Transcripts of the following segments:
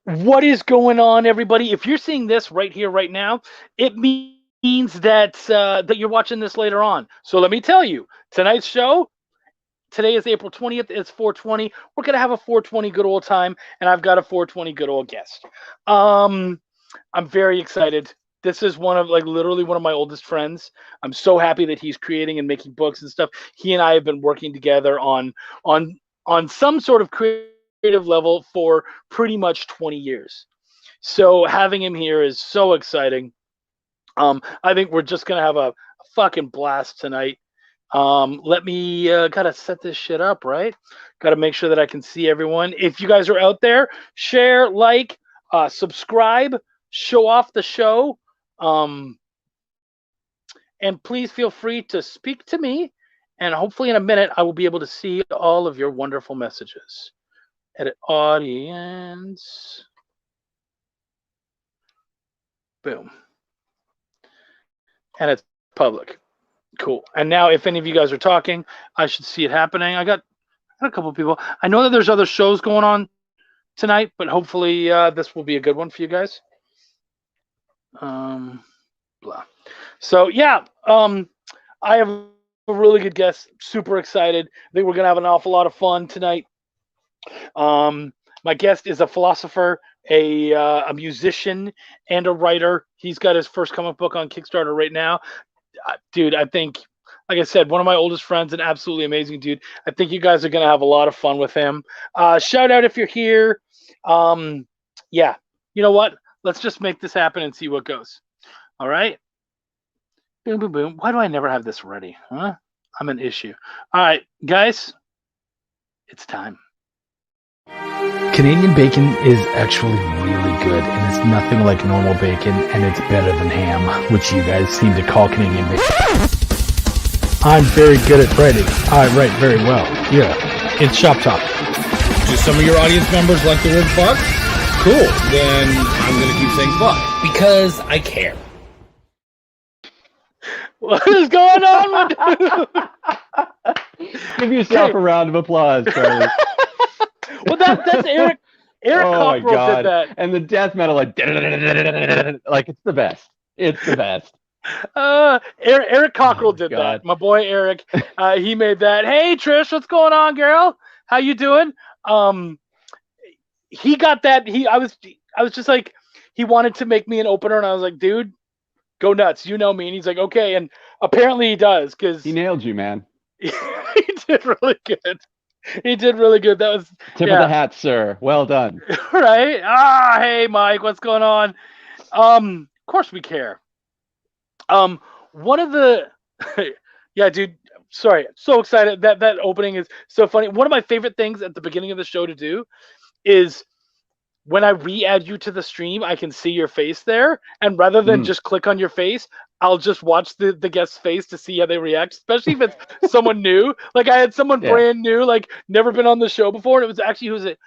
What is going on, everybody? If you're seeing this right here, right now, it means that you're watching this later on. So let me tell you, tonight's show. Today is April 20th. It's 420. We're gonna have a 420 good old time, and I've got a 420 good old guest. Um, I'm very excited. This is one of literally one of my oldest friends. I'm so happy that he's creating and making books and stuff. He and I have been working together on on some sort of creative level for pretty much 20 years. So having him here is so exciting. I think we're just gonna have a fucking blast tonight. Let me gotta set this shit up, right? Gotta make sure that I can see everyone. If you guys are out there, share, like, subscribe, show off the show. Um, and please feel free to speak to me. And hopefully in a minute I will be able to see all of your wonderful messages. Edit audience. Boom. And it's public. Cool. And now if any of you guys are talking, I should see it happening. I got a couple of people. I know that there's other shows going on tonight, but hopefully this will be a good one for you guys. Blah. So yeah, I have a really good guest. Super excited. I think we're gonna have an awful lot of fun tonight. My guest is a philosopher, a musician, and a writer. He's got his first comic book on Kickstarter right now. Dude, I think, like I said, one of my oldest friends, an absolutely amazing dude. I think you guys are gonna have a lot of fun with him. Shout out if you're here. Yeah, you know what? Let's just make this happen and see what goes. All right. Boom, boom, boom. Why do I never have this ready? Huh? I'm an issue. All right, guys, it's time. Canadian bacon is actually really good, and it's nothing like normal bacon, and it's better than ham, which you guys seem to call Canadian bacon. I'm very good at writing. I write very well. Yeah, it's Shop Talk. Do some of your audience members like the word fuck? Cool. Then I'm going to keep saying fuck. Because I care. What is going on? Give yourself a round of applause, Charlie. Well, that's Eric. Eric Cockrell did that. And the death metal, like it's the best. It's the best. Eric Cockrell did that. My boy Eric, he made that. Hey Trish, what's going on, girl? How you doing? He got that. I was just like, he wanted to make me an opener, and I was like, dude, go nuts. You know me. And he's like, okay. And apparently he does, because he nailed you, man. He did really good. He did really good. That was tip of the hat, sir. Well done. Right? Hey Mike, what's going on? Of course we care. One of the yeah, dude. Sorry, so excited. That opening is so funny. One of my favorite things at the beginning of the show to do is when I re-add you to the stream, I can see your face there, and rather than just click on your face, I'll just watch the guest's face to see how they react, especially if it's someone new. Like I had someone brand new, like never been on the show before, and it was actually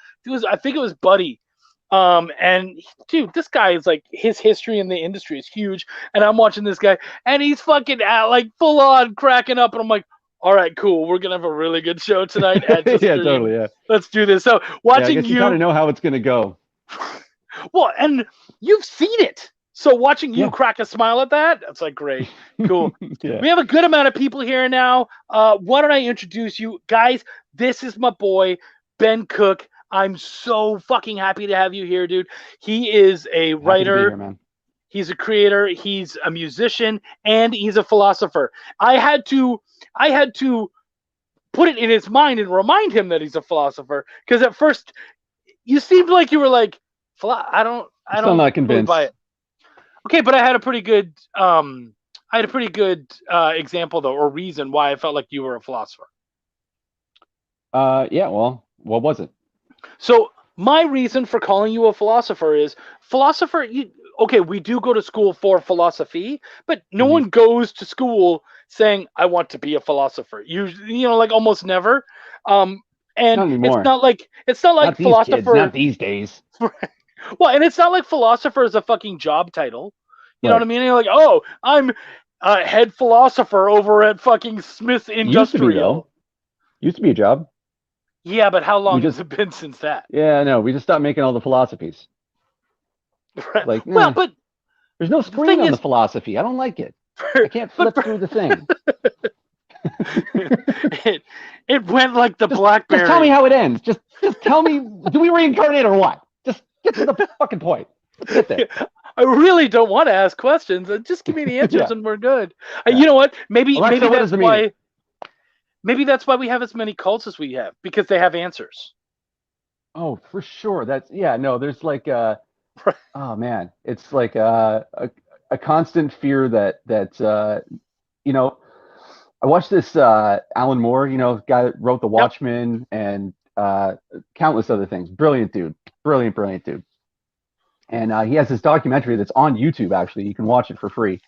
I think it was Buddy. And dude, this guy is like, his history in the industry is huge, and I'm watching this guy, and he's fucking like full on cracking up, and I'm like, all right, cool. We're gonna have a really good show tonight. Yeah, totally. Yeah, let's do this. So watching I guess you gotta know how it's gonna go. Well, and you've seen it. So watching you crack a smile at that's like great. Cool. We have a good amount of people here now. Why don't I introduce you? Guys, this is my boy, Ben Cook. I'm so fucking happy to have you here, dude. He is a writer. Here, man. He's a creator. He's a musician, and he's a philosopher. I had to put it in his mind and remind him that he's a philosopher, because at first you seemed like you were like, I'm not convinced. By it. Okay, but I had a pretty good example though, or reason why I felt like you were a philosopher. Yeah. Well, what was it? So my reason for calling you a philosopher is philosopher. Okay, we do go to school for philosophy, but no one goes to school saying, I want to be a philosopher. You know, like almost never. And it's not like not philosopher. Not these days. Well, and it's not like philosopher is a fucking job title. You know what I mean? And you're like, oh, I'm head philosopher over at fucking Smith Industrial. Used to be a job. Yeah, but how long has it been since that? Yeah, no, we just stopped making all the philosophies. Like, Well, but there's no the screen thing on the is, philosophy. I don't like it. I can't but flip through the thing. it it went like the Just tell me BlackBerry. how it ends. Just tell me, do we reincarnate or what? Just get to the fucking point. Let's get there. I really don't want to ask questions. Just give me the answers Yeah. and we're good. Yeah. You know what? Maybe Alexa, what is that's the meaning? why. Maybe that's why we have as many cults as we have, because they have answers. Oh, for sure. That's yeah. No, there's like oh man, it's like a constant fear that you know. I watched this Alan Moore, guy that wrote The Yep. Watchmen and countless other things. Brilliant dude, brilliant dude. And he has this documentary that's on YouTube. Actually, you can watch it for free.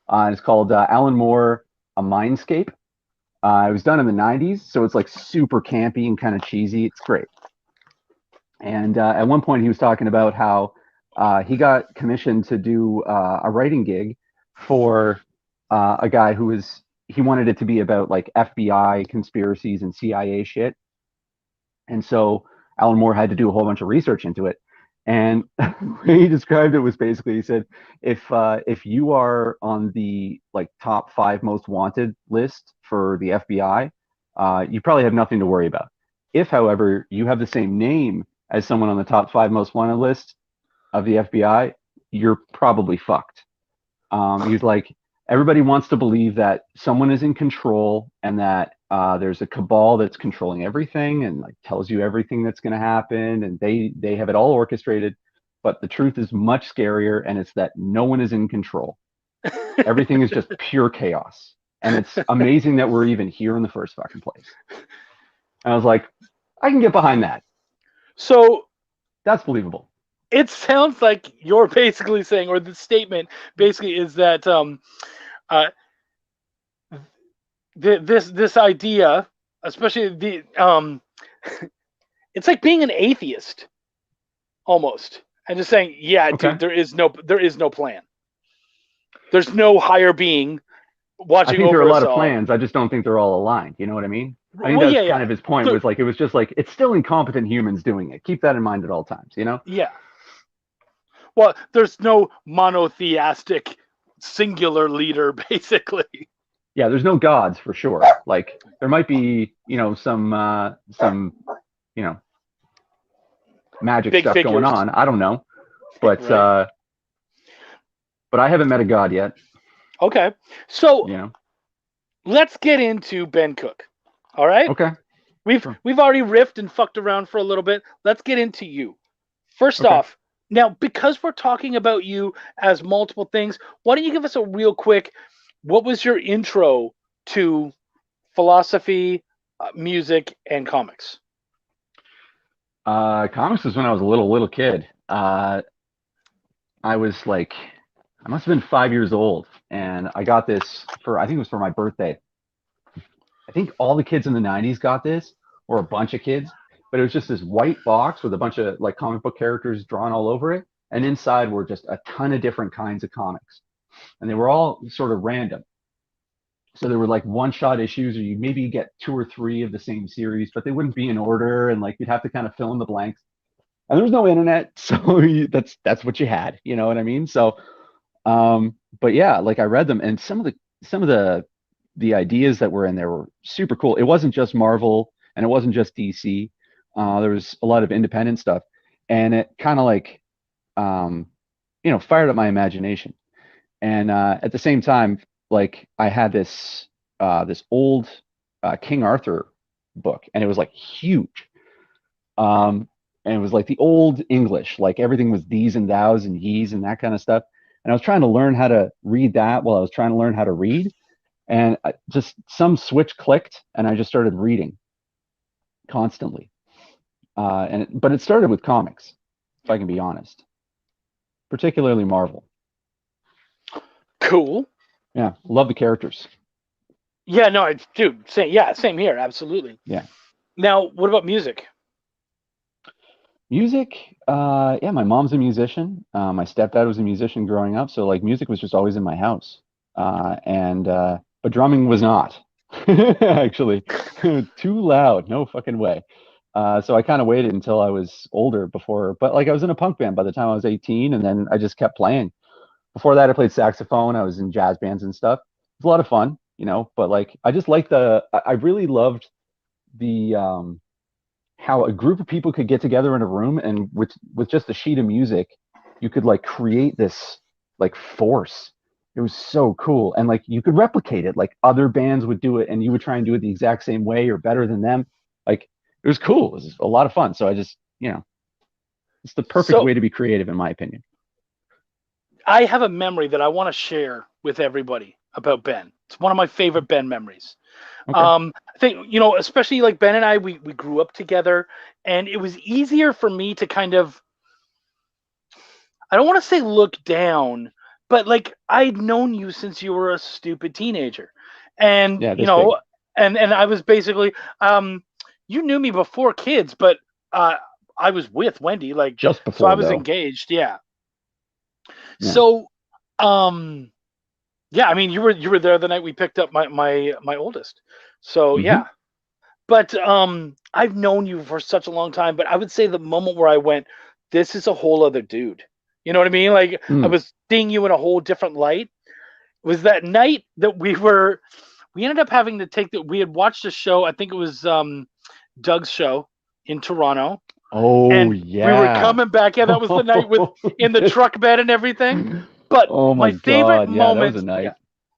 And it's called Alan Moore: A Mindscape. It was done in the '90s, so it's like super campy and kind of cheesy. It's great. And at one point, he was talking about how he got commissioned to do a writing gig for a guy he wanted it to be about like FBI conspiracies and CIA shit. And so Alan Moore had to do a whole bunch of research into it. And he described it was basically he said if you are on the like top 5 most wanted list for the FBI, you probably have nothing to worry about. If, however, you have the same name as someone on the top 5 most wanted list of the FBI, you're probably fucked. He's like, everybody wants to believe that someone is in control and that there's a cabal that's controlling everything and like tells you everything that's going to happen, and they have it all orchestrated. But the truth is much scarier, and it's that no one is in control. Everything is just pure chaos, and it's amazing that we're even here in the first fucking place. And I was like, I can get behind that. So That's believable. it sounds like you're basically saying, or the statement basically is that uh, this idea, especially it's like being an atheist almost, and just saying, yeah, Okay. dude, there is no plan. There's no higher being I watching think there are a over lot us of all. plans. I just don't think they're all aligned. You know what I mean? I think Well, that's yeah, kind yeah. of his point. There- Was like it was just like it's still incompetent humans doing it. Keep that in mind at all times. yeah. Well, there's no monotheistic singular leader, basically. Yeah, there's no gods for sure. Like there might be, some, you know, magic Big stuff going figures, on. I don't know, but right? but I haven't met a god yet. Okay. So You know. let's get into Ben Cook. All right. Okay. We've Sure. we've already riffed and fucked around for a little bit. Let's get into you. First Okay. off, now because we're talking about you as multiple things, why don't you give us a real quick? What was your intro to philosophy, music, and comics? Comics was when I was a little kid. I was like, I must have been 5 years old, and I got this I think it was for my birthday. I think all the kids in the '90s got this, or a bunch of kids, but it was just this white box with a bunch of like comic book characters drawn all over it, and inside were just a ton of different kinds of comics, and they were all sort of random. So there were like one-shot issues, or you maybe get 2 or 3 of the same series, but they wouldn't be in order, and like you'd have to kind of fill in the blanks. And there was no internet, so that's what you had. You know what I mean? So, but yeah, like I read them, and some of the ideas that were in there were super cool. It wasn't just Marvel, and it wasn't just DC. There was a lot of independent stuff, and it kind of like, fired up my imagination. And at the same time, like I had this old King Arthur book, and it was like huge. And it was like the old English, like everything was these and thous and ye's and that kind of stuff. And I was trying to learn how to read that while I was trying to learn how to read. And just some switch clicked, and I just started reading constantly. But it started with comics, if I can be honest, particularly Marvel. Cool. Yeah, love the characters. Yeah, no, dude, same here, absolutely. Yeah. Now, what about music? Music, yeah, my mom's a musician. My stepdad was a musician growing up, so like music was just always in my house. And but drumming was not actually too loud. No fucking way. So I kind of waited until I was older before, but like I was in a punk band by the time I was 18, and then I just kept playing. Before that, I played saxophone. I was in jazz bands and stuff. It was a lot of fun, but like I just like I really loved the how a group of people could get together in a room and with just a sheet of music, you could like create this like force. It was so cool. And like you could replicate it. Like other bands would do it and you would try and do it the exact same way or better than them. Like it was cool. It was a lot of fun. So I just, it's the perfect So way to be creative in my opinion. I have a memory that I want to share with everybody about Ben. It's one of my favorite Ben memories. Okay. I think, especially like Ben and I, we grew up together, and it was easier for me to kind of, I don't want to say look down, but like I'd known you since you were a stupid teenager. And, Yeah, this big. and I was basically, you knew me before kids, but I was with Wendy, like, Just so I before was though. engaged. Yeah. Yeah. So, yeah, I mean, you were there the night we picked up my oldest. So Mhm. yeah, but I've known you for such a long time. But I would say the moment where I went, this is a whole other dude. You know what I mean? Like I Mm. was seeing you in a whole different light. Was that night that we ended up having to take that we had watched a show. I think it was Doug's show in Toronto, Oh and we were yeah. coming back. Yeah, that was the night with in the truck bed and everything. But Oh my my favorite God. Yeah, that was a moment, night. yeah,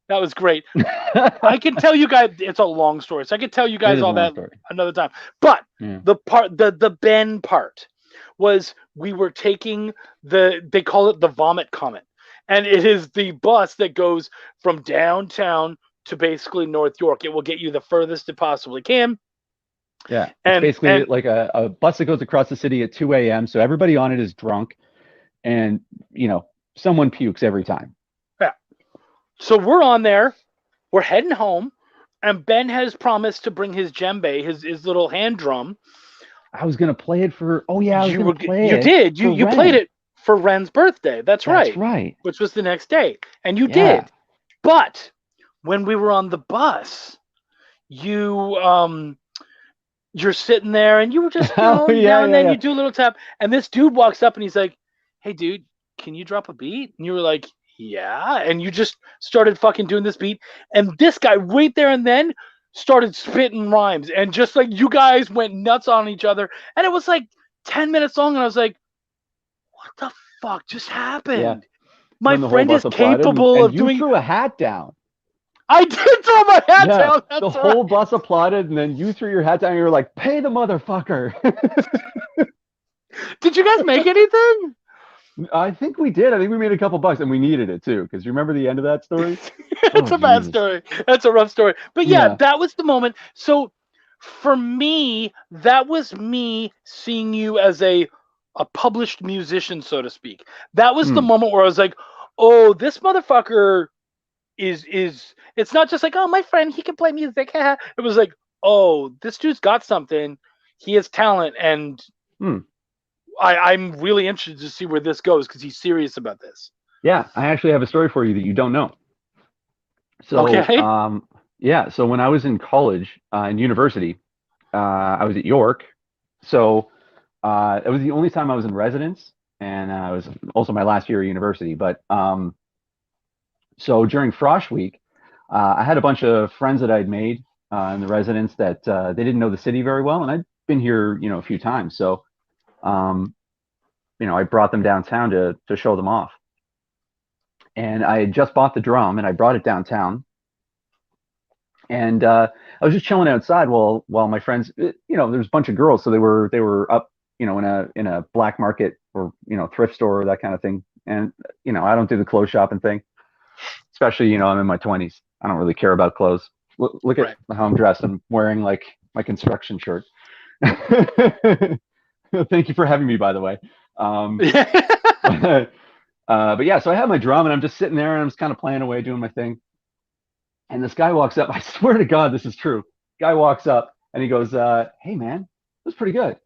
that was great. I It can tell you guys, it's a long story, so I can tell you guys is a all long that story. another time. But Yeah. the Ben part was we were taking they call it the vomit comet, and it is the bus that goes from downtown to basically North York. It will get you the furthest it possibly can, Yeah. It's and basically like a bus that goes across the city at 2 a.m. So everybody on it is drunk and, someone pukes every time. yeah. So we're on there, we're heading home, and Ben has promised to bring his djembe, his little hand drum. I was going to play it for, oh yeah, I was going to play You it did for you played Ren. it for Ren's birthday. That's That's right, right. which was the next day, and you Yeah. did. But when we were on the bus, you you're sitting there and you were just Oh yeah, now and yeah, then yeah. you do a little tap, and this dude walks up and he's like, "Hey, dude, can you drop a beat?" And you were like, "Yeah," and you just started fucking doing this beat, and this guy right there and then started spitting rhymes, and just like you guys went nuts on each other, and it was like 10 minutes long, and I was like, "What the fuck just Yeah. happened?" And My then the whole friend is bus applauded capable and of you doing. threw a hat down. I did throw my hat Yeah. down. The That's whole right. bus applauded and then you threw your hat down and you were like, pay the motherfucker. Did you guys make anything? I think we did. I think we made a couple bucks and we needed it too. Because you remember the end of that story? It's Oh, a bad Jesus. story. That's a rough story. But yeah, Yeah. that was the moment. So for me, that was me seeing you as a published musician, so to speak. That was the Mm. moment where I was like, "Oh, this motherfucker is it's not just like, oh, my friend, he can play music." It was like, "Oh, this dude's got something. He has talent, and Mm. I'm really interested to see where this goes because he's serious about this." Yeah. I actually have a story for you that you don't know. So, Okay. yeah. So when I was in college and university, I was at York. So it was the only time I was in residence, and it was also my last year of university. But so during Frosh Week, I had a bunch of friends that I'd made in the residence that they didn't know the city very well, and I'd been here, a few times. So, um, I brought them downtown to show them off. And I had just bought the drum, and I brought it downtown. And I was just chilling outside while my friends, there was a bunch of girls, so they were up, in a black market or thrift store or that kind of thing. And I don't do the clothes shopping thing, especially I'm in my 20s. I don't really care about clothes. Look at Right. how I'm dressed. I'm wearing like my construction shirt. Thank you for having me, by the way. But yeah, so I have my drum and I'm just sitting there and I'm just kind of playing away, doing my thing. And this guy walks up. I swear to God, this is true. Guy walks up and he goes, "Hey man, that's pretty good.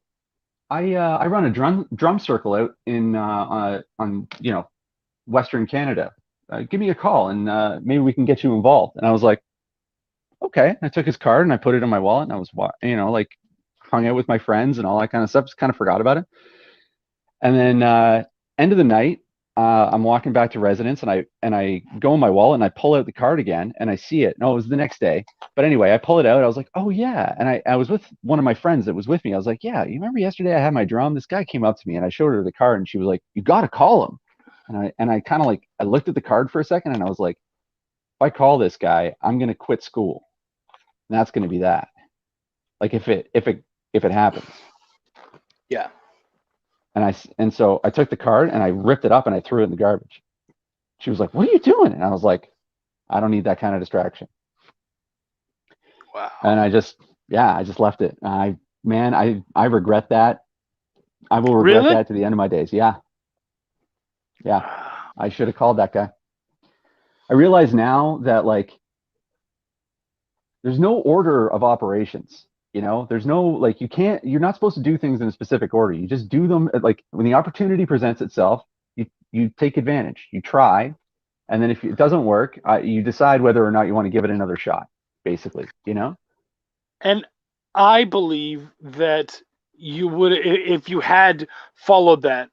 I run a drum circle out in on Western Canada. Give me a call and maybe we can get you involved." And I was like, "Okay." I took his card and I put it in my wallet and I was like, hung out with my friends and all that kind of stuff. Just kind of forgot about it. And then end of the night, I'm walking back to residence, and I go in my wallet and I pull out the card again, and I see it. No, it was the next day. But anyway, I pull it out. I was like, oh yeah. And I was with one of my friends that was with me. I was like, yeah, you remember yesterday I had my drum? This guy came up to me and I showed her the card, and she was like, you got to call him. And I kind of like, I looked at the card for a second, and I was like, if I call this guy, I'm gonna quit school. And that's gonna be that. Like if it happens. Yeah. And so I took the card and I ripped it up and I threw it in the garbage. She was like, what are you doing? And I was like, I don't need that kind of distraction. Wow. And I just left it. I regret that. I will regret Really? that to the end of my days. Yeah. I should have called that guy. I realize now that like there's no order of operations. There's no, like, you're not supposed to do things in a specific order. You just do them like when the opportunity presents itself, you take advantage, you try. And then if it doesn't work, you decide whether or not you want to give it another shot, basically, And I believe that you would, if you had followed that,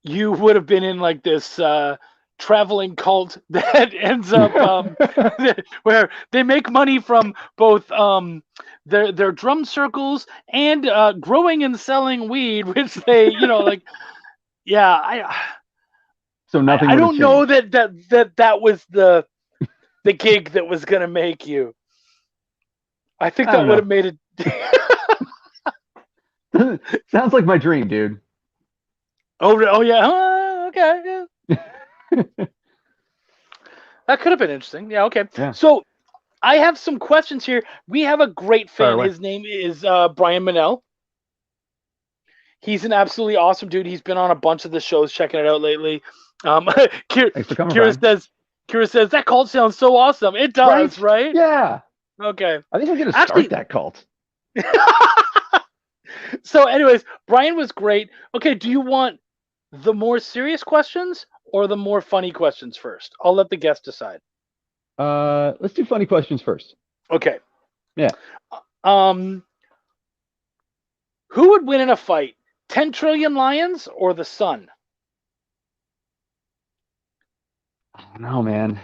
you would have been in like this traveling cult that ends up where they make money from both their drum circles and growing and selling weed, which they like. Yeah, so nothing. I don't know that was the gig that was gonna make you. I think that would have made it. Sounds like my dream, dude. Oh yeah. Okay. Yeah. That could have been interesting. Yeah. Okay. Yeah. So I have some questions here. We have a great fan. His name is Brian Manel. He's an absolutely awesome dude. He's been on a bunch of the shows, checking it out lately. Kira says that cult sounds so awesome. It does, right? Yeah. Okay. I think I'm gonna start that cult. So, anyways, Brian was great. Okay, do you want the more serious questions or the more funny questions first? I'll let the guest decide. Let's do funny questions first. Okay. Yeah. Who would win in a fight? 10 trillion lions or the sun? I don't know, man.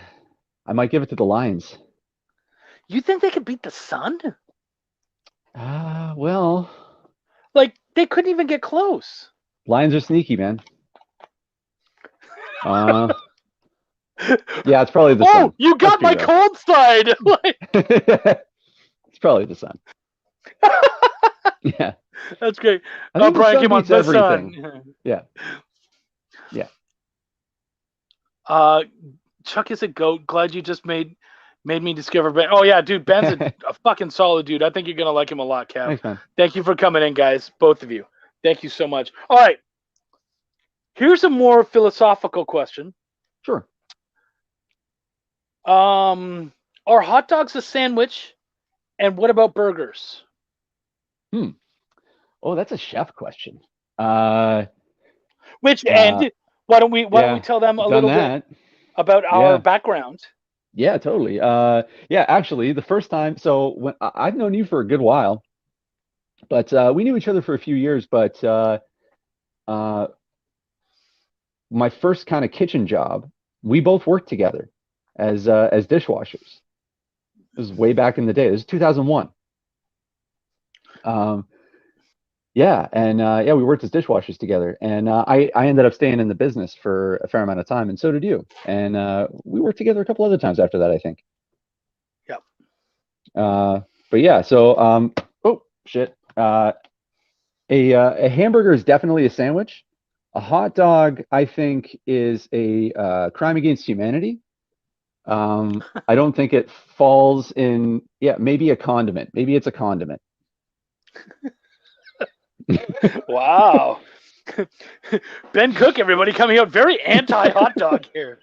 I might give it to the lions. You think they could beat the sun? Well. Like, they couldn't even get close. Lions are sneaky, man. Yeah, it's probably the sun. Oh, you got my cold side. It's probably the sun. Yeah. That's great. Brian came on the sun. Yeah. Chuck is a goat. Glad you just made me discover Ben. Oh yeah, dude, Ben's a fucking solid dude. I think you're gonna like him a lot, Kev. Thanks, man. Thank you for coming in, guys, both of you. Thank you so much. All right, here's a more philosophical question. Sure. Are hot dogs a sandwich? And what about burgers? Oh, that's a chef question. Why don't we tell them a little bit about our background? Yeah, totally. Yeah, actually, the first time. So when I've known you for a good while, but we knew each other for a few years. But my first kind of kitchen job, we both worked together as dishwashers. It was way back in the day. It was 2001. Yeah, and we worked as dishwashers together, and I ended up staying in the business for a fair amount of time, and so did you. And we worked together a couple other times after that, I think. Yep. But yeah, so oh shit, a hamburger is definitely a sandwich. A hot dog, I think, is a crime against humanity. I don't think it falls in. Yeah, maybe a condiment. Maybe it's a condiment. Wow. Ben Cook, everybody, coming out very anti-hot dog here.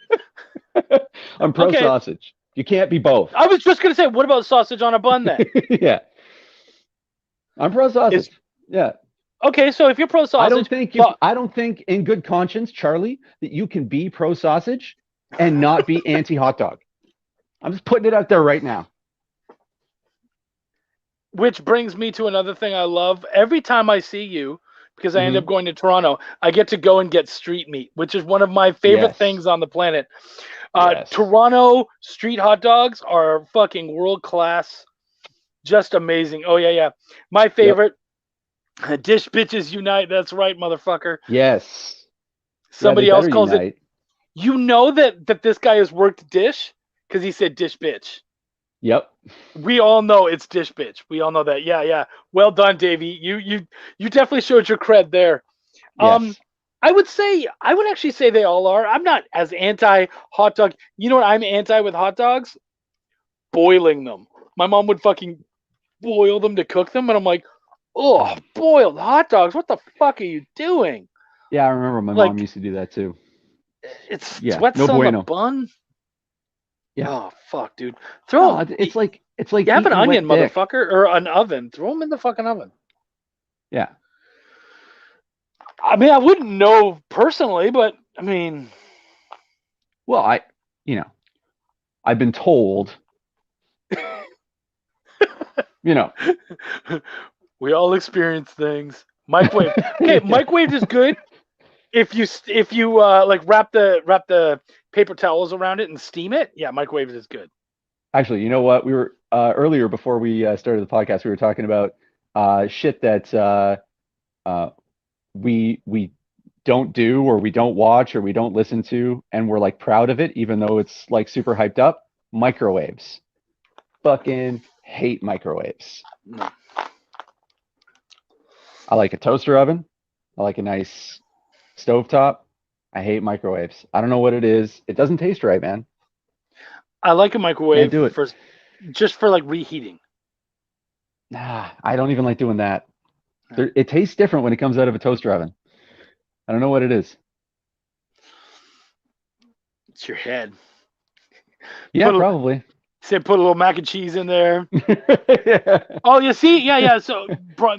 I'm pro sausage. You can't be both. I was just going to say, what about sausage on a bun then? Yeah. I'm pro sausage. Yeah. Okay, so if you're pro sausage... I don't think in good conscience, Charlie, that you can be pro sausage and not be anti-hot dog. I'm just putting it out there right now. which brings me to another thing I love. Every time I see you, because I end up Hmm. going to Toronto, I get to go and get street meat, which is one of my favorite Yes. things on the planet. Yes. Toronto street hot dogs are fucking world class, just amazing. Oh yeah, yeah. My Yep. favorite, dish bitches unite. That's right, motherfucker. Yes. Yeah, they Somebody else better calls it. unite. You know that this guy has worked dish because he said dish bitch. Yep. We all know it's dish bitch. We all know that. Yeah, yeah. Well done, Davey. You definitely showed your cred there. Um, Yes. I would actually say they all are. I'm not as anti hot dog. You know what I'm anti with hot dogs? Boiling them. My mom would fucking boil them to cook them, and I'm like, oh, boiled hot dogs. What the fuck are you doing? Yeah, I remember my mom Like, used to do that too. it's Yeah. sweats No on the bueno. bun. Yeah. Oh fuck, dude. No, Throw it's like you have an eating onion, wet dick. motherfucker, or an oven. Throw them in the fucking oven. Yeah. I mean, I wouldn't know personally, but I mean, Well, you know, I've been told, you know. we all experience things. Microwave. Okay, Yeah. microwave is good if you like wrap the paper towels around it and steam it. Yeah, microwave is good. Actually, you know what? We were earlier before we started the podcast, we were talking about shit that uh, we don't do or we don't watch or we don't listen to, and we're like proud of it, even though it's like super hyped up. Microwaves. Fucking hate microwaves. No. I like a toaster oven. I like a nice stovetop. I hate microwaves. I don't know what it is. It doesn't taste right, man. I like a Can't microwave do it. for just for like reheating. Nah, I don't even like doing that. It tastes different when it comes out of a toaster oven. I don't know what it is. It's your head. Yeah, Put a probably. say put a little mac and cheese in there. Yeah. Oh, you see, yeah, yeah. So,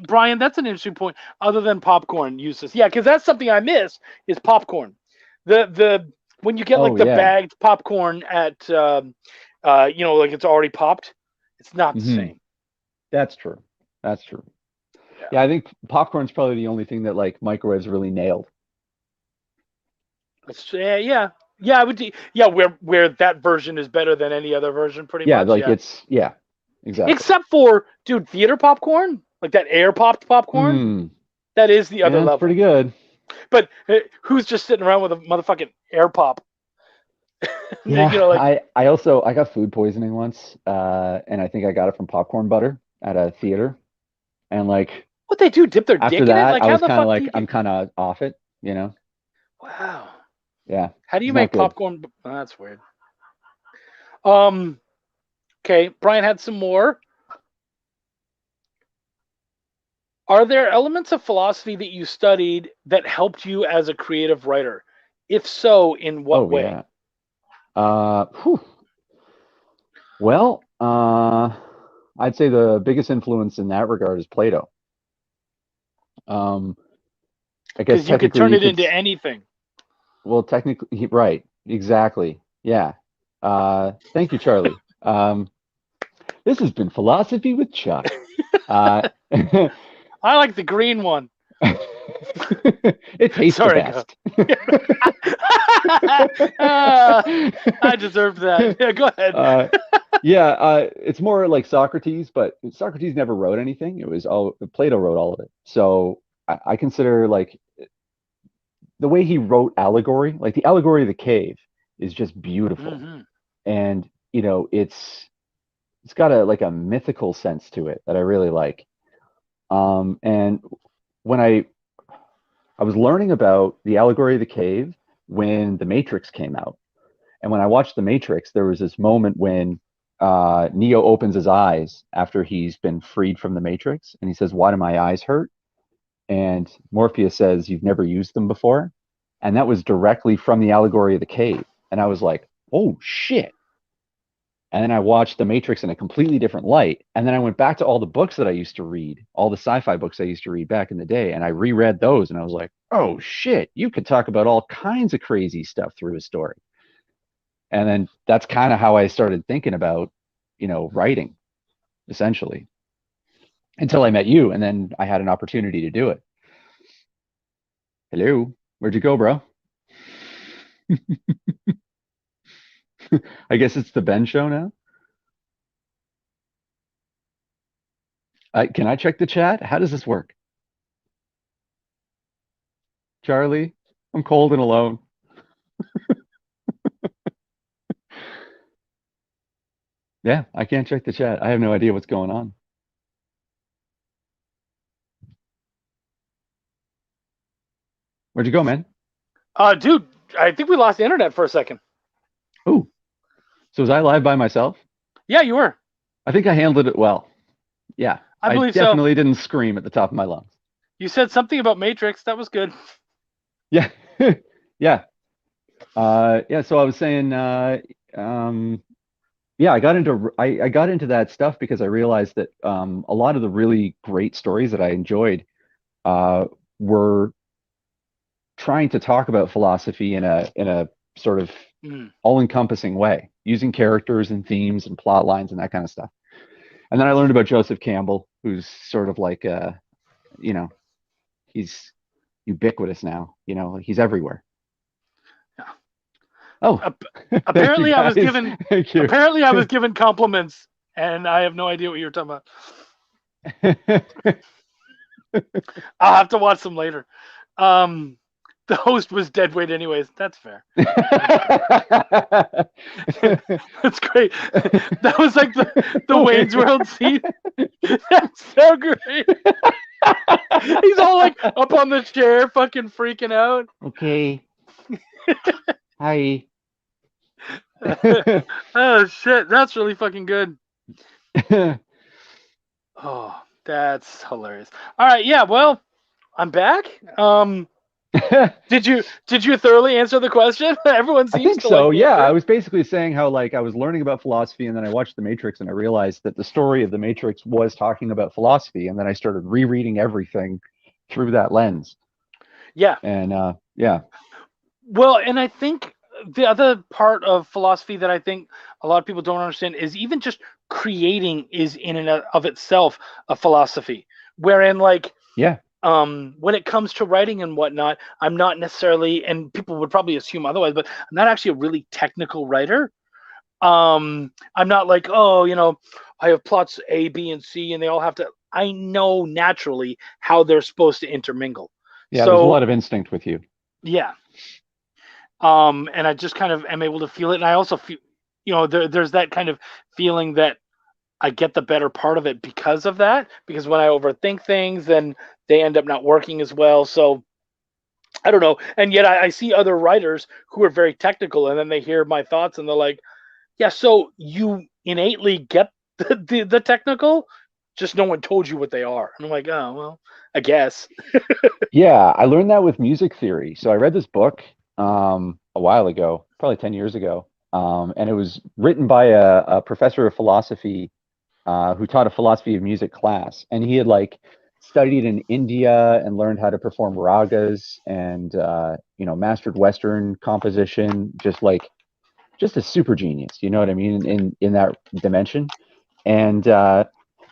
Brian, that's an interesting point. Other than popcorn uses, yeah, because that's something I miss is popcorn. The when you get Oh like the yeah. bagged popcorn at, like it's already popped, it's not the Hmm. same. That's true. That's true. Yeah, Yeah, I think popcorn's probably the only thing that like microwaves really nailed. yeah, yeah, yeah. I would, yeah, where that version is better than any other version, pretty Yeah, much. like Yeah, it's yeah, exactly. except for dude, theater popcorn, like that air popped popcorn. Mm. That is the other Yeah, it's pretty level. good. But who's just sitting around with a motherfucking air pop? Yeah, Like I got food poisoning once, and I think I got it from popcorn butter at a theater. And like what they do? Dip their after dick in it? that, Like I how was the kind of fuck do you like get? I'm kind of off it, you know? Wow. Yeah, How do you it's make not good. popcorn? Oh, that's weird. Um. Okay, Brian had some more. Are there elements of philosophy that you studied that helped you as a creative writer? If so, in what Oh way? yeah. Whew. Well, I'd say the biggest influence in that regard is Plato. Um, I guess Because you could technically turn you it could, into anything. well, technically, right, exactly. Yeah. Thank you, Charlie. This has been Philosophy with Chuck. Uh, I like the green one. it tastes the Sorry, go. best. Ah, I deserved that. Yeah, go ahead. uh, yeah, it's more like Socrates, but Socrates never wrote anything. It was all Plato wrote all of it. So I consider like the way he wrote allegory, like the allegory of the cave, is just beautiful, Hmm. and it's got a like a mythical sense to it that I really like. And when I was learning about the allegory of the cave when The Matrix came out. And when I watched The Matrix, there was this moment when Neo opens his eyes after he's been freed from the Matrix, and he says, "Why do my eyes hurt?" And Morpheus says, "You've never used them before." And that was directly from the allegory of the cave. And I was like, "Oh shit." And then I watched The Matrix in a completely different light. And then I went back to all the books that I used to read, all the sci-fi books I used to read back in the day, and I reread those, and I was like, "Oh shit, you could talk about all kinds of crazy stuff through a story." And then that's kind of how I started thinking about, writing, essentially. until I met you, and then I had an opportunity to do it. Hello, where'd you go, bro? I guess it's the Ben show now. Can I check the chat? How does this work? Charlie, I'm cold and alone. Yeah, I can't check the chat. I have no idea what's going on. Where'd you go, man? Dude, I think we lost the internet for a second. Ooh, so was I live by myself? Yeah, you were. I think I handled it well. Yeah, I I believe so. definitely didn't scream at the top of my lungs. You said something about Matrix. That was good. Yeah, yeah, yeah. So I was saying, um, yeah, I got into that stuff because I realized that a lot of the really great stories that I enjoyed uh, were trying to talk about philosophy in a sort of Mm. all-encompassing way, using characters and themes and plot lines and that kind of stuff. And then I learned about Joseph Campbell, who's sort of like you know, he's ubiquitous now. You know, he's everywhere. Yeah. Oh, thank you Apparently, I was guys. given. Thank you. Apparently, I was given compliments, and I have no idea what you're talking about. I'll have to watch them later. Um, the host was dead weight, anyways. That's fair. That's great. That was like the Wayne's World scene. That's so great. He's all like up on the chair, fucking freaking out. Okay. Hi. Oh shit, that's really fucking good. Oh, that's hilarious. All right, yeah. Well, I'm back. Did you thoroughly answer the question? Everyone I seems think to like so. the Yeah, I answer. was basically saying how like I was learning about philosophy and then I watched The Matrix and I realized that the story of The Matrix was talking about philosophy and then I started rereading everything through that lens. Yeah. And yeah. Well, and I think the other part of philosophy that I think a lot of people don't understand is even just creating is in and of itself a philosophy. Wherein, like, Yeah. when it comes to writing and whatnot, I'm not necessarily, and people would probably assume otherwise, but I'm not actually a really technical writer. I'm not like, oh, I have plots A, B, and C, and they all have to. I know naturally how they're supposed to intermingle. Yeah, there's a So lot of instinct with you. yeah, and I just kind of am able to feel it, and I also feel, there's that kind of feeling that I get the better part of it because of that. Because when I overthink things, then they end up not working as well. So I don't know. And yet I see other writers who are very technical, and then they hear my thoughts, and they're like, "Yeah, so you innately get the technical, just no one told you what they are." And I'm like, "Oh well, I guess." Yeah, I learned that with music theory. So I read this book a while ago, probably 10 years ago. And it was written by a professor of philosophy who taught a philosophy of music class. And he had like studied in India and learned how to perform ragas and mastered Western composition, just a super genius, you know what I mean, in that dimension. And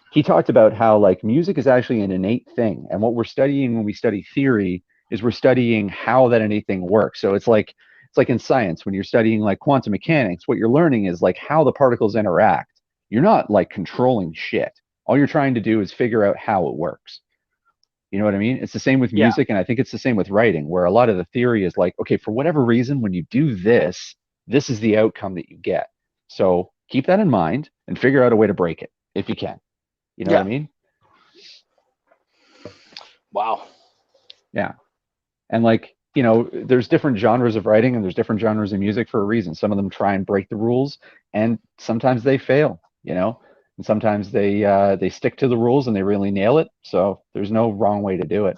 he talked about how like music is actually an innate thing, and what we're studying when we study theory is we're studying how that innate thing works. So it's like in science when you're studying like quantum mechanics, what you're learning is like how the particles interact. You're not like controlling shit. All you're trying to do is figure out how it works. You know what I mean? It's the same with Yeah, music, and I think it's the same with writing, where a lot of the theory is like, okay, for whatever reason, when you do this, this is the outcome that you get. So keep that in mind and figure out a way to break it if you can. You know what I yeah. mean? Wow. Yeah. And like, there's different genres of writing and there's different genres of music for a reason. Some of them try and break the rules and sometimes they fail, and sometimes they stick to the rules and they really nail it. So there's no wrong way to do it.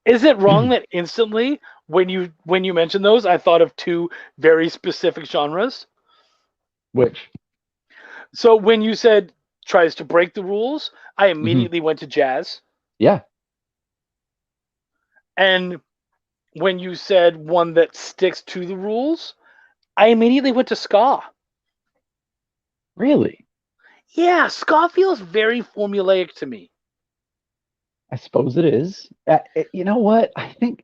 Is it wrong that instantly when you mentioned those, I thought of two very specific genres? Which, So when you said tries to break the rules, I hmm immediately went to jazz. yeah, And when you said one that sticks to the rules, I immediately went to ska. really. Yeah, ska feels very formulaic to me. I suppose it is. You know what? I think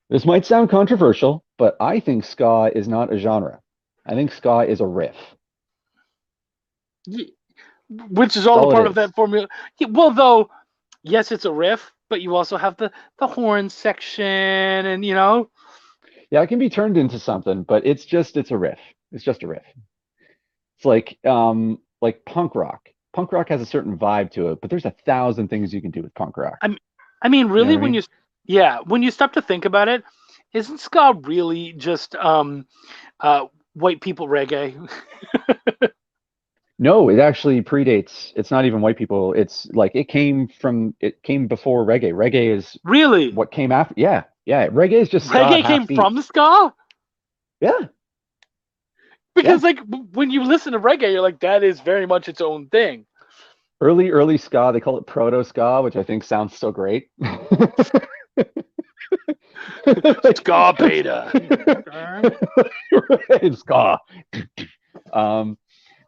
this might sound controversial, but I think ska is not a genre. I think ska is a riff. Ye- Which is That's all a all it part of is. that formula. Yeah, well, though, yes, it's a riff, but you also have the horn section, and Yeah, it can be turned into something, but it's a riff. It's just a riff. It's like punk rock. Punk rock has a certain vibe to it, but there's 1,000 things you can do with punk rock. I mean, You know really, what I mean? when you stop to think about it, isn't ska really just white people reggae? No, it actually predates. It's not even white people. It's like it came before reggae. Reggae is Really, what came after. Yeah, yeah. Reggae is just ska reggae half came beat. from the ska Yeah, because yeah. like when you listen to reggae, you're like that is very much its own thing. Early ska. They call it proto ska, which I think sounds so great. Like, Ska beta. Okay. right, ska. Um,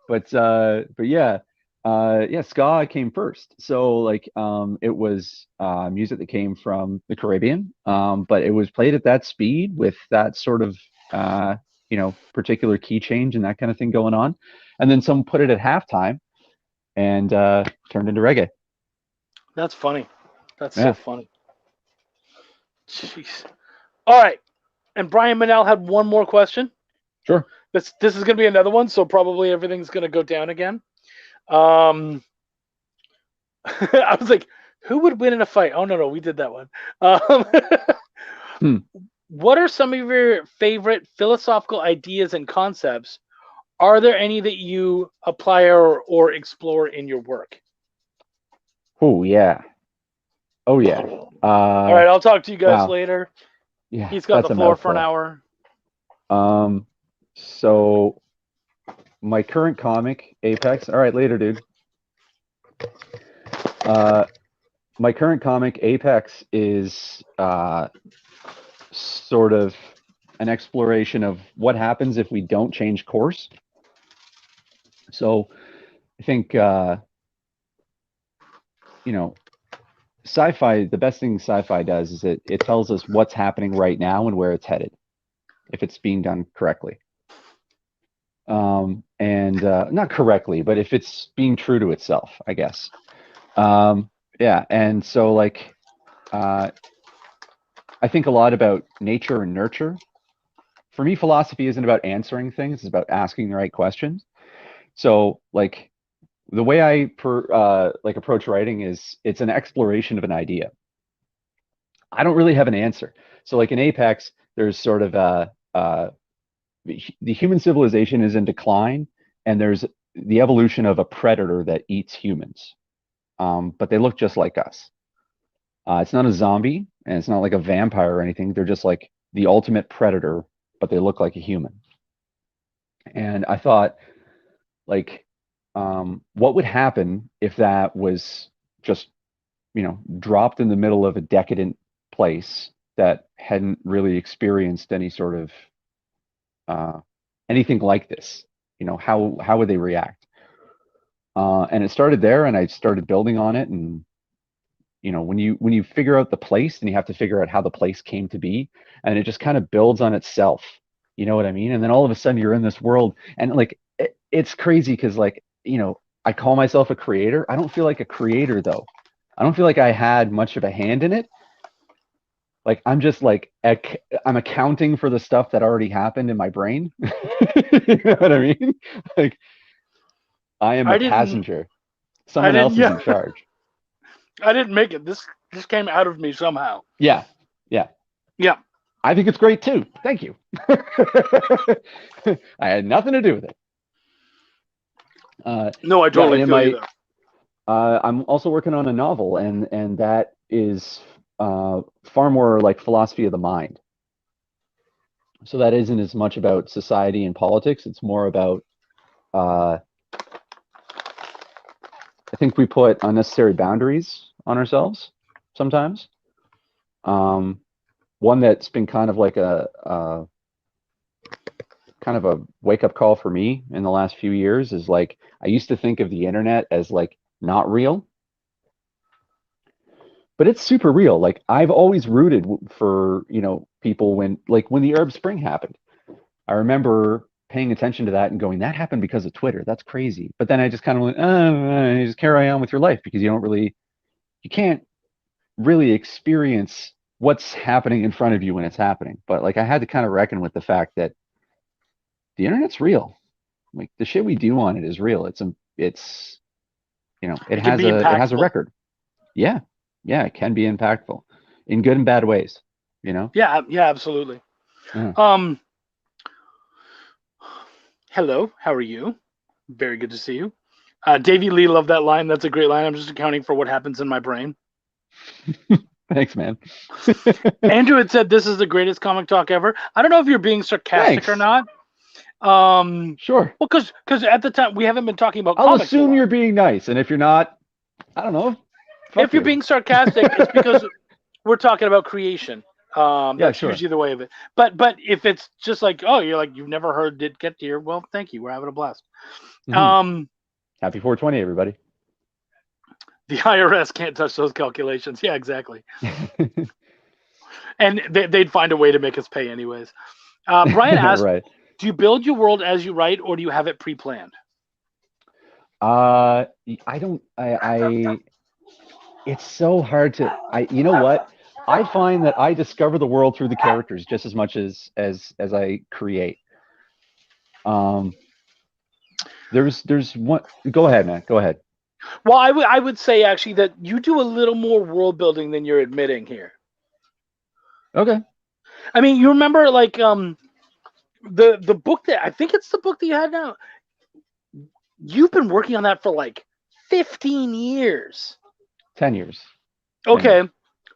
but yeah, yeah, ska came first. So like it was music that came from the Caribbean, but it was played at that speed with that sort of particular key change and that kind of thing going on. And then someone put it at halftime and turned into reggae. That's funny. That's so Yeah, funny. Jeez. All right. And Brian Manel had one more question. sure. This is gonna be another one, so probably everything's gonna go down again. Um, I was like, who would win in a fight? Oh no, we did that one. Um, Hmm. what are some of your favorite philosophical ideas and concepts? Are there any that you apply or explore in your work? Oh yeah. Oh yeah. All right, I'll talk to you guys Wow. later. Yeah, He's got the that's a floor for an mouthful. hour. Um, so my current comic, Apex. All right, later, dude. Uh, my current comic, Apex, is sort of an exploration of what happens if we don't change course. So I think you know, sci-fi. The best thing sci-fi does is it tells us what's happening right now and where it's headed, if it's being done correctly. And not correctly, but if it's being true to itself, I guess. Yeah, and so like uh, I think a lot about nature and nurture. For me, philosophy isn't about answering things; it's about asking the right questions. So, like the way I like approach writing is it's an exploration of an idea. I don't really have an answer. So, like in Apex, there's sort of the human civilization is in decline, and there's the evolution of a predator that eats humans, but they look just like us. It's not a zombie, and it's not like a vampire or anything. They're just like the ultimate predator, but they look like a human. And I thought, like, what would happen if that was just, dropped in the middle of a decadent place that hadn't really experienced any sort of uh, anything like this? How would they react? And it started there, and I started building on it, and when you figure out the place, then you have to figure out how the place came to be, and it just kind of builds on itself. You know what I mean? And then all of a sudden you're in this world, and like it's crazy because like I call myself a creator. I don't feel like a creator though. I don't feel like I had much of a hand in it. Like I'm just like I'm accounting for the stuff that already happened in my brain. You know what I mean? Like I am a I didn't. passenger. I Someone didn't. else is Yeah, in charge. I didn't make it. This came out of me somehow. Yeah, yeah. Yeah. I think it's great too. Thank you. I had nothing to do with it. No, I Yeah, and totally in feel you my, there. I'm also working on a novel, and that is far more like philosophy of the mind. So that isn't as much about society and politics. It's more about, uh, I think we put unnecessary boundaries on ourselves sometimes. Um, one that's been kind of like a kind of a wake up call for me in the last few years is like I used to think of the internet as like not real, but it's super real. Like I've always rooted for, people when the Arab Spring happened. I remember paying attention to that and going, that happened because of Twitter. That's crazy. But then I just kind of went, you just carry on with your life because you can't really experience what's happening in front of you when it's happening. But like I had to kind of reckon with the fact that the internet's real. Like the shit we do on it is real. It's it It can has be a impactful. record. Yeah. Yeah, it can be impactful in good and bad ways, you know? Yeah, yeah, absolutely. Yeah. Um, Hello, how are you? Very good to see you. Davey Lee loved that line. That's a great line. I'm just accounting for what happens in my brain. Thanks, man. Andrew had said this is the greatest comic talk ever. I don't know if you're being sarcastic or Thanks. not. Sure. Well, because at the time we haven't been talking about I'll comics a assume lot. you're being nice, and if you're not, I don't know. If Fuck you're you. being sarcastic, it's because we're talking about creation. Yeah, That's sure. usually the way of it. But if it's just like, oh, you're like you've never heard it get here, well, thank you. We're having a blast. Hmm. Um, Happy 420, everybody. the IRS can't touch those calculations. Yeah, exactly. And they'd find a way to make us pay anyways. Brian asked, Right. "Do you build your world as you write, or do you have it pre-planned?" I don't. It's so hard to. You know what? I find that I discover the world through the characters just as much as I create. Um, there's one. Go ahead, man. Go ahead. Well, I would say actually that you do a little more world building than you're admitting here. Okay. I mean, you remember like the book that I think it's the book that you had now. You've been working on that for like 15 years. 10 years. 10 years. Okay.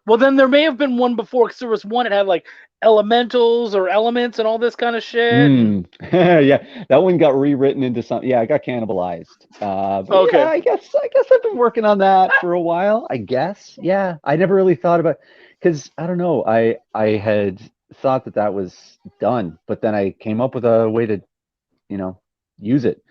Well, then there may have been one before because there was one that had like elementals or elements and all this kind of shit. And Yeah, that one got rewritten into something. Yeah, it got cannibalized. But yeah, okay, I guess I've been working on that for a while. I guess. Yeah, I never really thought about because I don't know. I had thought that was done, but then I came up with a way to, you know, use it.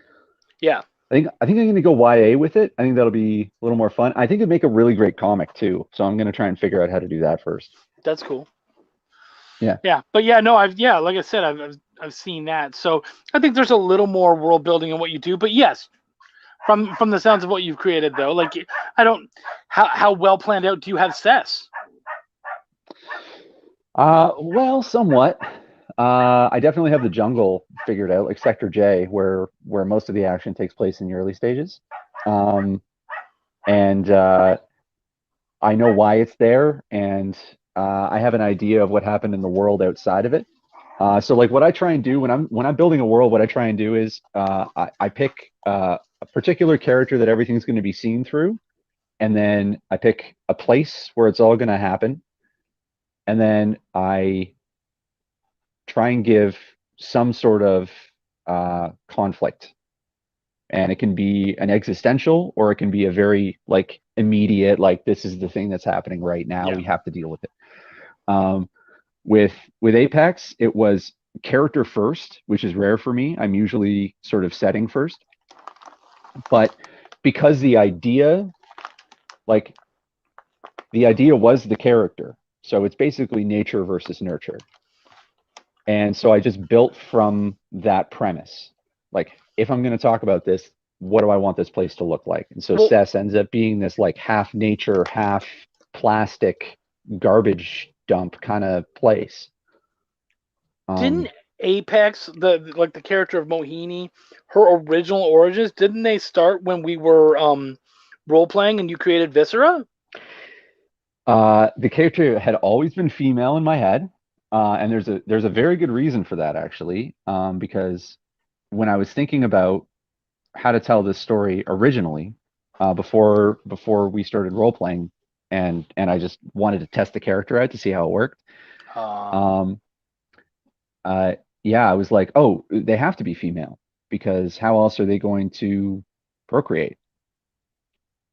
yeah, I think I'm going to go YA with it. I think that'll be a little more fun. I think it'd make a really great comic too. So I'm going to try and figure out how to do that first. that's cool. Yeah. Yeah, but yeah, no, like I said, I've seen that. So I think there's a little more world building in what you do. But yes, from the sounds of what you've created though, like I don't how well planned out do you have Cess? Well, somewhat. I definitely have the jungle figured out, like Sector J, where most of the action takes place in the early stages. Um, and I know why it's there, and I have an idea of what happened in the world outside of it. So like what I try and do when I'm building a world, what I try and do is I pick a particular character that everything's going to be seen through, and then I pick a place where it's all going to happen, and then I try and give some sort of conflict. And it can be an existential, or it can be a very like immediate, like this is the thing that's happening right now. Yeah, We have to deal with it. Um, with Apex, it was character first, which is rare for me. I'm usually sort of setting first, but because like the idea was the character, so it's basically nature versus nurture. And so I just built from that premise. Like, if I'm going to talk about this, what do I want this place to look like? And so well, Cess ends up being this like half nature, half plastic garbage dump kind of place. didn't Um, Apex the character of Mohini, her original origins, didn't they start when we were role playing and you created Viscera? the character had always been female in my head, and there's a very good reason for that actually, because when I was thinking about how to tell this story originally, before we started role playing, and I just wanted to test the character out to see how it worked. Uh, Um, yeah, I was like, oh, they have to be female because how else are they going to procreate?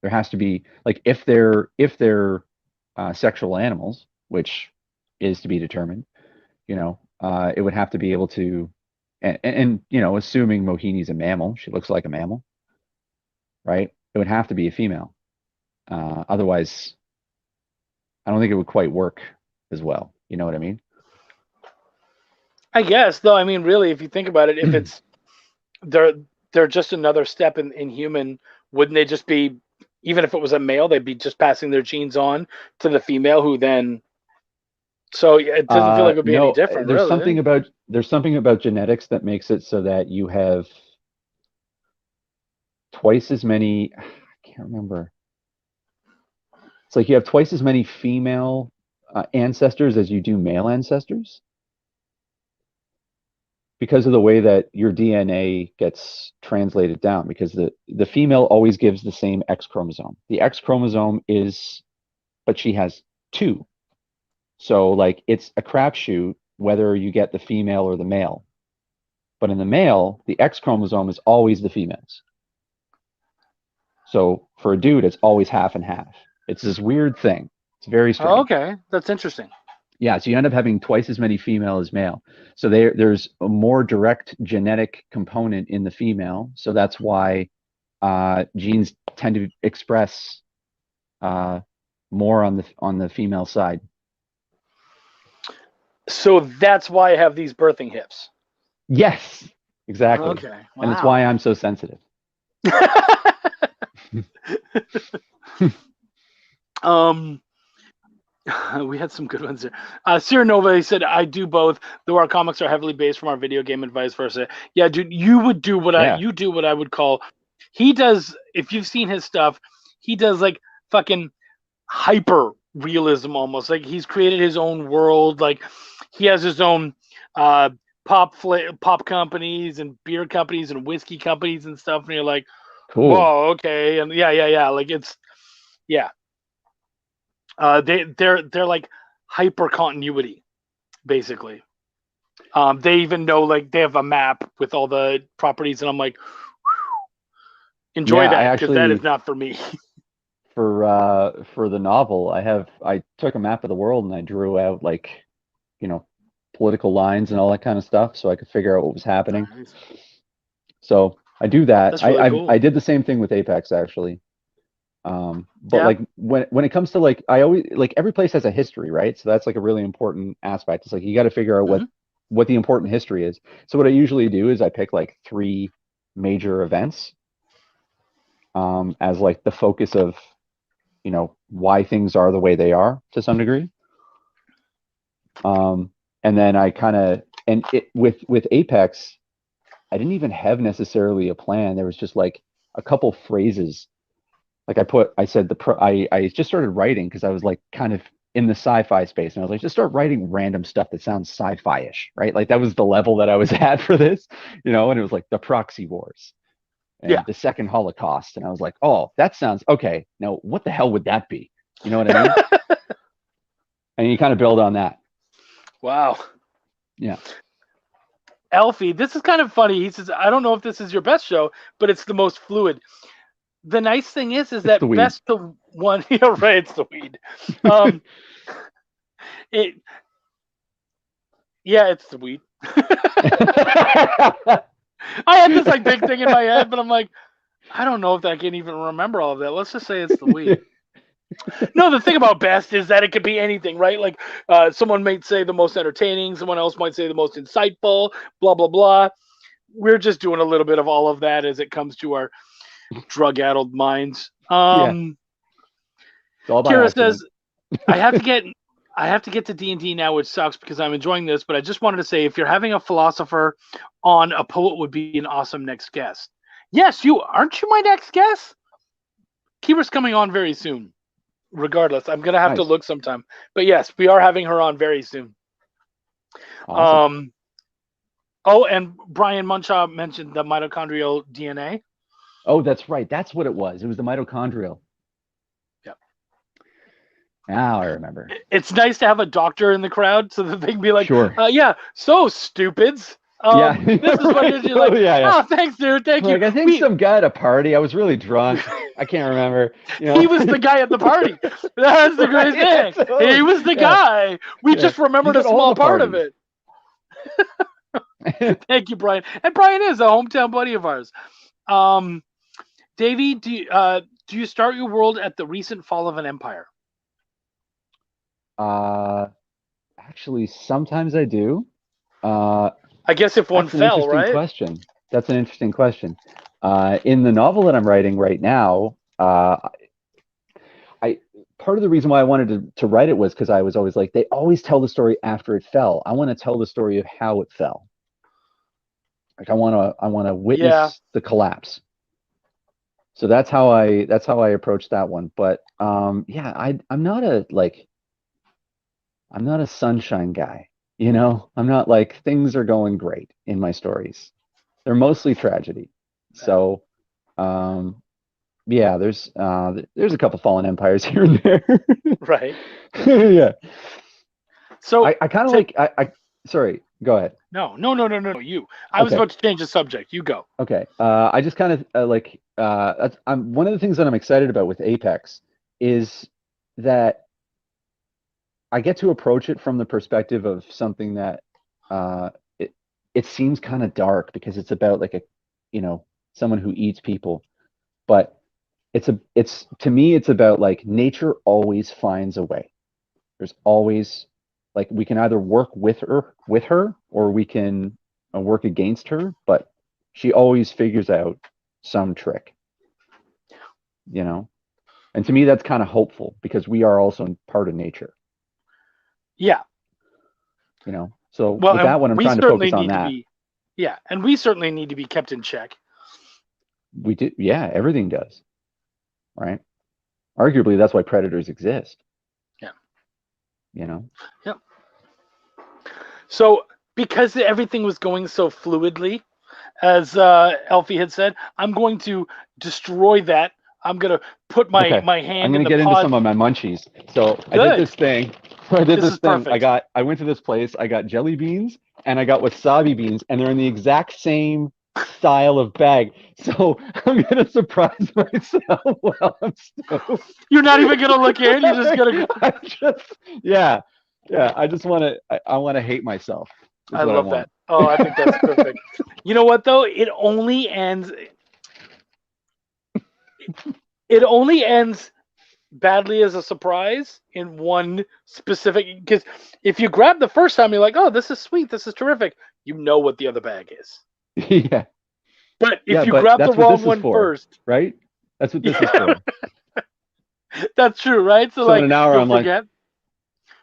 There has to be like if they're sexual animals, which is to be determined. It would have to be able to. and assuming Mohini's a mammal, she looks like a mammal, right? It would have to be a female. Otherwise, I don't think it would quite work as well. You know what I mean? I guess, though. I mean, really, if you think about it, if it's they're just another step in human, wouldn't they just be? Even if it was a male, they'd be just passing their genes on to the female, who then. So it doesn't feel like it would be any No, different, really. there's something about genetics that makes it so that you have twice as many. I can't remember. It's like you have twice as many female ancestors as you do male ancestors because of the way that your DNA gets translated down. Because the female always gives the same X chromosome. The X chromosome but she has two. So like it's a crapshoot whether you get the female or the male. But in the male, the X chromosome is always the female's. So for a dude, it's always half and half. It's this weird thing. It's very Oh, strange. okay, that's interesting. Yeah, so you end up having twice as many female as male. So there's a more direct genetic component in the female. So that's why genes tend to express more on the female side. So that's why I have these birthing hips. Yes, exactly. Okay, wow. And it's why I'm so sensitive. We had some good ones there. Sierra Nova, he said, I do both, though our comics are heavily based from our video game and vice versa. Yeah, dude, you would do what you do what I would call. He does, if you've seen his stuff, he does like fucking hyper realism almost. Like he's created his own world. Like he has his own pop companies and beer companies and whiskey companies and stuff. And you're like, cool. Whoa, okay. And yeah. Like it's, yeah. They're like hyper continuity, basically. They even know, like, they have a map with all the properties, and I'm like, enjoy that, because that is not for me. For the novel, I took a map of the world and I drew out like, political lines and all that kind of stuff, so I could figure out what was happening. Nice. So I do that. That's really cool. I did the same thing with Apex, actually. Like when it comes to like, I always like, every place has a history, right? So that's like a really important aspect. It's like you got to figure out what the important history is. So what I usually do is I pick like 3 major events as like the focus of why things are the way they are to some degree. And then I kind of, with Apex, I didn't even have necessarily a plan. There was just like a couple phrases. Like I just started writing because I was like kind of in the sci-fi space, and I was like, just start writing random stuff that sounds sci-fi-ish, right? Like that was the level that I was at for this, and it was like the proxy wars and the second Holocaust. And I was like, oh, that sounds okay. Now, what the hell would that be? You know what I mean? And you kind of build on that. Wow. Yeah. Alfie, this is kind of funny. He says, I don't know if this is your best show, but it's the most fluid. The nice thing is that best to one, right, it's the weed. It's the weed. I had this like big thing in my head, but I'm like, I don't know if I can even remember all of that. Let's just say it's the weed. No, the thing about best is that it could be anything, right? Like someone might say the most entertaining, someone else might say the most insightful, blah, blah, blah. We're just doing a little bit of all of that as it comes to our drug-addled minds. Kira says, I have to get to D&D now, which sucks because I'm enjoying this, but I just wanted to say, if you're having a philosopher on, a poet would be an awesome next guest. Yes, aren't you my next guest? Kira's coming on very soon. Regardless, I'm going to have to look sometime. But yes, we are having her on very soon. Awesome. And Brian Munshaw mentioned the mitochondrial DNA. Oh, that's right. That's what it was. It was the mitochondrial. Yep. Now I remember. It's nice to have a doctor in the crowd so that they can be like, sure. So stupids. This is what it is. You're like, oh, thanks, dude. Thank you. I think some guy at a party. I was really drunk. I can't remember. He was the guy at the party. That's the great thing. Totally. He was the guy. We just remembered a small part of it. Thank you, Brian. And Brian is a hometown buddy of ours. Davey, do you start your world at the recent fall of an empire? Actually, sometimes I do. Uh, I guess if one that's an fell, interesting right? question. That's an interesting question. In the novel that I'm writing right now, I part of the reason why I wanted to write it was because I was always like, they always tell the story after it fell. I want to tell the story of how it fell. Like I want to Yeah. witness the collapse. So that's how I approached that one. But yeah, I'm not a sunshine guy. I'm not like things are going great in my stories. They're mostly tragedy. So um yeah, there's a couple fallen empires here and there. Right. Yeah. So I kind of to, like I sorry, go ahead. no, you. I was Okay. about to change the subject. You go. Okay. I just kind of I'm one of the things that I'm excited about with Apex is that I get to approach it from the perspective of something that uh it seems kind of dark because it's about like a you know someone who eats people, but it's to me it's about like nature always finds a way. There's always like we can either work with her or we can work against her, but she always figures out some trick, you know? And to me that's kind of hopeful because we are also part of nature, Yeah. you know? So Well, with and that one I'm we trying to certainly focus on need to that. be. Yeah, and we certainly need to be kept in check. We do, yeah, everything does, right? Arguably that's why predators exist, Yeah. you know? Yep. So because everything was going so fluidly, as Elfie had said, I'm going to destroy that. I'm gonna put my Okay, my I'm hand in gonna the get into pod. some of my munchies. So I did Good. this thing. I did This this is thing. perfect. I went to this place. I got jelly beans and I got wasabi beans, and they're in the exact same style of bag. So I'm gonna surprise myself while I'm stoked. You're not even gonna look in. You're just gonna go. I just, yeah, yeah. I just want to. I want to hate myself. Is I what I love want. that. Oh, I think that's perfect. You know what though? It only ends. It only ends badly as a surprise in one specific. Because if you grab the first time, you're like, "Oh, this is sweet. This is terrific." You know what the other bag is. Yeah, But if yeah. you But grab the that's what wrong this is one for, first, right? That's what this is yeah, for. that's true, right? So So in like, an hour, you'll I'm like, forget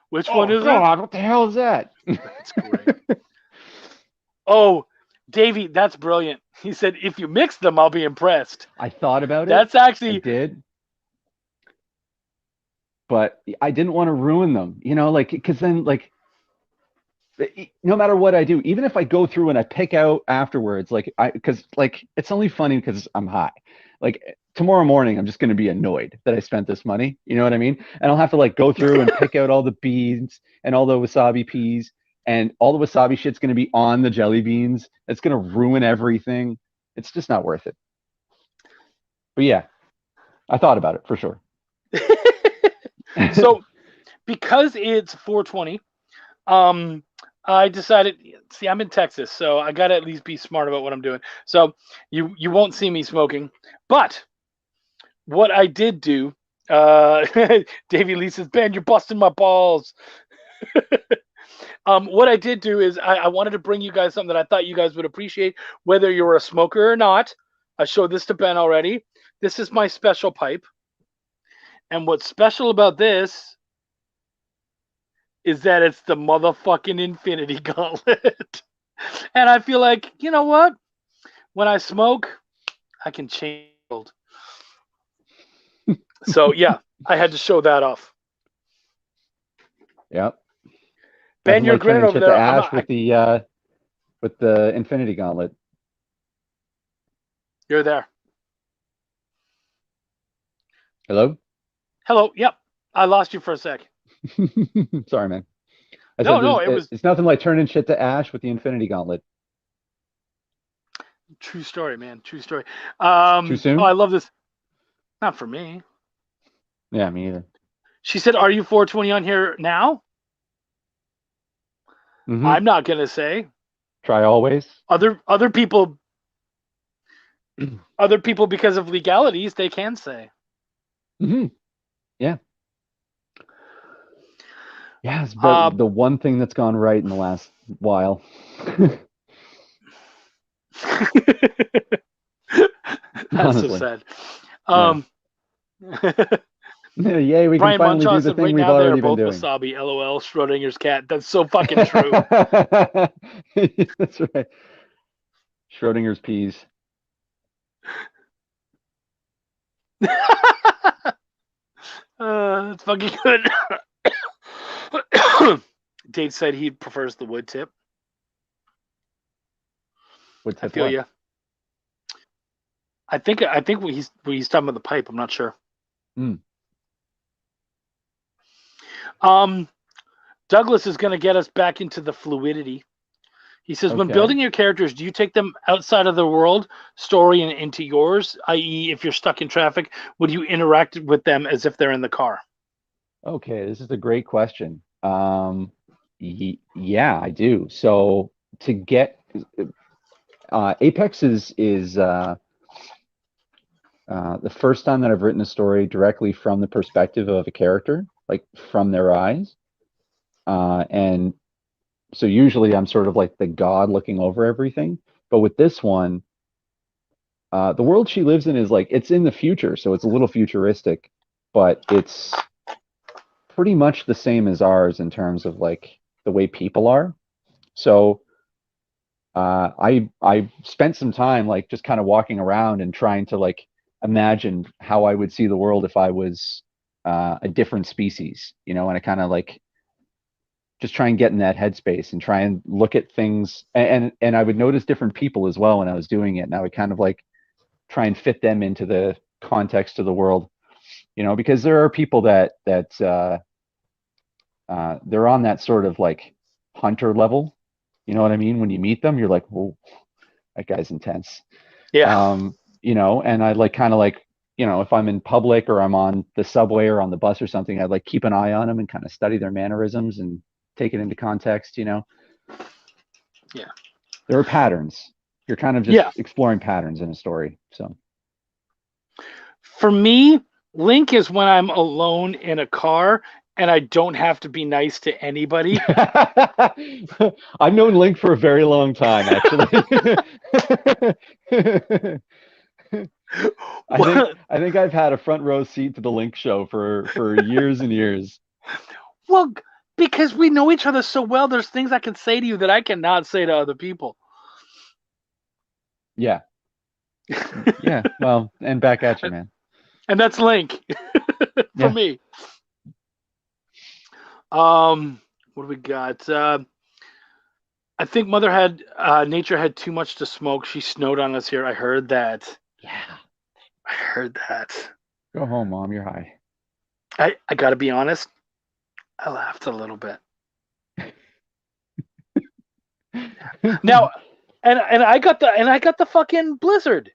which one oh is it. God, what the hell is that? That's great. Oh, Davey, that's brilliant. He said, if you mix them, I'll be impressed. I thought about it. That's I actually, did, but I didn't want to ruin them, like because then like no matter what I do, even if I go through and I pick out afterwards, like because like it's only funny because I'm high. Like tomorrow morning, I'm just going to be annoyed that I spent this money. You know what I mean? And I'll have to like go through and pick out all the beans and all the wasabi peas, and all the wasabi shit's going to be on the jelly beans. It's going to ruin everything. It's just not worth it. But yeah, I thought about it for sure. so because it's 420, um, I decided, see, I'm in Texas, so I got to at least be smart about what I'm doing. So you won't see me smoking. But what I did do, Davey Lee says, Ben, you're busting my balls. What I did do is I wanted to bring you guys something that I thought you guys would appreciate, whether you're a smoker or not. I showed this to Ben already. This is my special pipe. And what's special about this is that it's the motherfucking Infinity Gauntlet. And I feel like, you know what? When I smoke, I can change the world. So yeah, I had to show that off. Yep. Ben, Nothing you're like grinning turning over shit to there. ash with the Infinity Gauntlet. You're there. Hello? Hello. Yep. I lost you for a sec. Sorry, man. I said No, it was it's nothing like turning shit to ash with the Infinity Gauntlet. true story, man. True story. Too Oh, soon? I love this. Not for me. Yeah, me either. She said, "Are you 420 on here now?" Mm-hmm. I'm not gonna say. Try always. Other people, because of legalities, they can say. Hmm. Yeah. Yeah, it's Uh, about the one thing that's gone right in the last while. that's so Honestly. sad. Yeah. Um, Yay, we can Brian finally Munchaw do the said, thing right we've now they are already been both doing. wasabi. LOL. Schrodinger's cat. That's so fucking true. That's right. Schrodinger's peas. That's fucking good. Dave said he prefers the wood tip. Would I tip feel what? you. I think he's talking about the pipe. I'm not sure. Mm, Um, Douglas is going to get us back into the fluidity. He says, when okay. building your characters, do you take them outside of the world story and into yours? I.e., if you're stuck in traffic, would you interact with them as if they're in the car? Okay, this is a great question. Yeah, I do. So to get Apex is the first time that I've written a story directly from the perspective of a character, like from their eyes. And so usually I'm sort of like the god looking over everything. But with this one, the world she lives in is like it's in the future, so it's a little futuristic, but it's pretty much the same as ours in terms of like the way people are. So I spent some time like just kind of walking around and trying to like imagine how I would see the world if I was a different species, and I kind of like just try and get in that headspace and try and look at things and I would notice different people as well when I was doing it, and I would kind of like try and fit them into the context of the world, because there are people that they're on that sort of like hunter level. You know what I mean? When you meet them, you're like, whoa, that guy's intense. Yeah. And I like kind of like, if I'm in public or I'm on the subway or on the bus or something, I'd like keep an eye on them and kind of study their mannerisms and take it into context. Yeah. There are patterns. You're kind of just Yeah. exploring patterns in a story. So For me, Link is when I'm alone in a car and I don't have to be nice to anybody. I've known Link for a very long time, actually. I think I think I've had a front row seat to the Link show for years and years. Well, because we know each other so well, there's things I can say to you that I cannot say to other people. Yeah. Yeah. Well, and back at you, man. And that's Link for Yeah. me. What do we got? I think Nature had too much to smoke. She snowed on us here. I heard that. Yeah. I heard that. Go home, Mom. You're high. I gotta be honest. I laughed a little bit. Now, and I got the fucking blizzard.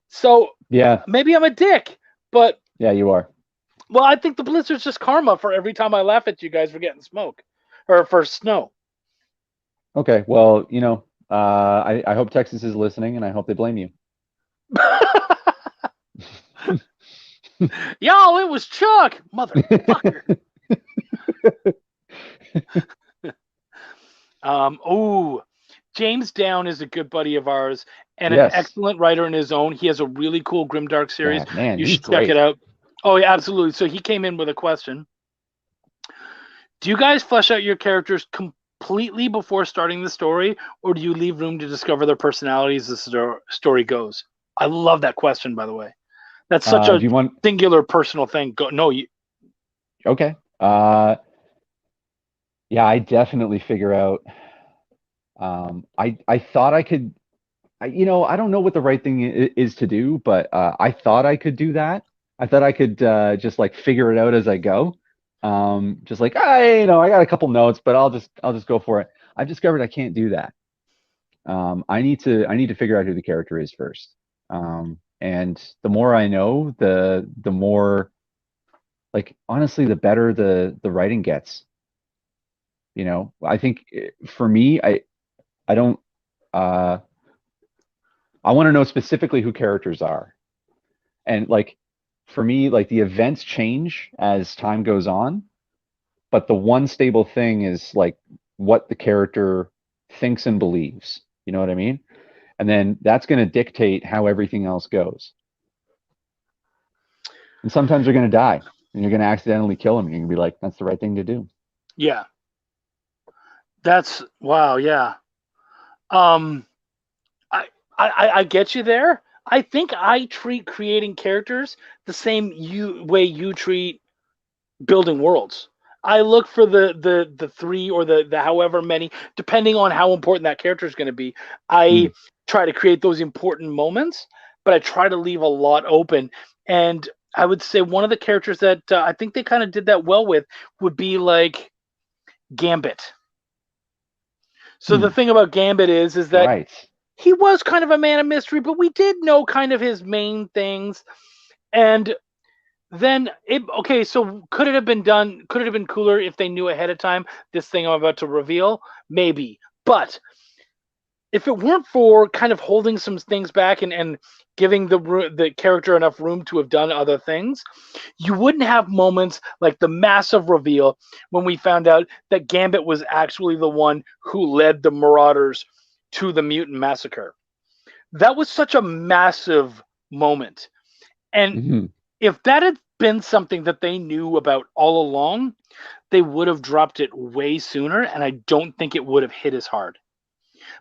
So Yeah. maybe I'm a dick, but Yeah, you are. well, I think the blizzard's just karma for every time I laugh at you guys for getting smoke or for snow. Okay. Well, I hope Texas is listening, and I hope they blame you. Y'all, it was Chuck, motherfucker. Oh, James Down is a good buddy of ours and an Yes. excellent writer in his own. He has a really cool grimdark series. Yeah, man, You he's should check it great. out. Oh, yeah, absolutely. So he came in with a question. Do you guys flesh out your characters completely before starting the story, or do you leave room to discover their personalities as the story goes? I love that question, by the way. That's such a Do you want? singular personal thing. No, Okay. Yeah, I definitely figure out. I thought I could. I don't know what the right thing is to do, but I thought I could do that. I thought I could just like figure it out as I go. Just like I got a couple notes, but I'll just go for it. I've discovered I can't do that. I need to figure out who the character is first. And the more I know, the more like honestly, the better the writing gets. I think for me, I don't uh, I want to know specifically who characters are. And like for me, like the events change as time goes on, but the one stable thing is like what the character thinks and believes. You know what I mean? And then that's going to dictate how everything else goes. And sometimes they're going to die, and you're going to accidentally kill them. You're going to be like, "That's the right thing to do." Yeah. That's wow. Yeah. Um, I, I get you there. I think I treat creating characters the same way you treat building worlds. I look for the three or the however many, depending on how important that character is going to be. I Mm. try to create those important moments, but I try to leave a lot open. And I would say one of the characters that I think they kind of did that well with would be like Gambit. So the Hmm. thing about Gambit is that Right. he was kind of a man of mystery, but we did know kind of his main things. And then okay, so could it have been done? Could it have been cooler if they knew ahead of time this thing I'm about to reveal? Maybe. But if it weren't for kind of holding some things back and giving the character enough room to have done other things, you wouldn't have moments like the massive reveal when we found out that Gambit was actually the one who led the Marauders to the mutant massacre. That was such a massive moment. And Hmm. if that had been something that they knew about all along, they would have dropped it way sooner, and I don't think it would have hit as hard.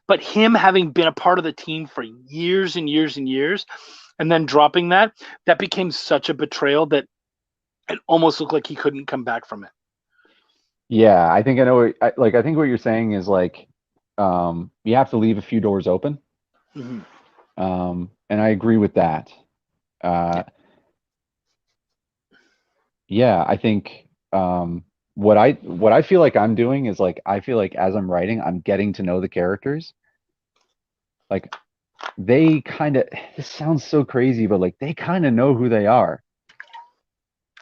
But him having been a part of the team for years and years and years, and then dropping that became such a betrayal that it almost looked like he couldn't come back from it. Yeah, I think I know. I think what you're saying is like, you have to leave a few doors open. Mm-hmm. And I agree with that. Uh, yeah, I think what I feel like I'm doing is like I feel like as I'm writing, I'm getting to know the characters. Like they kind of this sounds so crazy, but like they kind of know who they are.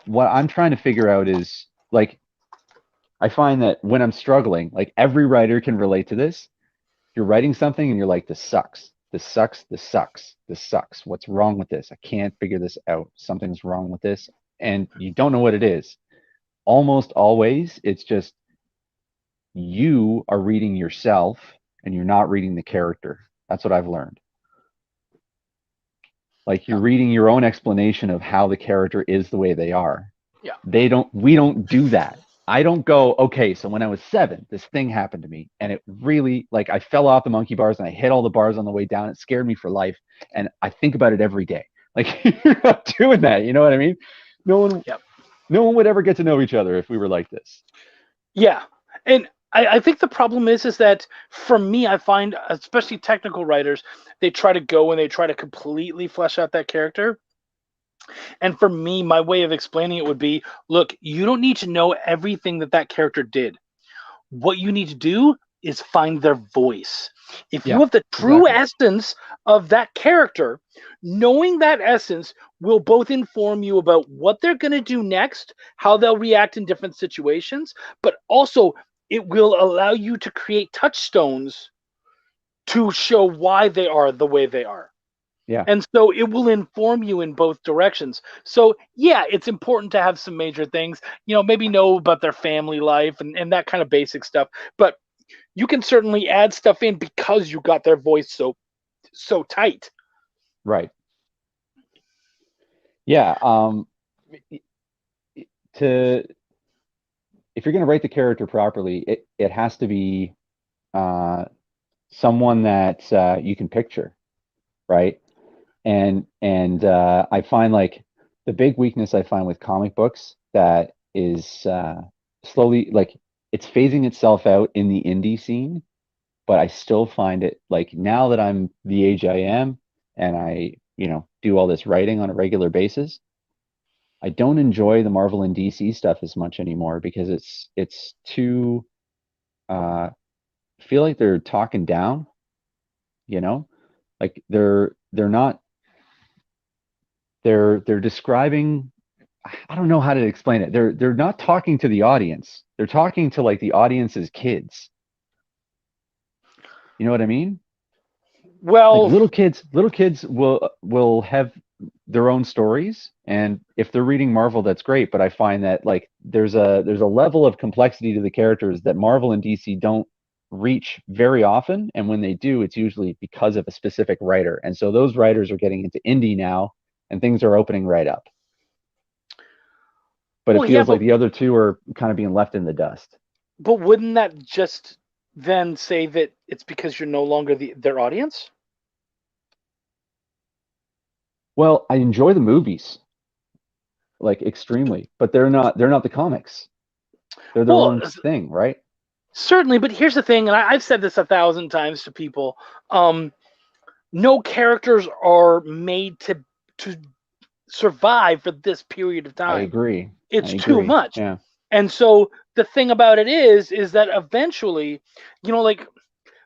What I'm trying to figure out is like I find that when I'm struggling, like every writer can relate to this. You're writing something and you're like, this sucks. This sucks. This sucks. This sucks. What's wrong with this? I can't figure this out. Something's wrong with this. And you don't know what it is. Almost always, it's just you are reading yourself and you're not reading the character. That's what I've learned. Like Yeah. you're reading your own explanation of how the character is the way they are. Yeah. We don't do that. I don't go, okay, so when I was 7, this thing happened to me and it really like I fell off the monkey bars and I hit all the bars on the way down. It scared me for life. And I think about it every day. Like you're not doing that. You know what I mean? No one Yep. no one would ever get to know each other if we were like this. Yeah. And I think the problem is that for me, I find, especially technical writers, they try to go and they try to completely flesh out that character. And for me, my way of explaining it would be, look, you don't need to know everything that character did. What you need to do is find their voice. If you Yeah, have the true exactly. essence of that character, knowing that essence will both inform you about what they're going to do next, how they'll react in different situations, but also it will allow you to create touchstones to show why they are the way they are. Yeah. And so it will inform you in both directions. So yeah, it's important to have some major things, maybe know about their family life and that kind of basic stuff. But you can certainly add stuff in because you got their voice so tight. Right. Yeah. To if you're going to write the character properly, it has to be uh, someone that you can picture, right? And I find like the big weakness I find with comic books that is slowly like it's phasing itself out in the indie scene, but I still find it like now that I'm the age I am and I, do all this writing on a regular basis, I don't enjoy the Marvel and DC stuff as much anymore because it's too I feel like they're talking down, you know? Like they're not they're describing I don't know how to explain it. They're not talking to the audience. They're talking to like the audience's kids. You know what I mean? Well, Like little kids will have their own stories, and if they're reading Marvel, that's great. But I find that like there's a level of complexity to the characters that Marvel and DC don't reach very often, and when they do, it's usually because of a specific writer. And so those writers are getting into indie now, and things are opening right up. But it well, yeah, feels like the other two are kind of being left in the dust. but wouldn't that just then say that it's because you're no longer their audience? Well, I enjoy the movies like extremely, but they're not the comics. They're their Well, own thing, right? certainly, but here's the thing, and I've said this 1,000 times to people. No characters are made to survive for this period of I time. agree. I It's too agree. much. Yeah. And so the thing about it is that eventually, like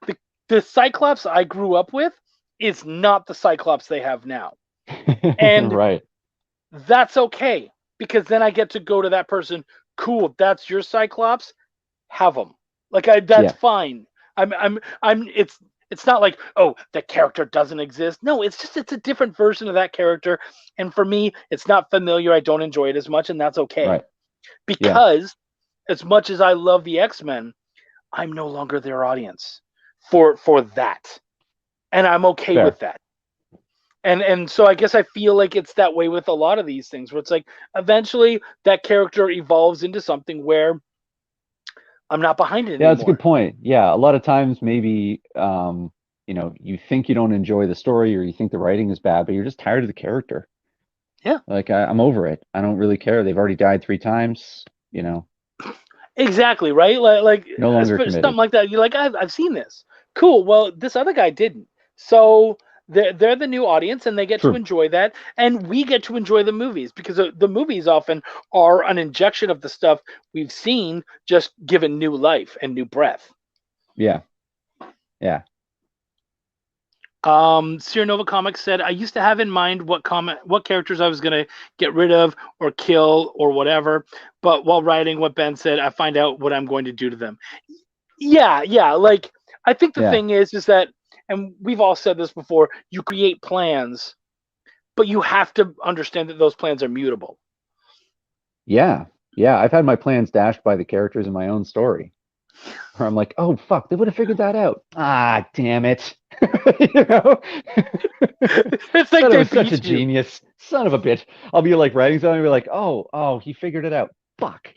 the the Cyclops I grew up with is not the Cyclops they have now. And Right. that's okay, because then I get to go to that person, cool, that's your Cyclops, have them. That's Yeah. fine. I'm it's not like, oh, the character doesn't exist. No, it's a different version of that character, and for me it's not familiar. I don't enjoy it as much, and that's okay, Right. Yeah. because as much as I love the X-Men, I'm no longer their audience for that. And I'm okay Fair. with that. And so I guess I feel like it's that way with a lot of these things, where it's like eventually that character evolves into something where I'm not behind it Yeah, that's a good anymore. point. Yeah, a lot of times maybe you think you don't enjoy the story or you think the writing is bad, but you're just tired of the character. Yeah, Like I'm over it. I don't really care. They've already died 3 times, exactly, right? no longer Something committed. like that. You're like, I've seen this. Cool. Well, this other guy didn't. So they're the new audience, and they get to True. enjoy that, and we get to enjoy the movies, because the movies often are an injection of the stuff we've seen, just given new life and new breath. Yeah. Yeah. Sierra Nova Comics said, I used to have in mind what characters I was gonna get rid of or kill or whatever, but while writing what Ben said, I find out what I'm going to do to them. Yeah, yeah. Like, I think the Yeah. thing is that, and we've all said this before, you create plans, but you have to understand that those plans are mutable. Yeah. Yeah. I've had my plans dashed by the characters in my own story. Where I'm like, oh fuck, they would have figured that out. Ah, damn it. you know? It's like Said I they was such a beat you. genius. Son of a bitch. I'll be like writing something and be like, oh, he figured it out. Fuck.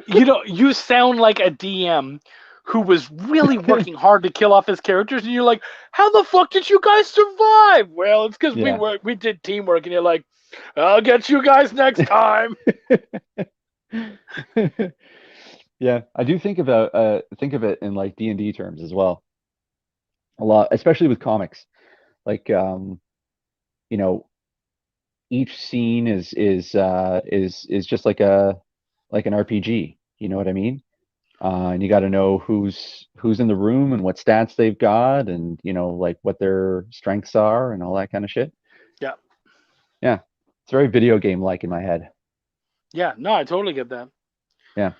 You sound like a DM who was really working hard to kill off his characters, and you're like, how the fuck did you guys survive? Well, it's because Yeah. we did teamwork, and you're like, I'll get you guys next time. Yeah, I do think of it in like D&D terms as well. A lot, especially with comics. Like you know, each scene is just like an RPG. You know what I mean? And you got to know who's in the room and what stats they've got, and like what their strengths are and all that kind of shit. Yeah, Yeah, it's very video game like in my head. yeah, no, I totally get that. Yeah.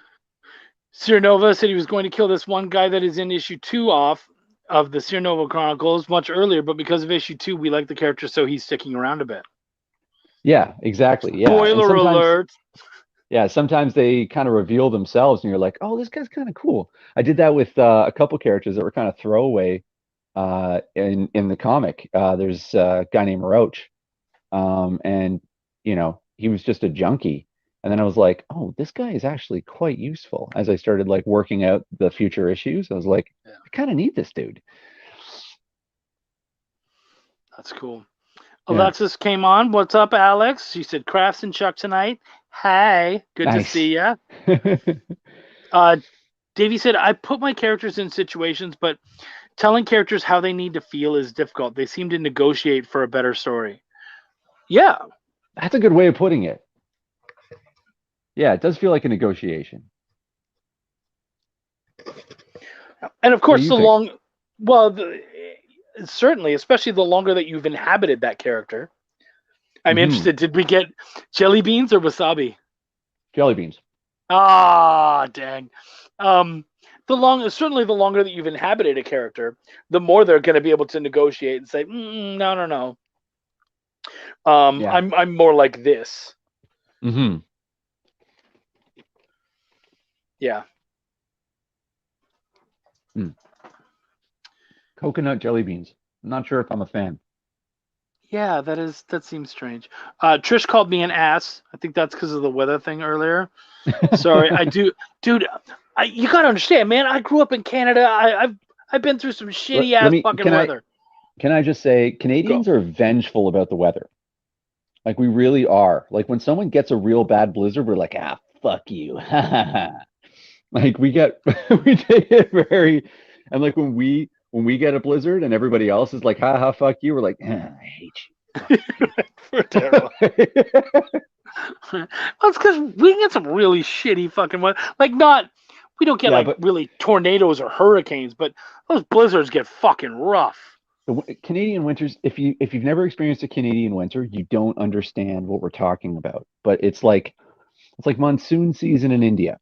Sierra Nova said he was going to kill this one guy that is in issue 2 off of the Sierra Nova Chronicles much earlier, but because of issue 2, we like the character, so he's sticking around a bit. Yeah, exactly. Yeah, and Spoiler alert. sometimes they kind of reveal themselves, and you're like, oh, this guy's kind of cool. I did that with a couple characters that were kind of throwaway in the comic. There's a guy named Roach, and he was just a junkie. And then I was like, oh, this guy is actually quite useful. As I started like working out the future issues, I was like, Yeah. I kind of need this dude. That's cool. Yeah. Alexis came on. What's up, Alex? She said, Crafts and Chuck tonight. Hey, good to Nice. see ya. Davey said, I put my characters in situations, but telling characters how they need to feel is difficult. They seem to negotiate for a better story. Yeah. That's a good way of putting it. Yeah, it does feel like a negotiation. And of What do course, you think? certainly, especially the longer that you've inhabited that character. I'm Hmm. interested. Did we get jelly beans or wasabi? Jelly beans. Ah, dang. certainly the longer that you've inhabited a character, the more they're going to be able to negotiate and say, no, no, no. Yeah. I'm more like this. Mm-hmm. Yeah. Coconut jelly beans. I'm not sure if I'm a fan. Yeah, that seems strange. Trish called me an ass. I think that's because of the weather thing earlier. Sorry, I do, dude. You gotta understand, man. I grew up in Canada. I've been through some shitty Let ass me. fucking weather. Can I just say Go. Canadians are vengeful about the weather. Like we really are. Like when someone gets a real bad blizzard, we're like, ah, fuck you. Like we take it very, and like when we get a blizzard and everybody else is like, ha, fuck you, we're like, I hate We're terrible. Well, it's because we get some really shitty fucking weather. Like not, we don't get Yeah, like but really tornadoes or hurricanes, but those blizzards get fucking rough. Canadian winters, if you've never experienced a Canadian winter, you don't understand what we're talking about. But it's like monsoon season in India.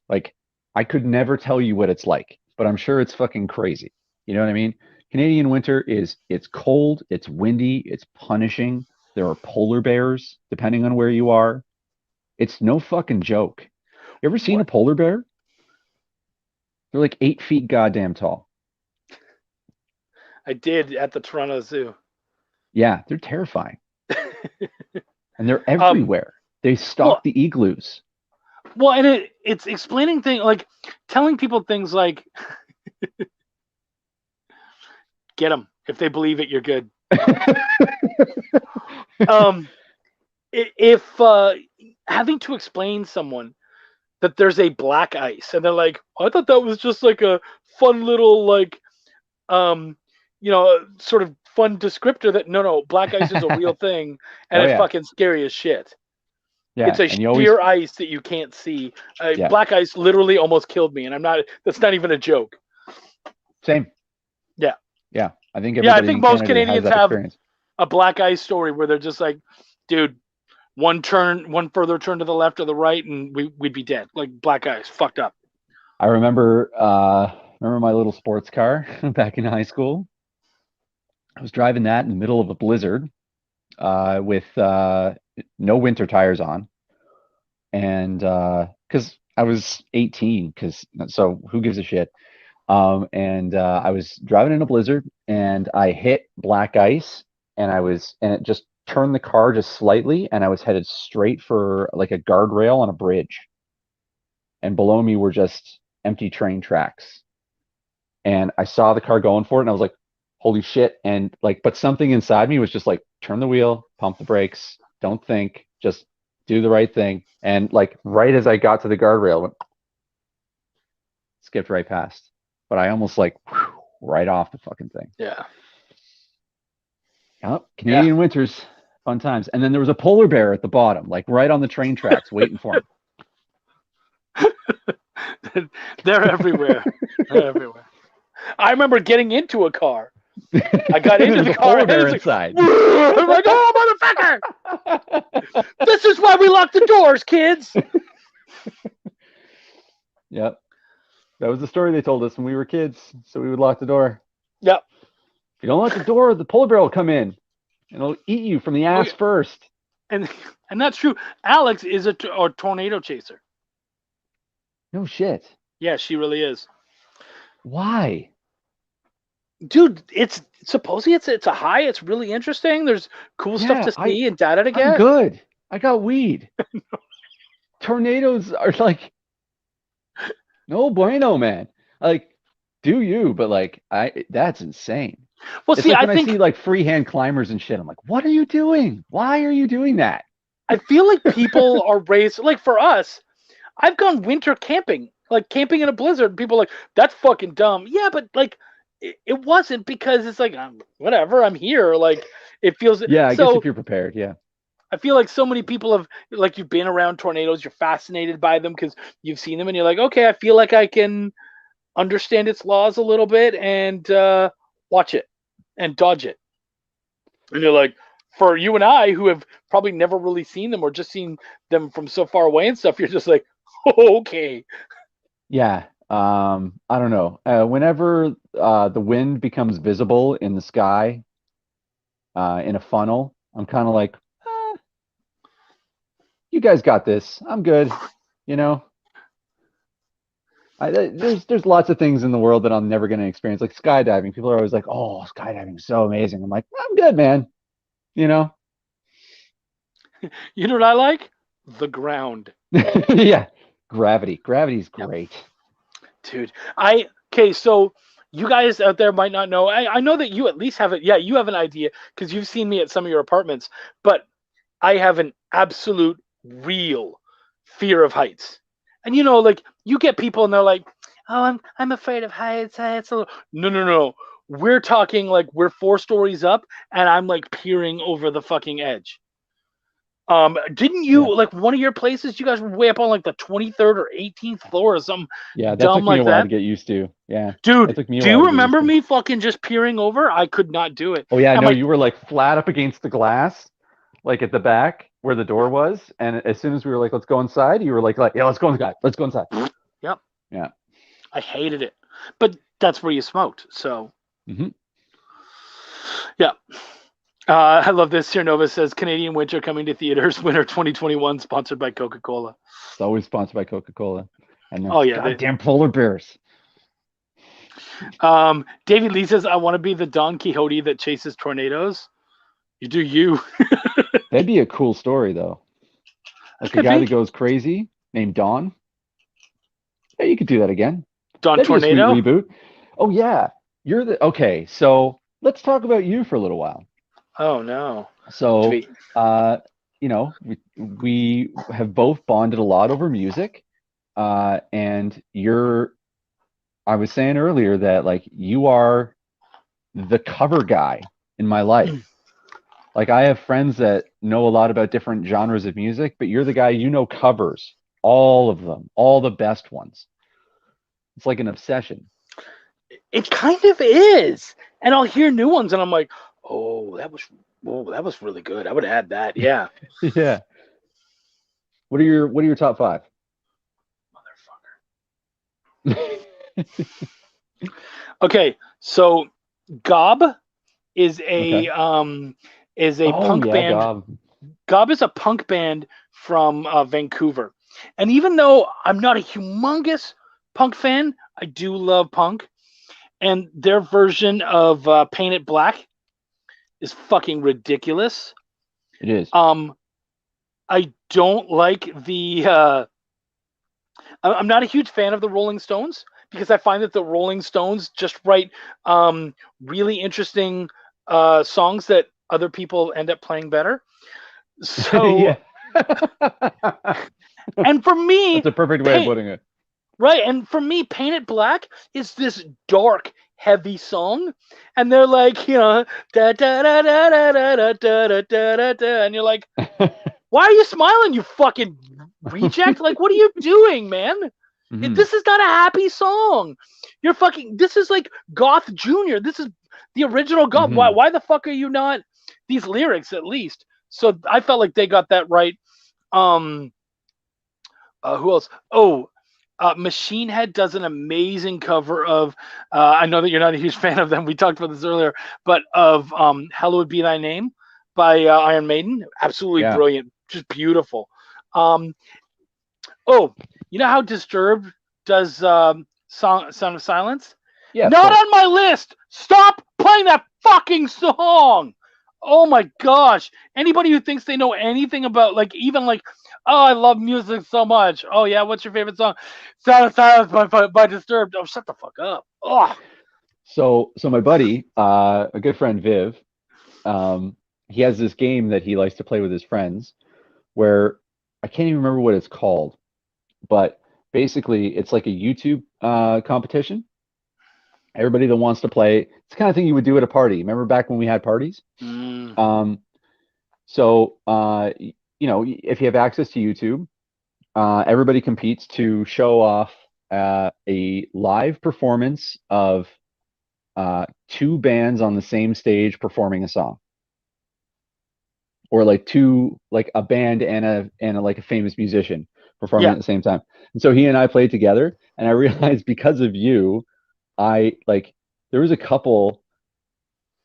Like I could never tell you what it's like, but I'm sure it's fucking crazy. You know what I mean? Canadian winter it's cold, it's windy, it's punishing. There are polar bears depending on where you are. It's no fucking joke. You ever seen a What? polar bear? They're like 8 feet goddamn tall. I did at the Toronto Zoo. Yeah, they're terrifying. And they're Um, everywhere. They well, stalk the igloos. well, and it's explaining things like telling people things like, get them if they believe it, you're good. Um, if having to explain someone that there's a black ice and they're like, I thought that was just like a fun little like um sort of fun descriptor that no, black ice is a real thing and Oh it's yeah. fucking scary as shit. It's Yeah. a And you always sheer ice that you can't see. yeah, Black ice literally almost killed me, and that's not even a joke. same. Yeah. Yeah. I think Yeah, I everybody think in most Canada has Canadians that have experience. a black ice story where they're just like, dude, one further turn to the left or the right, and we'd be dead. Like black ice, fucked up. I remember my little sports car back in high school. I was driving that in the middle of a blizzard with no winter tires on, and because I was 18, because so who gives a shit? And I was driving in a blizzard, and I hit black ice, and it just turned the car just slightly, and I was headed straight for like a guardrail on a bridge, and below me were just empty train tracks. And I saw the car going for it, and I was like, "Holy shit!" And like, but something inside me was just like, "Turn the wheel, pump the brakes, don't think, just do the right thing." And like, right as I got to the guardrail, I went, skipped right past, but I almost like whew, right off the fucking thing. Yeah. Yep, Yeah. Canadian winters, fun times. And then there was a polar bear at the bottom, like right on the train tracks, waiting for They're everywhere. They're everywhere. I remember getting into a car. him. I got into There's the a car polar and bear it's inside. like, I'm like, oh, motherfucker! This is why we lock the doors, kids. Yep, that was the story they told us when we were kids, so we would lock the door. Yep. If you don't lock the door, the polar bear will come in and it'll eat you from the Oh, ass yeah. first. And that's true. Alex is a tornado chaser. No shit. Yeah, she really is. Why? Dude, it's supposedly it's a high. It's really interesting. There's cool stuff Yeah, to see and data to I'm get. good. I got weed. Tornadoes are like no bueno, man. Like, do you? But like, that's insane. Well, It's see, like I when I think see like freehand climbers and shit. I'm like, what are you doing? Why are you doing that? I feel like people are raised like for us. I've gone winter camping, like camping in a blizzard. And people are like, that's fucking dumb. Yeah, but like it wasn't because it's like whatever. I'm here. Like it feels Yeah, I guess so. if you're prepared, yeah. I feel like so many people have like you've been around tornadoes. You're fascinated by them because you've seen them, and you're like, okay, I feel like I can understand its laws a little bit and watch it and dodge it. And you're like, for you and I, who have probably never really seen them or just seen them from so far away and stuff, you're just like, oh, okay. Yeah. I don't know. Whenever the wind becomes visible in the sky in a funnel, I'm kind of like, you guys got this. I'm good. You know, there's lots of things in the world that I'm never going to experience, like skydiving. People are always like, "Oh, skydiving is so amazing." I'm like, I'm good, man. You know, You know what I like? The ground. yeah. Gravity. Gravity's Yep. great. Dude. Okay, so you guys out there might not know. I know that you at least have it. Yeah, you have an idea because you've seen me at some of your apartments, but I have an absolute real fear of heights. And like you get people and they're like, "Oh, I'm afraid of heights. It's a little." No, no, no. We're talking like we're 4 stories up and I'm like peering over the fucking edge. Didn't Yeah. you like one of your places? You guys were way up on like the 23rd or 18th floor or something Yeah, that dumb took me a like while to that. get used to. Yeah, that Dude, took me a do while you to get used remember to. me fucking just peering over? I could not do it. Oh yeah, And no, my you were like flat up against the glass, like at the back where the door was, and as soon as we were like, "Let's go inside," you were like, "Yeah, let's go inside. Let's go inside." yep, Yeah. I hated it. But that's where you smoked. So Hmm. yeah. I love this. Nova says Canadian Winter coming to theaters winter 2021 sponsored by Coca-Cola. It's always sponsored by Coca-Cola and their Oh yeah. goddamn polar bears. David Lee says I want to be the Don Quixote that chases tornadoes. You do you. That'd be a cool story though. That Like a could guy that be goes crazy named Don. Yeah, you could do that again. Don That'd be a sweet Tornado. reboot. Oh yeah, you're the okay. So let's talk about you for a little while. Oh no. So, Tweet. uh, we have both bonded a lot over music, and I was saying earlier that like you are the cover guy in my life. Like I have friends that know a lot about different genres of music, but you're the guy covers all of them, all the best ones. It's like an obsession. It kind of is. And I'll hear new ones and I'm like, that was really good. I would add that. Yeah. Yeah. What are your top five? Okay. So Gob is a Okay. Oh punk yeah, band. God. Gob is a punk band from Vancouver. And even though I'm not a humongous punk fan, I do love punk. And their version of Paint It Black is fucking ridiculous. It is. I don't like the. I'm not a huge fan of the Rolling Stones because I find that the Rolling Stones just write really interesting songs that other people end up playing better. So, Yeah. and for me, That's a perfect way of paint putting it. right, and for me, Paint It Black is this dark, heavy song, and they're like, da da da da da da da da da da da, and you're like, why are you smiling, you fucking reject? Like, what are you doing, man? Hmm. This is not a happy song. You're fucking. This is like Goth Junior. This is the original Goth. Why? Hmm. Why the fuck are you not these lyrics at least? So I felt like they got that right. Um, who else? Oh, Machine Head does an amazing cover of. I know that you're not a huge fan of them. We talked about this earlier, but of "Hallowed Be Thy Name" by Iron Maiden. Absolutely Yeah. brilliant, just beautiful. Um, oh, you know how Disturbed does Sound of Silence? Yeah, of Not course. on my list. Stop playing that fucking song. Oh my gosh. Anybody who thinks they know anything about like even like, oh, I love music so much. Oh yeah, what's your favorite song? Sound of Silence by Disturbed. Oh, shut the fuck up. Oh. So my buddy, a good friend Viv, he has this game that he likes to play with his friends where I can't even remember what it's called, but basically it's like a YouTube competition. Everybody that wants to play, it's the kind of thing you would do at a party. Remember back when we had parties? Mm. Um, so if you have access to YouTube, everybody competes to show off a live performance of two bands on the same stage performing a song, or like two, like a band and a like a famous musician performing Yeah. at the same time. And so he and I played together, and I realized because of you, there was a couple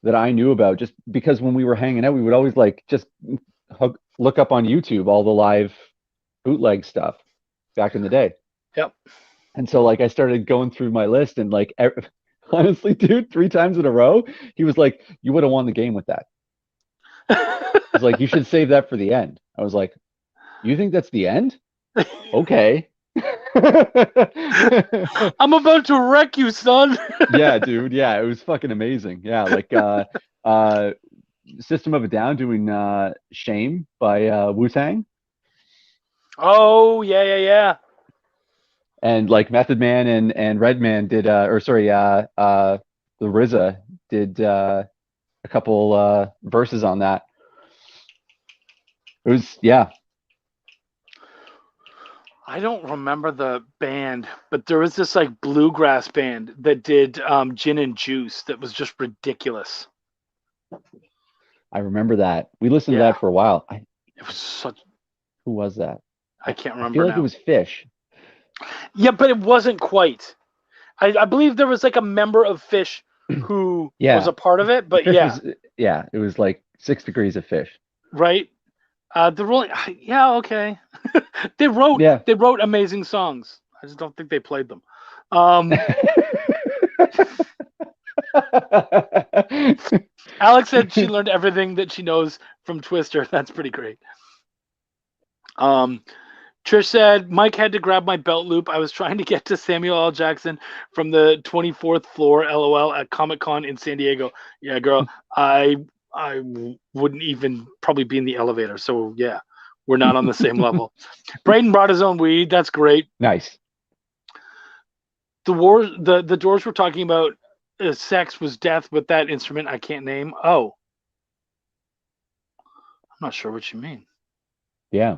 that I knew about just because when we were hanging out, we would always like just look up on YouTube all the live bootleg stuff back in the day. Yep. And so like I started going through my list and like honestly, dude, 3 times in a row, he was like, "You would have won the game with that." He's like, "You should save that for the end." I was like, "You think that's the end? Okay." I'm about to wreck you, son. Yeah, dude. Yeah, it was fucking amazing. Yeah, like System of a Down doing Shame by Wu-Tang. Oh, yeah, yeah, yeah. And like Method Man and Redman did the RZA did a couple verses on that. It was yeah. I don't remember the band, but there was this like bluegrass band that did Gin and Juice that was just ridiculous. I remember that. We listened to Yeah, that for a while. it was such. Who was that? I can't I feel remember like it now. was Fish. Yeah, but it wasn't quite. I believe there was like a member of Fish who was Yeah. a part of it, but Fish yeah, was yeah, it was like 6 degrees of Fish. right. The rolling, yeah, okay. they wrote Yeah. they wrote amazing songs. I just don't think they played them. Um, Alex said she learned everything that she knows from Twister. That's pretty great. Trish said Mike had to grab my belt loop. I was trying to get to Samuel L. Jackson from the 24th floor, LOL, at Comic Con in San Diego. Yeah, girl, I wouldn't even probably be in the elevator. So yeah, we're not on the same level. Braden brought his own weed. That's great. Nice. The Doors were talking about sex was death with that instrument I can't name. Oh, I'm not sure what you mean. Yeah.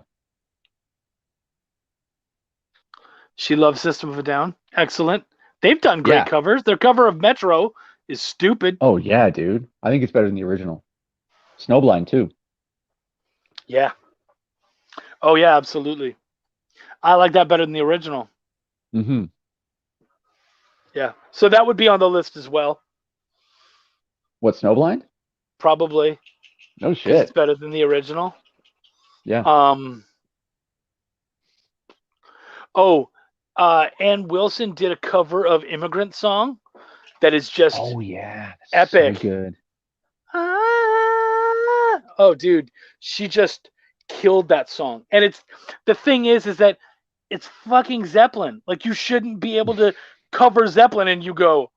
She loves System of a Down. Excellent. They've done great Yeah. covers. Their cover of Metro is stupid. Oh yeah, dude. I think it's better than the original. Snowblind too. Yeah. Oh yeah, absolutely. I like that better than the original. Mm-hmm. Yeah. So that would be on the list as well. What, Snowblind? Probably. No 'Cause shit. it's better than the original. Yeah. Ann Wilson did a cover of Immigrant Song that is just Oh yeah. epic. So good. Oh, dude, she just killed that song. And it's the thing is that it's fucking Zeppelin. Like you shouldn't be able to cover Zeppelin and you go,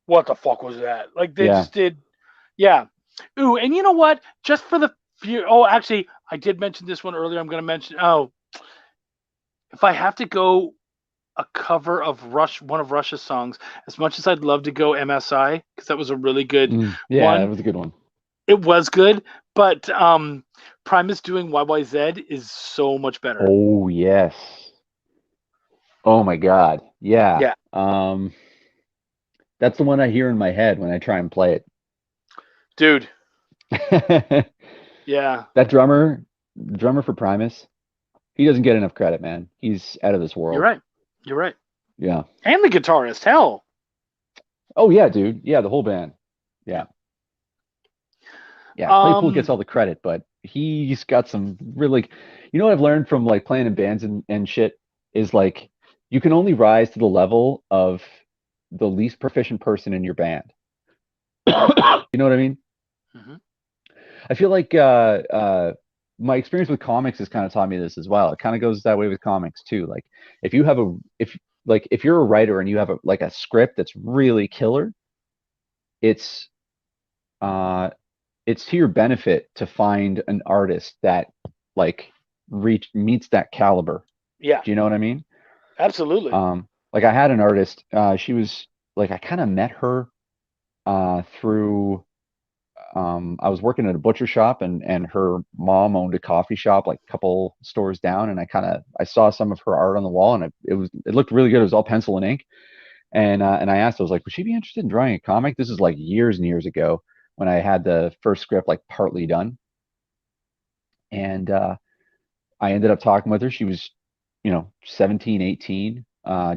what the fuck was that? Like they just did, yeah. Ooh, and you know what? Just for the few. Oh, actually, I did mention this one earlier. I'm going to mention. Oh, if I have to go a cover of one of Rush's songs, as much as I'd love to go MSI because that was a really good Yeah, one. that was a good one. It was good, but Primus doing YYZ is so much better. Oh yes. Oh my God. Yeah. Yeah. That's the one I hear in my head when I try and play it. Dude. Yeah. That drummer for Primus, he doesn't get enough credit, man. He's out of this world. You're right. Yeah. And the guitarist, hell. Oh yeah, dude. Yeah, the whole band. Yeah. Yeah, Claypool gets all the credit, but he's got some really, you know what I've learned from like playing in bands and shit is like you can only rise to the level of the least proficient person in your band. You know what I mean? Mm-hmm. I feel like my experience with comics has kind of taught me this as well. It kind of goes that way with comics too. Like if you're a writer and you have a script that's really killer, it's to your benefit to find an artist that like meets that caliber. Yeah. Do you know what I mean? Absolutely. Like I had an artist, she was like, I kind of met her through I was working at a butcher shop and her mom owned a coffee shop like a couple stores down, and I saw some of her art on the wall, and it looked really good. It was all pencil and ink. And I asked, I was like, would she be interested in drawing a comic? This is like years and years ago when I had the first script like partly done. And I ended up talking with her. She was, 17, 18,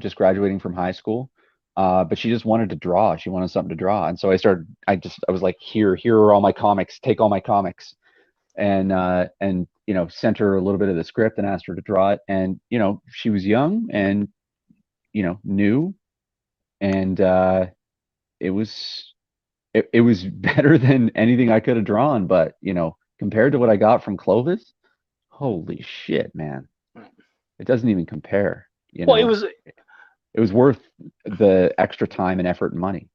just graduating from high school. But she just wanted to draw. She wanted something to draw. And so I was like, here are all my comics. Take all my comics. And sent her a little bit of the script and asked her to draw it. And, she was young and, new. And it was it was better than anything I could have drawn. But, compared to what I got from Clovis, holy shit, man. It doesn't even compare, Well, it was It was worth the extra time and effort and money.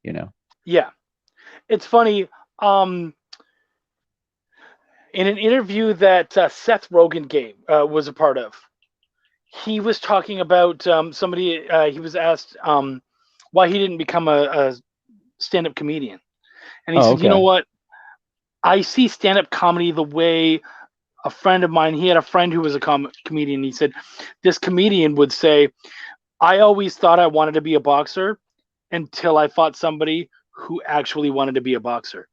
yeah. It's funny. Um, in an interview that Seth Rogen was a part of, he was talking about somebody. He was asked why he didn't become a stand-up comedian, and he Oh, said, "You know okay. what? I see stand-up comedy the way a friend of mine. He had a friend who was a comedian. He said this comedian would say, "I always thought I wanted to be a boxer until I fought somebody who actually wanted to be a boxer."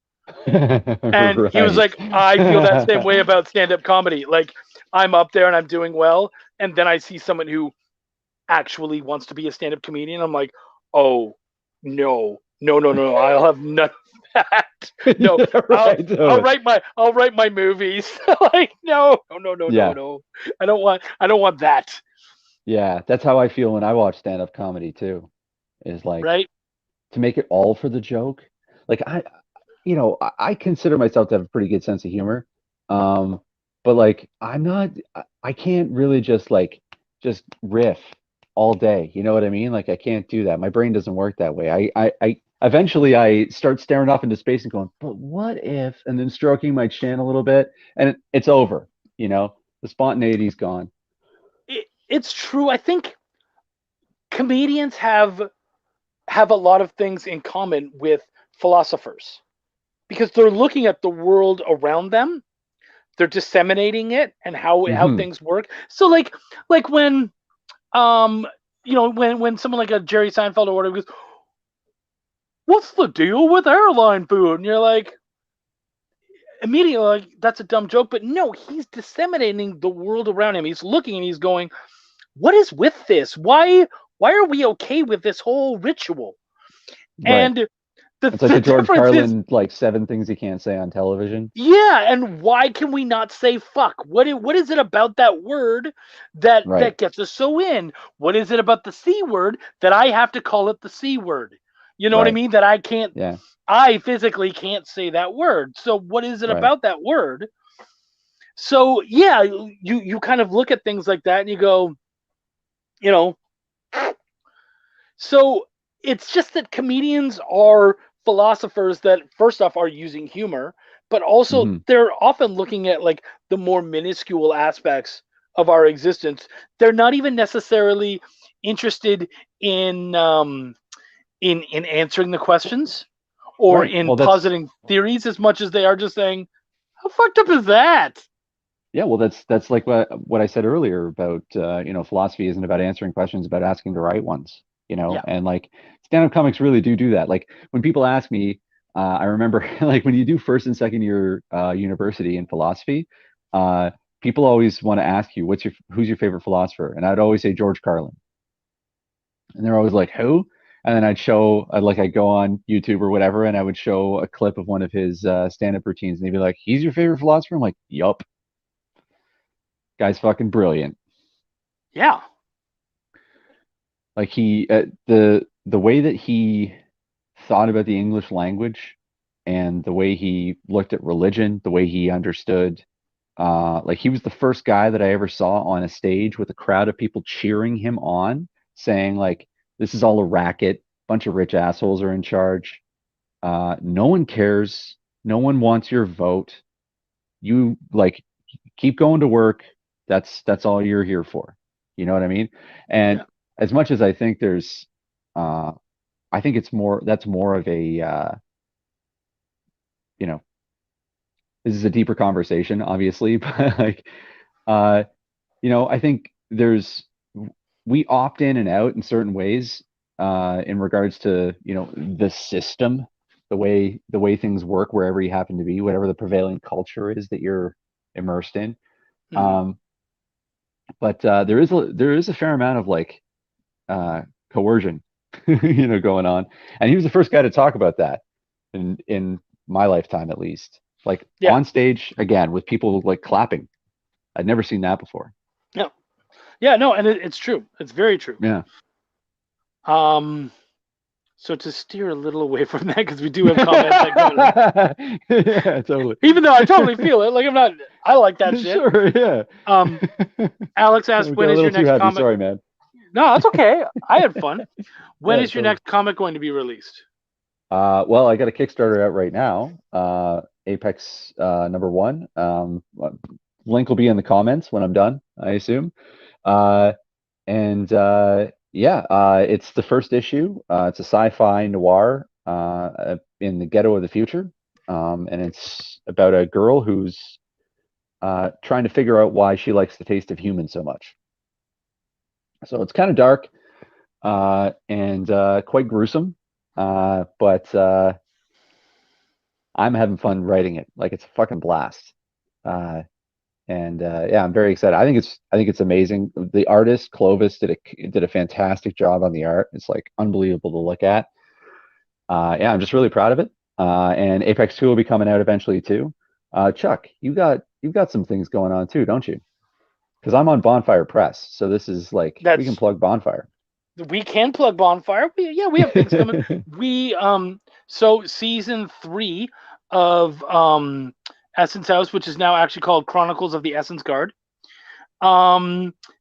And he was Right. like, I feel that same way about stand up comedy. Like, I'm up there and I'm doing well. And then I see someone who actually wants to be a stand up comedian. I'm like, oh, no, no, no, no. I'll have none of that. No, Yeah, right. I'll write my movies. Like, no, no, no, no, no, Yeah. no. I don't want that. Yeah. That's how I feel when I watch stand-up comedy too. Is like Right? to make it all for the joke. Like I consider myself to have a pretty good sense of humor. Um, but like I can't really just riff all day. You know what I mean? Like I can't do that. My brain doesn't work that way. I eventually I start staring off into space and going, but what if? And then stroking my chin a little bit, and it's over. The spontaneity's gone. It's true. I think comedians have a lot of things in common with philosophers because they're looking at the world around them, they're disseminating it and how Hmm. things work. So like when um when someone like a Jerry Seinfeld or whatever goes, what's the deal with airline food? And you're like, immediately like, that's a dumb joke. But no, he's disseminating the world around him. He's looking and he's going, what is with this? Why are we okay with this whole ritual? Right. And the It's like the the George difference is, Carlin like seven things you can't say on television. yeah, and why can we not say fuck? What is it about that word Right. that gets us so in? What is it about the C word that I have to call it the C word? You know what I Right. mean? That Yeah. I physically can't say that word. So what is it Right. about that word? So yeah, you kind of look at things like that and you go, you know, so it's just that comedians are philosophers that first off are using humor, but also Hmm. they're often looking at like the more minuscule aspects of our existence. They're not even necessarily interested in in answering the questions or Right. in Well, that's positing theories as much as they are just saying, how fucked up is that? yeah. Well, that's like what I said earlier about philosophy isn't about answering questions, about asking the right ones. Yeah. And like stand-up comics really do that. Like when people ask me, I remember like when you do first and second year university in philosophy, uh, people always want to ask you who's your favorite philosopher, and I'd always say George Carlin. And they're always like, who? And then I'd go on YouTube or whatever, and I would show a clip of one of his stand-up routines, and they'd be like, he's your favorite philosopher? I'm like, yup, guy's fucking brilliant. Yeah. Like the way that he thought about the English language and the way he looked at religion, the way he understood, like he was the first guy that I ever saw on a stage with a crowd of people cheering him on, saying like, this is all a racket, bunch of rich assholes are in charge. No one cares. No one wants your vote. You like keep going to work. That's all you're here for. You know what I mean? And Yeah. as much as I think uh, I think that's more of a, you know, this is a deeper conversation, obviously, but like, uh, I think we opt in and out in certain ways, in regards to, the system, the way things work wherever you happen to be, whatever the prevailing culture is that you're immersed in. Hmm. Um, But there is a fair amount of like coercion, going on. And he was the first guy to talk about that in my lifetime, at least. Like Yeah. on stage again with people like clapping. I'd never seen that before. No. Yeah. No. And it's true. It's very true. Yeah. Um. So to steer a little away from that, because we do have comments that go. Yeah, totally. Even though I totally feel it, like I'm not. I like that shit. Sure, yeah. Alex asked, We when got a is little your too next happy. comic? Sorry, man. No, that's okay. I had fun. When Yeah, is your totally. next comic going to be released? Well, I got a Kickstarter out right now. Apex #1. Link will be in the comments when I'm done, I assume. Uh, and yeah, it's the first issue. It's a sci-fi noir in the ghetto of the future, and it's about a girl who's trying to figure out why she likes the taste of humans so much. So it's kind of dark and quite gruesome, but I'm having fun writing it. Like it's a fucking blast. Uh, and yeah, I'm very excited. I think it's amazing. The artist Clovis did a fantastic job on the art. It's like unbelievable to look at. Yeah, I'm just really proud of it. And Apex 2 will be coming out eventually too. Chuck, you've got some things going on too, don't you? Because I'm on Bonfire Press, so this is like we can That's plug Bonfire. we can plug Bonfire. We have things coming. We so season 3 of Essence House, which is now actually called Chronicles of the Essence Guard.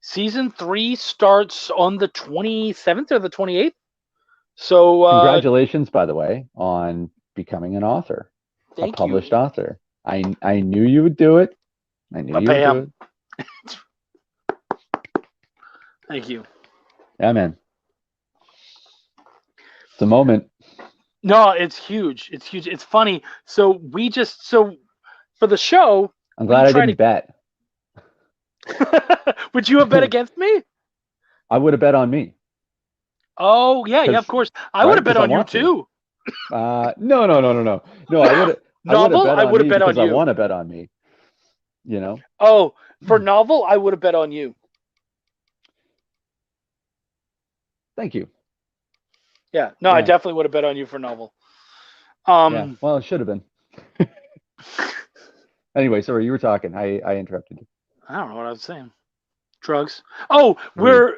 Season 3 starts on the 27th or the 28th. So Congratulations, by the way, on becoming an author, a thank published you. author. I knew you would do it. I knew you would do Bam. it. Thank you. Yeah, man. It's a moment. No, it's huge. It's huge. It's funny. So for the show, I'm we glad I try didn't bet. to. Would you have bet against me? I would have bet on me. Oh yeah, of Because course. I would right? have bet Because I on you want to. too. No, no, no, no, no. No, I would have Novel, bet I on would have me bet on because I you. want to bet on me. You know? Oh, for novel, I would have bet on you. Thank you. Yeah, no, I Yeah. definitely would have bet on you for novel. Yeah. Well, it should have been. Anyway, sorry, you were talking. I interrupted you. I don't know what I was saying. Drugs. Oh, Weed.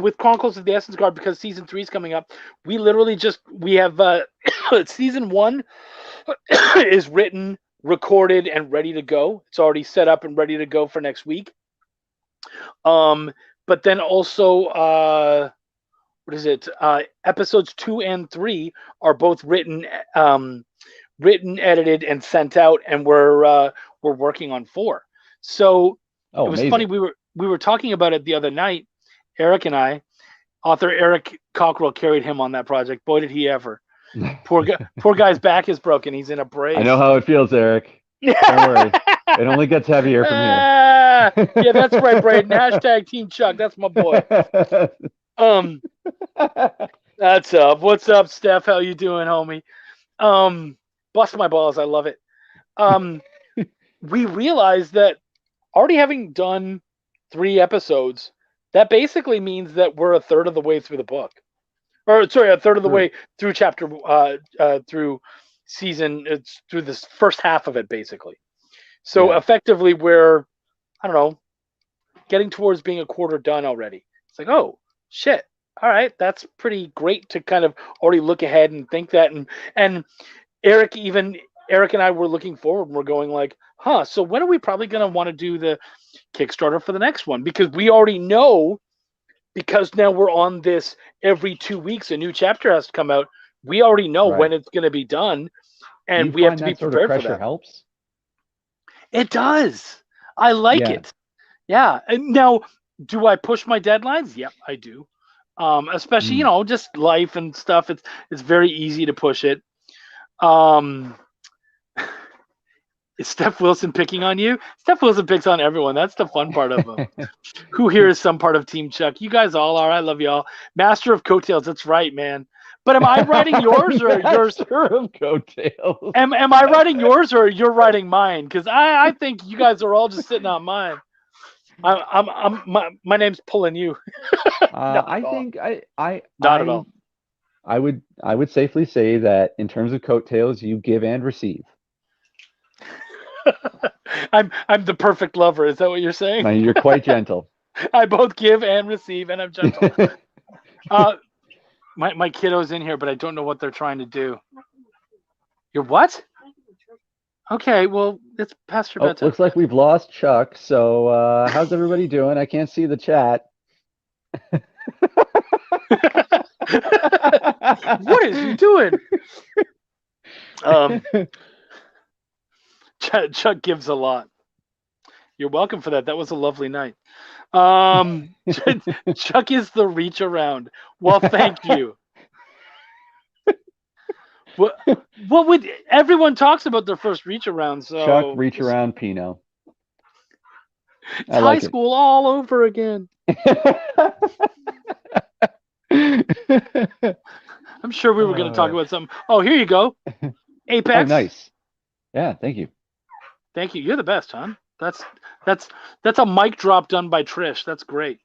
with Chronicles of the Essence Guard, because season 3 is coming up. We have season 1 is written, recorded, and ready to go. It's already set up and ready to go for next week. But then also, what is it? Episodes 2 and 3 are both written, edited, and sent out, and we're working on 4. So Oh, it was funny. amazing. We were talking about it the other night, Eric and I. Author Eric Cockrell carried him on that project. Boy, did he ever! Poor guy's back is broken. He's in a I know brace. how it feels, Eric. Don't worry. It only gets heavier from here. Yeah, that's right, Braden. Hashtag Team Chuck. That's my boy. That's up. What's up, Steph? How you doing, homie? Bust my balls. I love it. We realized that already having done 3 episodes, that basically means that we're a third of the way through the book, or sorry, a third of the True. way through chapter, through season. It's through this first half of it, basically. So Yeah. effectively, we're, I don't know, getting towards being a quarter done already. It's like, oh shit. All right, that's pretty great to kind of already look ahead and think that, and Eric and I were looking forward and we're going like, huh, so when are we probably going to want to do the Kickstarter for the next one? Because we already know, because now we're on this every 2 weeks, a new chapter has to come out. We already know Right. when it's going to be done, Do you and we have find to be that sort of prepared for pressure that. helps? It does. I like Yeah. it. Yeah. And now, do I push my deadlines? Yep, I do. Especially, Mm. just life and stuff. It's very easy to push it. Um, is Steph Wilson picking on you? Steph Wilson picks on everyone. That's the fun part of them. Who here is some part of Team Chuck? You guys all are. I love y'all. Master of Coattails. That's right, man. But am I writing yours or yours? Master of coattails. Am I writing yours or you're writing mine? Because I think you guys are all just sitting on mine. My name's pulling you. Not I at all. think Not at all. I would safely say that in terms of coattails, you give and receive. I'm the perfect lover. Is that what you're saying? Now, you're quite gentle. I both give and receive, and I'm gentle. Uh, my kiddo's in here, but I don't know what they're trying to do. You're what? Okay, well, it's past your Oh, bedtime. looks like we've lost Chuck. So, how's everybody doing? I can't see the chat. What is he doing? Um, Chuck gives a lot. You're welcome for that. That was a lovely night. Chuck is the reach around. Well, thank you. What would everyone talks about their first reach around? So Chuck, reach around Pino. It's I high like school all over again. it. I'm sure we were going to talk about something. Oh, here you go. Apex. Oh, nice. Yeah, thank you. Thank you. You're the best, hon. That's a mic drop done by Trish. That's great.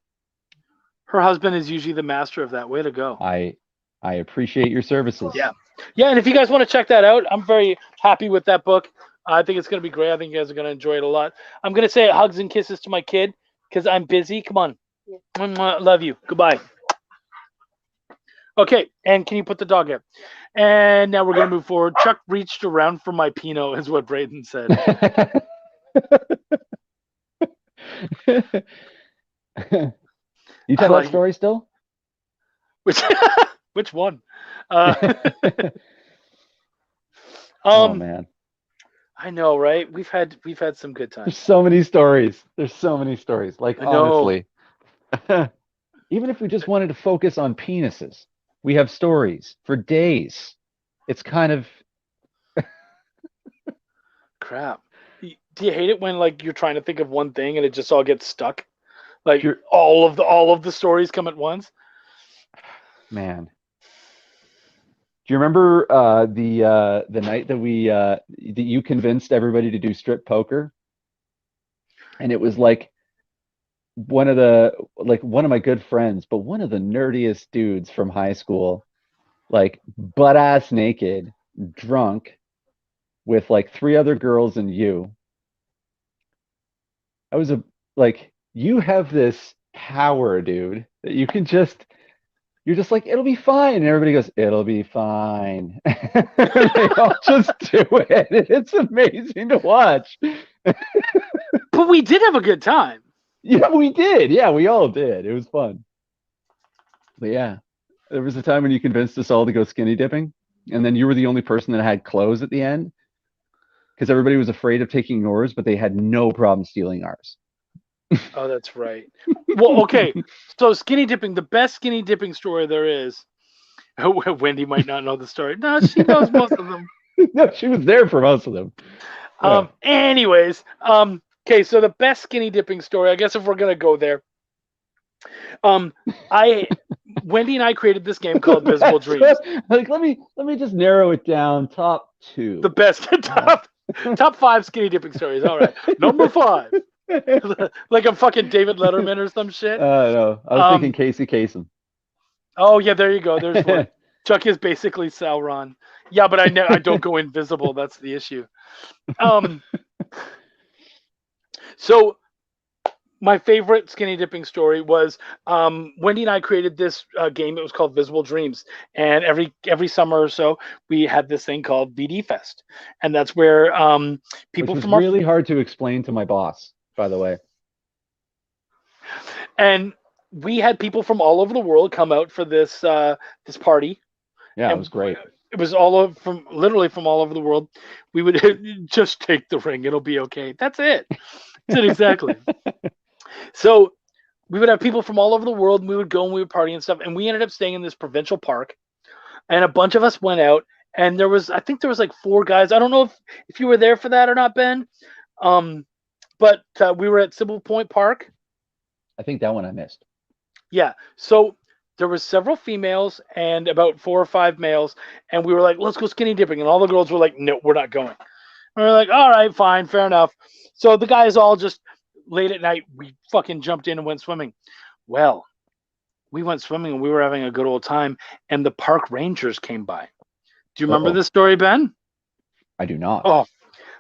Her husband is usually the master of that. Way to go. I appreciate your services. Yeah. Yeah, and if you guys want to check that out, I'm very happy with that book. I think it's going to be great. I think you guys are going to enjoy it a lot. I'm going to say hugs and kisses to my kid because I'm busy. Come on. Yeah. Love you. Goodbye. Okay, and can you put the dog in? And now we're going to move forward. Chuck reached around for my Pinot, is what Brayden said. You tell that story still? Which one? Oh man, I know, right? We've had some good times. There's so many stories. Like, honestly, even if we just wanted to focus on penises, we have stories for days. It's kind of crap. Do you hate it when like you're trying to think of one thing and it just all gets stuck? Like all of the stories come at once? Man. Do you remember the night that that you convinced everybody to do strip poker? And it was like one of my good friends, but one of the nerdiest dudes from high school, like butt ass naked, drunk, with like 3 other girls and you. I was you have this power, dude, that you're just like, it'll be fine. And everybody goes, it'll be fine. They all just do it. It's amazing to watch. But we did have a good time. Yeah, we did. Yeah, we all did. It was fun. But yeah, there was a time when you convinced us all to go skinny dipping. And then you were the only person that had clothes at the end. Because everybody was afraid of taking yours, but they had no problem stealing ours. Oh, that's right. Well, okay. So skinny dipping, the best skinny dipping story there is. Wendy might not know the story. No, she knows most of them. No, she was there for most of them. Yeah. Anyways, okay. So the best skinny dipping story, I guess, if we're gonna go there, Wendy and I created this game called Visible Dreams. Like, let me just narrow it down. Top 2. The best top 5 skinny dipping stories. All right, number 5. Like I'm fucking David Letterman or some shit. No, I was thinking Casey Kasem. Oh yeah, there you go. There's one. Chuck is basically Sauron. Yeah, but I don't go invisible. That's the issue. So my favorite skinny dipping story was Wendy and I created this game. It was called Visible Dreams, and every summer or so we had this thing called VD Fest, and that's where people Which was from really hard to explain to my boss, by the way. And we had people from all over the world come out for this this party. Yeah, and it was great. It was literally from all over the world. We would just take the ring; it'll be okay. That's it. That's it exactly. So we would have people from all over the world, and we would go and we would party and stuff. And we ended up staying in this provincial park, and a bunch of us went out. And I think there was like 4 guys. I don't know if you were there for that or not, Ben. But we were at Sybil Point Park. I think that one I missed. Yeah. So there was several females and about 4 or 5 males, and we were like, let's go skinny dipping. And all the girls were like, no, we're not going. And we were like, all right, fine, fair enough. So the guys all just late at night, we fucking jumped in and went swimming. Well, we went swimming and we were having a good old time, and the park rangers came by. Do you remember Uh-oh. this story, Ben? I do not. Oh,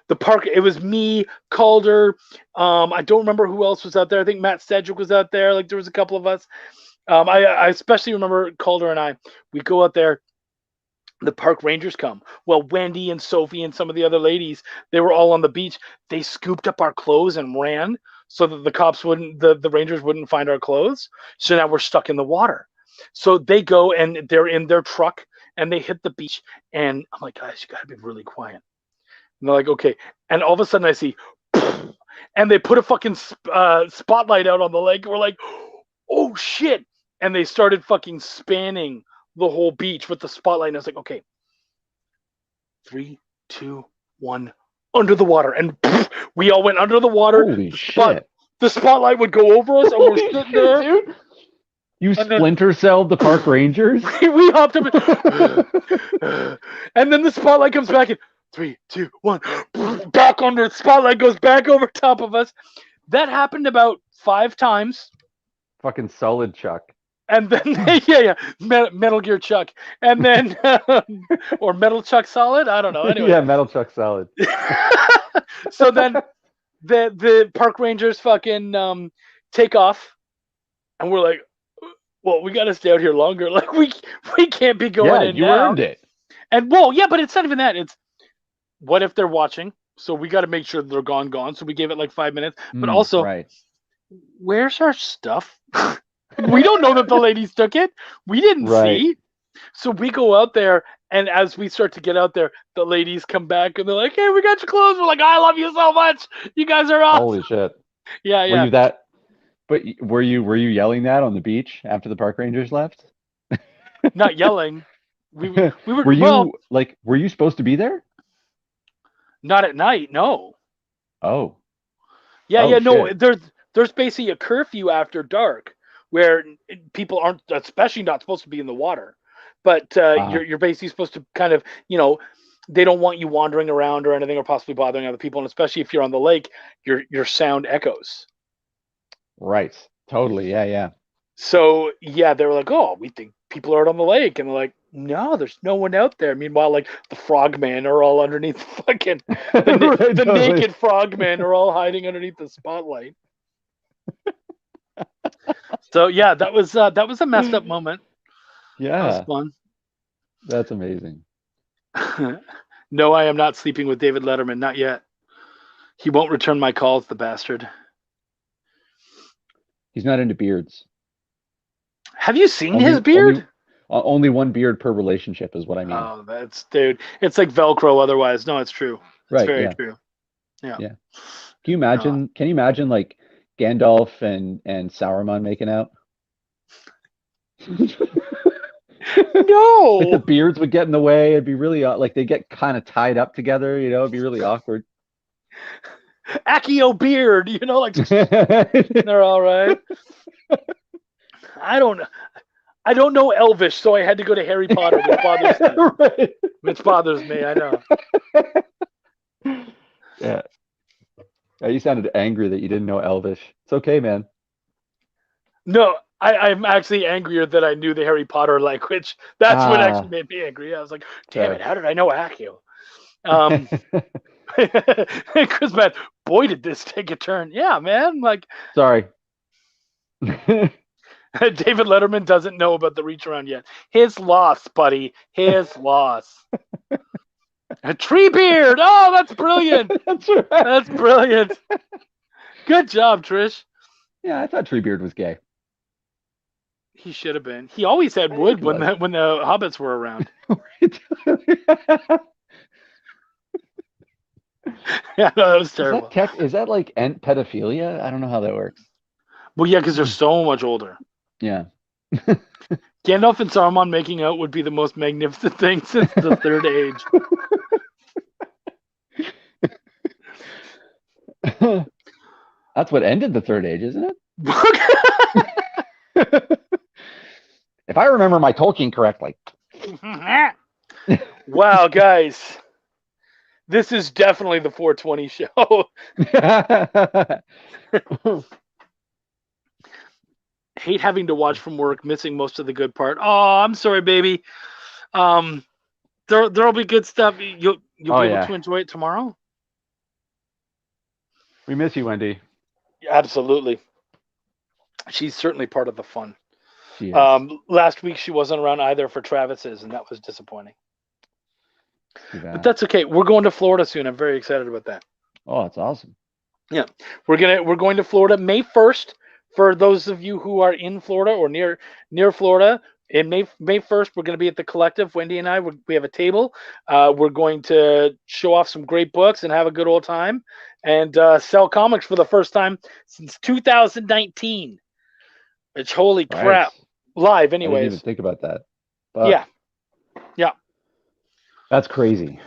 the park. It was me, Calder. I don't remember who else was out there. I think Matt Sedgwick was out there. Like there was a couple of us. I especially remember Calder and I. We go out there. The park rangers come. Well, Wendy and Sophie and some of the other ladies, they were all on the beach. They scooped up our clothes and ran so that the cops wouldn't, the rangers wouldn't find our clothes. So now we're stuck in the water. So they go and they're in their truck and they hit the beach. And I'm like, guys, you got to be really quiet. And they're like, okay. And all of a sudden I see, and they put a fucking spotlight out on the lake. We're like, oh shit. And they started fucking spanning the whole beach with the spotlight. And I was like, okay, 3, 2, 1, under the water. And we all went under the water. Holy shit. The spotlight would go over us and we're sitting there. Dude. You splinter celled the park rangers? We hopped up and then the spotlight comes back and 3, 2, 1, back under. The spotlight goes back over top of us. That happened about 5 times. Fucking solid Chuck. And then, Metal Gear Chuck. And then, or Metal Chuck Solid? I don't know. Anyway. Yeah, Metal Chuck Solid. So then the park rangers fucking take off. And we're like, well, we got to stay out here longer. Like, we can't be going in you now. earned it. And, well, yeah, but it's not even that. It's, what if they're watching? So we got to make sure they're gone. So we gave it like 5 minutes. But also, right. Where's our stuff? We don't know that the ladies took it. We didn't see. So we go out there, and as we start to get out there, the ladies come back and they're like, "Hey, we got your clothes." We're like, "I love you so much. You guys are awesome." Holy shit. Yeah. Were you that? But were you yelling that on the beach after the park rangers left? Not yelling. We were. Were you were you supposed to be there? Not at night. No. Oh. Yeah. No. There's basically a curfew after dark, where people aren't, especially not supposed to be in the water, but you're basically supposed to kind of, they don't want you wandering around or anything or possibly bothering other people, and especially if you're on the lake, your sound echoes. Right. Totally. Yeah. So yeah, they were like, "Oh, we think people are out on the lake," and they're like, "No, there's no one out there." Meanwhile, like the frogmen are all underneath fucking the naked frogmen are all hiding underneath the spotlight. So yeah, that was a messed up moment. Yeah, that was fun. That's amazing. No, I am not sleeping with David Letterman, not yet. He won't return my calls, the bastard. He's not into beards. Have you seen his beard? Only one beard per relationship is what I mean. Oh, dude. It's like Velcro otherwise. No, it's true. It's very true. Yeah. Can you imagine? Can you imagine like Gandalf and Sauron making out? No. Like the beards would get in the way. It'd be really like they get kind of tied up together. It'd be really awkward. Accio beard, like they're all right. I don't know Elvish, so I had to go to Harry Potter, which bothers me. Right. Which bothers me, I know. Yeah. You sounded angry that you didn't know Elvish. It's okay, man. No, I'm actually angrier that I knew the Harry Potter language. That's what actually made me angry. I was like, damn it, how did I know Accio? Chris, man, boy, did this take a turn. Yeah, man. Like, sorry. David Letterman doesn't know about the reach around yet. His loss, buddy. His loss. A tree beard. Oh, that's brilliant. That's right. That's brilliant. Good job, Trish. Yeah, I thought Treebeard was gay. He should have been. He always had wood when the hobbits were around. Yeah, no, that was terrible. Is that like pedophilia? I don't know how that works. Well, yeah, because they're so much older. Yeah. Gandalf and Saruman making out would be the most magnificent thing since the Third Age. That's what ended the Third Age, isn't it? If I remember my Tolkien correctly. Wow, guys. This is definitely the 420 show. Hate having to watch from work, missing most of the good part. Oh, I'm sorry, baby. Um, there'll be good stuff. You'll Oh be able yeah, to enjoy it tomorrow. we miss you, Wendy. Absolutely, she's certainly part of the fun. She is. Last week she wasn't around either for Travis's, and that was disappointing. Too But bad. that's okay. We're going to Florida soon. I'm very excited about that. Oh, that's awesome. Yeah, we're going to Florida May 1st. For those of you who are in Florida or near Florida, in May 1st, we're going to be at the Collective. Wendy and I, we have a table. We're going to show off some great books and have a good old time, and sell comics for the first time since 2019. Which holy Right. crap, live I didn't even anyways. think about that. Fuck. Yeah, yeah, That's crazy.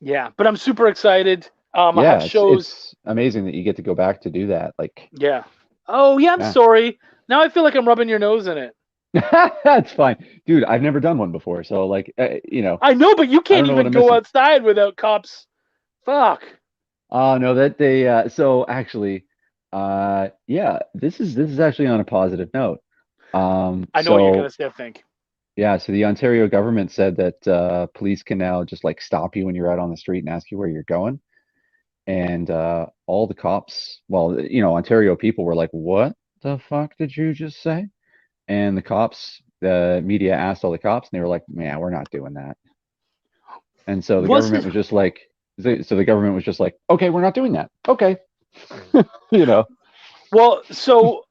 yeah. But I'm super excited. I have Yeah, shows. it's amazing that you get to go back to do that. Like, Yeah. Oh yeah, I'm yeah. sorry. Now I feel like I'm rubbing your nose in it. That's fine. Dude, I've never done one before, so like I know, but you I don't can't know what even I'm go missing. outside without cops. Fuck. Oh no, that they so actually yeah, this is actually on a positive note. I know what you're So gonna say. I think. yeah, so the Ontario government said that police can now just like stop you when you're out on the street and ask you where you're going. And all the cops, well, Ontario people were like, "What the fuck did you just say?" And the cops, the media asked all the cops, and they were like, "Man, we're not doing that." And so the government Wasn't was just like, so the government was just like, "Okay, we're not doing that." Okay, you know, well. So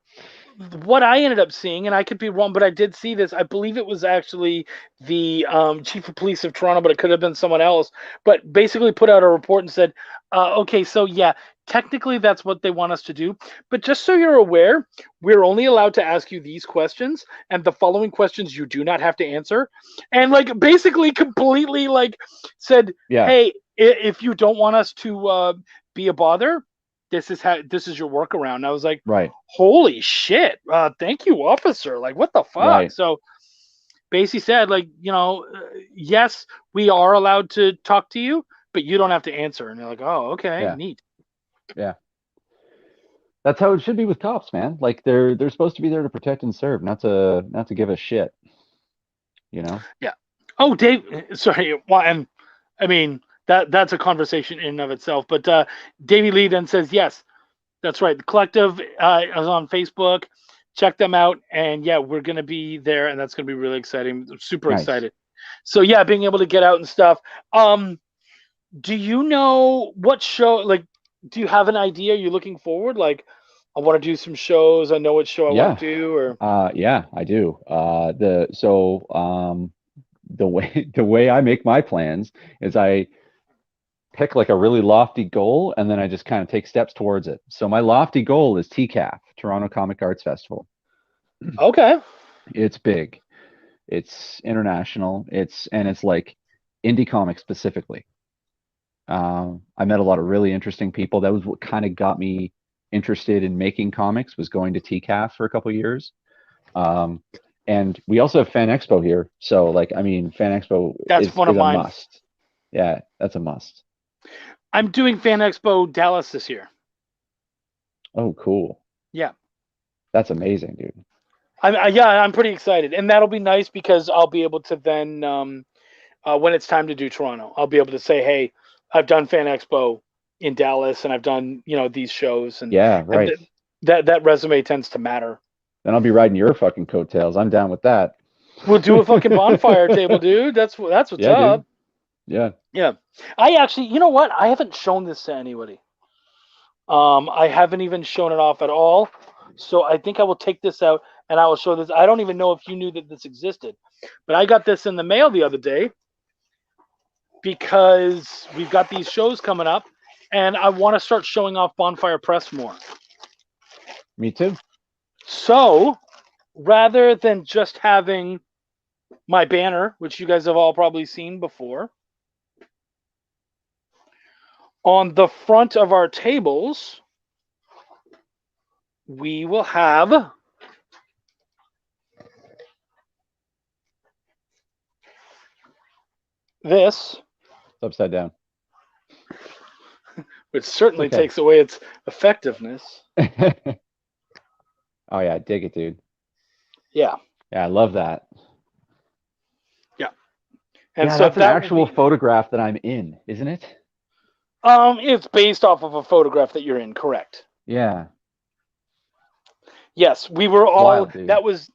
what I ended up seeing, and I could be wrong, but I did see this. I believe it was actually the chief of police of Toronto, but it could have been someone else. But basically, put out a report and said, "Okay, so yeah, technically that's what they want us to do, but just so you're aware, we're only allowed to ask you these questions, and the following questions you do not have to answer." And like basically, completely like said, yeah, "Hey, if you don't want us to be a bother." This is your workaround. And I was like, right, holy shit, thank you, officer. Like, what the fuck? right, So basically said, like, yes, we are allowed to talk to you, but you don't have to answer. And they're like, oh, okay, yeah, neat. yeah. That's how it should be with cops, man. Like they're supposed to be there to protect and serve, not to give a shit, you know? Yeah. Oh, Dave, sorry. Well, and I mean, that's a conversation in and of itself. But Davey Lee then says, yes, that's right. The collective is on Facebook. Check them out. And yeah, we're going to be there. And that's going to be really exciting. I'm super Nice. excited. So yeah, being able to get out and stuff. Do you know what show? Like, do you have an idea? You're looking forward? Like, I want to do some shows. I know what show I want Yeah. to do. Or Yeah, I do. The way the way I make my plans is I pick like a really lofty goal and then I just kind of take steps towards it. So my lofty goal is TCAF, Toronto Comic Arts Festival. okay, It's big. It's international. It's like indie comics specifically. I met a lot of really interesting people. That was what kind of got me interested in making comics, was going to TCAF for a couple of years. Um, and we also have Fan Expo here. So like, I mean, Fan Expo that's is one of is a mine. must. Yeah, that's a must. I'm doing Fan Expo Dallas this year. Oh, cool. Yeah. That's amazing, dude. Yeah, I'm pretty excited, and that'll be nice because I'll be able to then, when it's time to do Toronto, I'll be able to say, "Hey, I've done Fan Expo in Dallas, and I've done these shows," Yeah, and right. that resume tends to matter. Then I'll be riding your fucking coattails. I'm down with that. We'll do a fucking bonfire table, dude. That's what's Yeah, up. dude. Yeah. Yeah, I actually, you know what? I haven't shown this to anybody. I haven't even shown it off at all. So I think I will take this out and I will show this. I don't even know if you knew that this existed, but I got this in the mail the other day because we've got these shows coming up and I want to start showing off Bonfire Press more. Me too. So rather than just having my banner, which you guys have all probably seen before, on the front of our tables, we will have this. It's upside down. Which certainly Okay. takes away its effectiveness. Oh yeah, dig it, dude. Yeah, Yeah, I love that. yeah. And Yeah, so that's an that will actual be photograph that I'm in, isn't it? it's based off of a photograph that you're in, correct? Yeah. Yes, we were It's all wild, dude. that was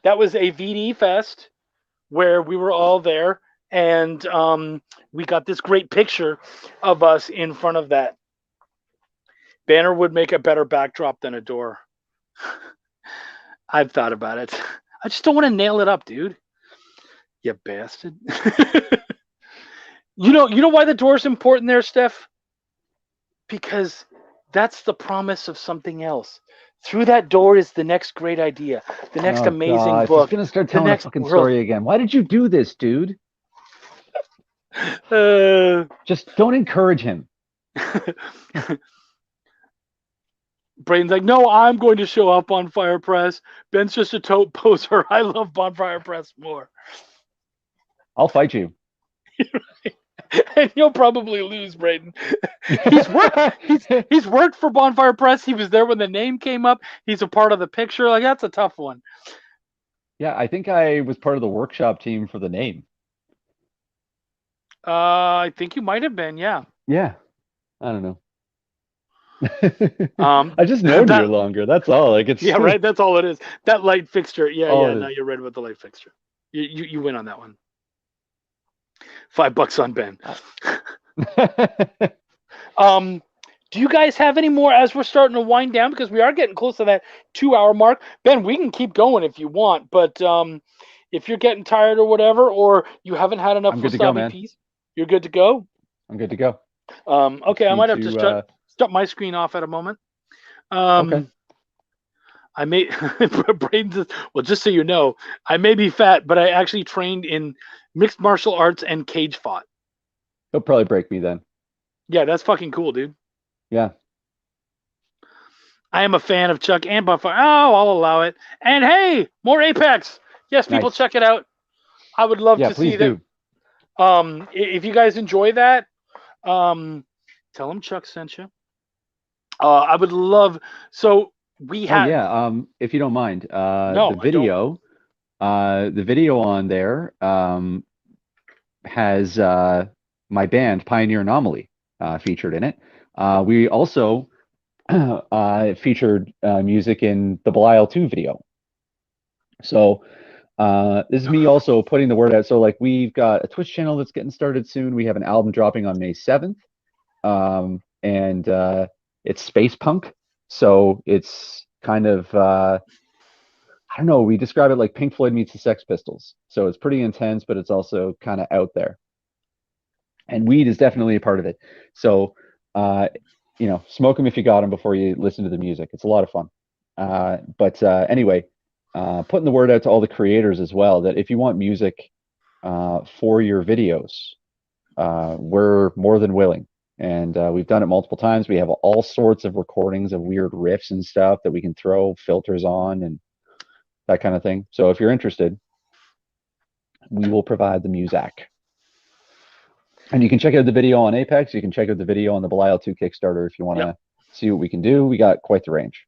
a VD fest where we were all there, and we got this great picture of us in front of that banner. Would make a better backdrop than a door. I've thought about it. I just don't want to nail it up, dude. You bastard. You know why the door's important there, Steph? Because that's the promise of something else. Through that door is the next great idea, the next Oh amazing gosh, he's book, gonna start the telling a next fucking world. story again. Why did you do this, dude? Uh, Just don't encourage him. Brain's like, no, I'm going to show up on Fire Press. Ben's just a tote poser. I love Bonfire Press more. I'll fight you. And you'll probably lose, Braden. He's worked for Bonfire Press. He was there when the name came up. He's a part of the picture. Like, that's a tough one. Yeah, I think I was part of the workshop team for the name. I think you might have been, yeah. Yeah, I don't know. Um, I just known that you longer. That's all. Like it's Yeah, right. That's all it is. That light fixture. Yeah, all yeah. it No, is. you're right about the light fixture. You win on that one. $5 on Ben. Do you guys have any more as we're starting to wind down, because we are getting close to that 2 hour mark? Ben, we can keep going if you want, but if you're getting tired or whatever, or you haven't had enough I'm good to go, wasabi man. peas, you're good to go. I'm good to go. Okay, I Just might need have to to, start my screen off at a moment. okay. I may Braden says, well, just so you know, I may be fat, but I actually trained in mixed martial arts and cage fought. He'll probably break me then. Yeah, that's fucking cool, dude. Yeah. I am a fan of Chuck and Bonfire. Oh, I'll allow it. And hey, more Apex. Yes, people, Nice. check it out. I would love Yeah, to see please that. do. If you guys enjoy that, tell them Chuck sent you. I would love. So we Oh had. yeah. If you don't mind, No, I don't. the video on there has my band Pioneer Anomaly featured in it. We also featured music in the Belial 2 video. So this is me also putting the word out. So like we've got a Twitch channel that's getting started soon. We have an album dropping on May 7th. And it's space punk. So it's kind of I don't know, we describe it like Pink Floyd meets the Sex Pistols. So it's pretty intense, but it's also kind of out there. And weed is definitely a part of it. So smoke them if you got them before you listen to the music. It's a lot of fun. But anyway, putting the word out to all the creators as well that if you want music for your videos, we're more than willing. And we've done it multiple times. We have all sorts of recordings of weird riffs and stuff that we can throw filters on and that kind of thing. So if you're interested, we will provide the music. And you can check out the video on Apex. You can check out the video on the Belial 2 Kickstarter if you want to see what we can do. We got quite the range.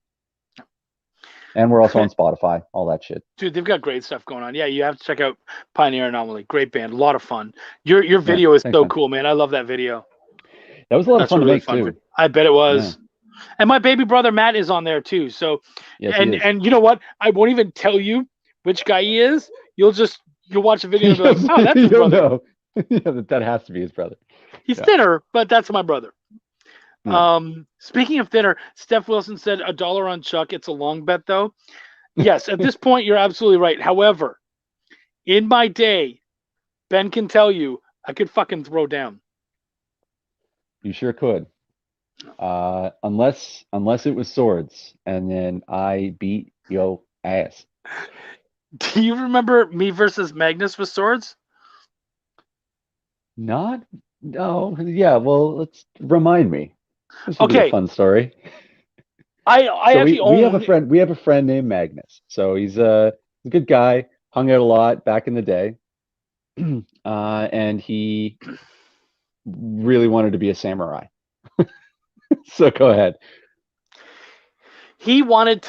And we're also on Spotify, all that shit. Dude, they've got great stuff going on. Yeah, you have to check out Pioneer Anomaly. Great band, a lot of fun. Your video is so cool, man. I love that video. That was a lot of fun to make too. I bet it was. Yeah. And my baby brother Matt is on there too. So yes, and you know what? I won't even tell you which guy he is. You'll watch the video and be like, oh, that's his brother. Know. That has to be his brother. He's thinner, but that's my brother. Yeah. Speaking of thinner, Steph Wilson said $1 on Chuck. It's a long bet though. Yes, at this point you're absolutely right. However, in my day, Ben can tell you I could fucking throw down. You sure could. Unless it was swords, and then I beat your ass. Do you remember me versus Magnus with swords? No. Yeah. Well, let's remind me. This would be a fun story. We have a friend named Magnus. So he's a good guy. Hung out a lot back in the day, and he really wanted to be a samurai. So go ahead. He wanted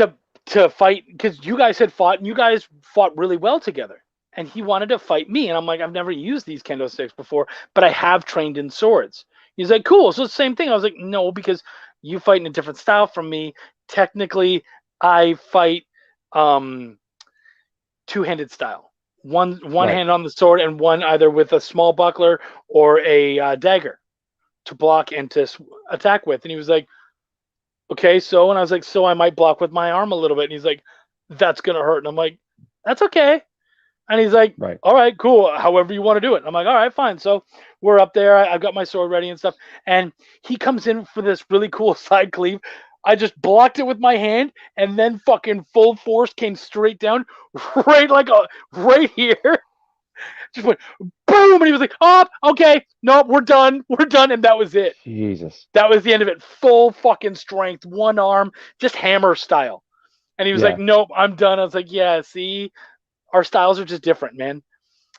to fight because you guys had fought and you guys fought really well together. And he wanted to fight me. And I'm like, I've never used these kendo sticks before, but I have trained in swords. He's like, cool. So it's the same thing. I was like, no, because you fight in a different style from me. Technically, I fight two-handed style. One Right. hand on the sword and one either with a small buckler or a dagger to block and to attack with. And he was like, okay, so, and I was like, so I might block with my arm a little bit. And he's like, that's going to hurt. And I'm like, that's okay. And he's like, Right. all right, cool. However you want to do it. And I'm like, all right, fine. So we're up there. I've got my sword ready and stuff. And he comes in for this really cool side cleave. I just blocked it with my hand and then fucking full force came straight down right here. Just went boom. And he was like, oh, okay. Nope, we're done. We're done. And that was it. Jesus. That was the end of it. Full fucking strength, one arm, just hammer style. And he was Yeah. like, nope, I'm done. I was like, yeah, see, our styles are just different, man.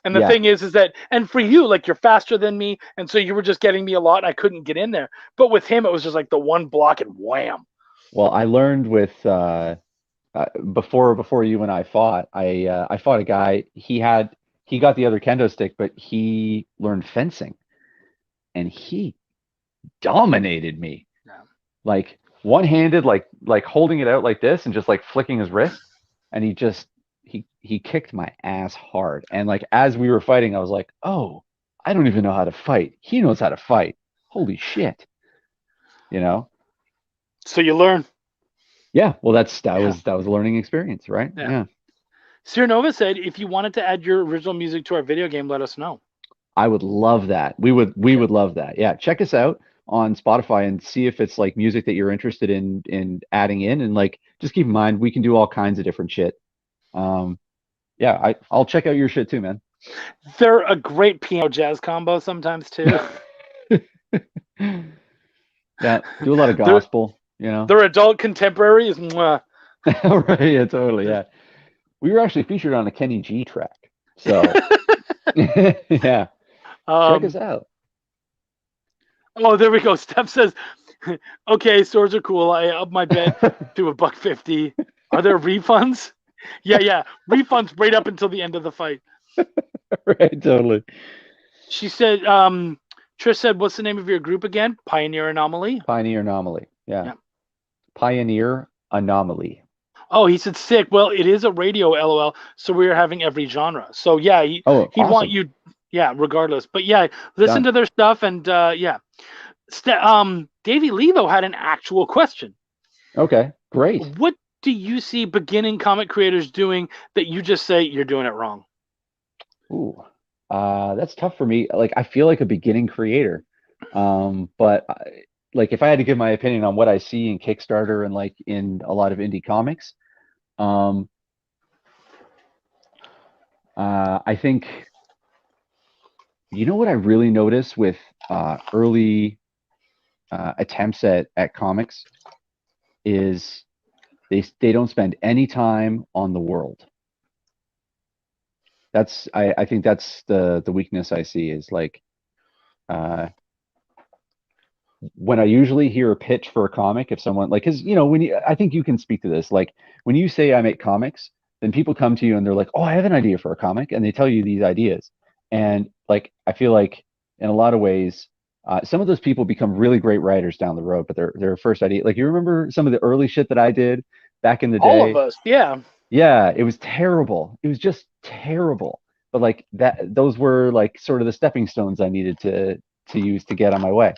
And the Yeah. thing is that, and for you, like you're faster than me, and so you were just getting me a lot. And I couldn't get in there, but with him, it was just like the one block and wham. Well, I learned with before you and I fought. I fought a guy. He got the other kendo stick, but he learned fencing, and he dominated me. Yeah. Like one-handed, like holding it out like this and just like flicking his wrist, and he kicked my ass hard. And like as we were fighting, I was like, oh, I don't even know how to fight. He knows how to fight. Holy shit. You know? So you learn. Yeah. Well, that was a learning experience, right? Yeah. Nova said, if you wanted to add your original music to our video game, let us know. I would love that. We would love that. Yeah. Check us out on Spotify and see if it's like music that you're interested in adding in. And like just keep in mind we can do all kinds of different shit. Yeah, I'll check out your shit too, man. They're a great piano jazz combo sometimes too. Yeah, do a lot of gospel, you know. They're adult contemporaries. Mwah. Right, yeah, totally, yeah. We were actually featured on a Kenny G track. So yeah. Check us out. Oh, there we go. Steph says, okay, swords are cool. I up my bet to $1.50. Are there refunds? Yeah. Refunds right up until the end of the fight. Right, totally. She said, Trish said, what's the name of your group again? Pioneer Anomaly? Pioneer Anomaly. Yeah. Pioneer Anomaly. Oh, he said sick. Well, it is a radio LOL, so we're having every genre. So yeah, he awesome. want you, regardless. But yeah, listen to their stuff and yeah. Davey Levo had an actual question. Okay, great. What do you see beginning comic creators doing that you just say you're doing it wrong? Ooh, that's tough for me. Like I feel like a beginning creator, but like if I had to give my opinion on what I see in Kickstarter and like in a lot of indie comics, I think you know what I really notice with early attempts at comics is they don't spend any time on the world. I think that's the weakness I see is like when I usually hear a pitch for a comic, if someone like, because you know I think you can speak to this, like when you say I make comics, then people come to you and they're like, oh, I have an idea for a comic, and they tell you these ideas, and like I feel like in a lot of ways some of those people become really great writers down the road, but their first idea, like you remember some of the early shit that I did back in the day? All of us, yeah. Yeah, it was terrible. It was just terrible. But like those were like sort of the stepping stones I needed to use to get on my way.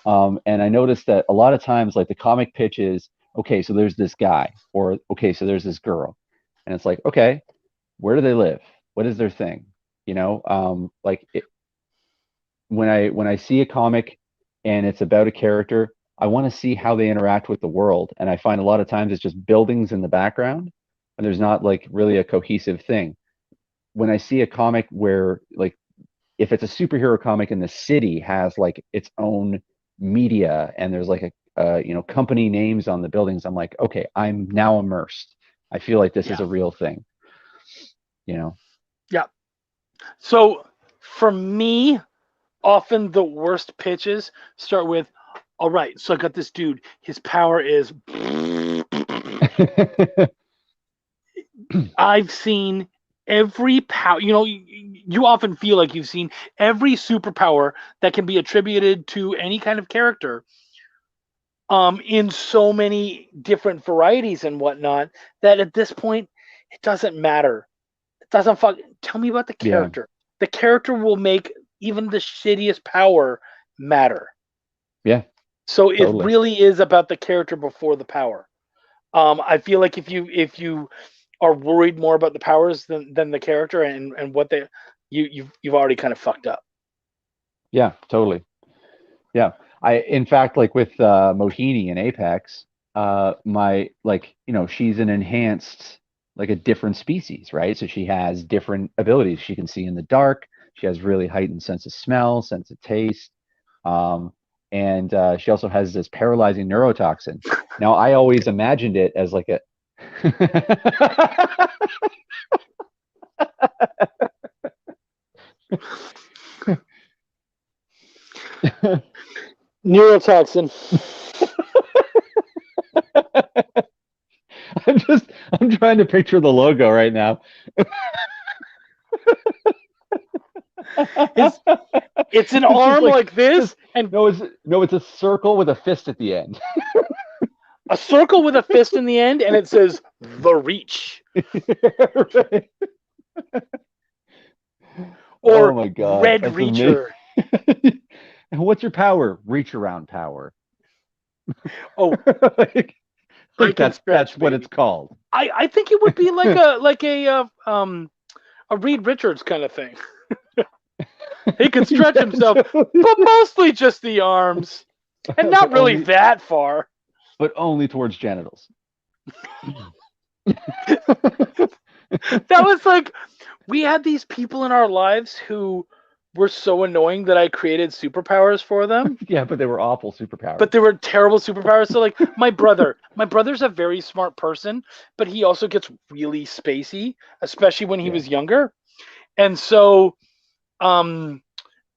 And I noticed that a lot of times, like the comic pitch is, okay, so there's this guy, or okay, so there's this girl, and it's like, okay, where do they live? What is their thing? You know, when I see a comic and it's about a character, I want to see how they interact with the world, and I find a lot of times it's just buildings in the background, and there's not like really a cohesive thing. When I see a comic where like if it's a superhero comic and the city has like its own media and there's like a company names on the buildings, I'm like, okay, I'm now immersed. I feel like this is a real thing, you know. Yeah. So for me, often the worst pitches start with, all right, so I got this dude. His power is. I've seen every power. You often feel like you've seen every superpower that can be attributed to any kind of character, in so many different varieties and whatnot, that at this point it doesn't matter. It doesn't tell me about the Yeah, character. The character will make even the shittiest power matter. yeah, So it totally. really is about the character before the power. I feel like if you are worried more about the powers than the character and what they you've already kind of fucked up. Yeah, totally. Yeah. In fact, like with Mohini in Apex, my like, she's an enhanced, like a different species, right? So she has different abilities. She can see in the dark. She has really heightened sense of smell, sense of taste. Um, and she also has this paralyzing neurotoxin. Now, I always imagined it as like a Neurotoxin. I'm trying to picture the logo right now. It's it's an It's just arm like like this just and no, it's a circle with a fist at the end. a circle with a fist in the end, and it says the Reach Right. Oh or my God, Red that's amazing. Reacher. And what's your power? Reach around power. Oh, like, I like can that's stretch, what it's baby. called. I think it would be like a Reed Richards kind of thing. He could stretch Yeah, himself, totally. but mostly just the arms, and not but really only that far. but only towards genitals. That was like we had these people in our lives who were so annoying that I created superpowers for them, Yeah, but they were awful but superpowers. they were terrible superpowers. So like my brother's a very smart person, but he also gets really spacey, especially when he Yeah. was younger. And so um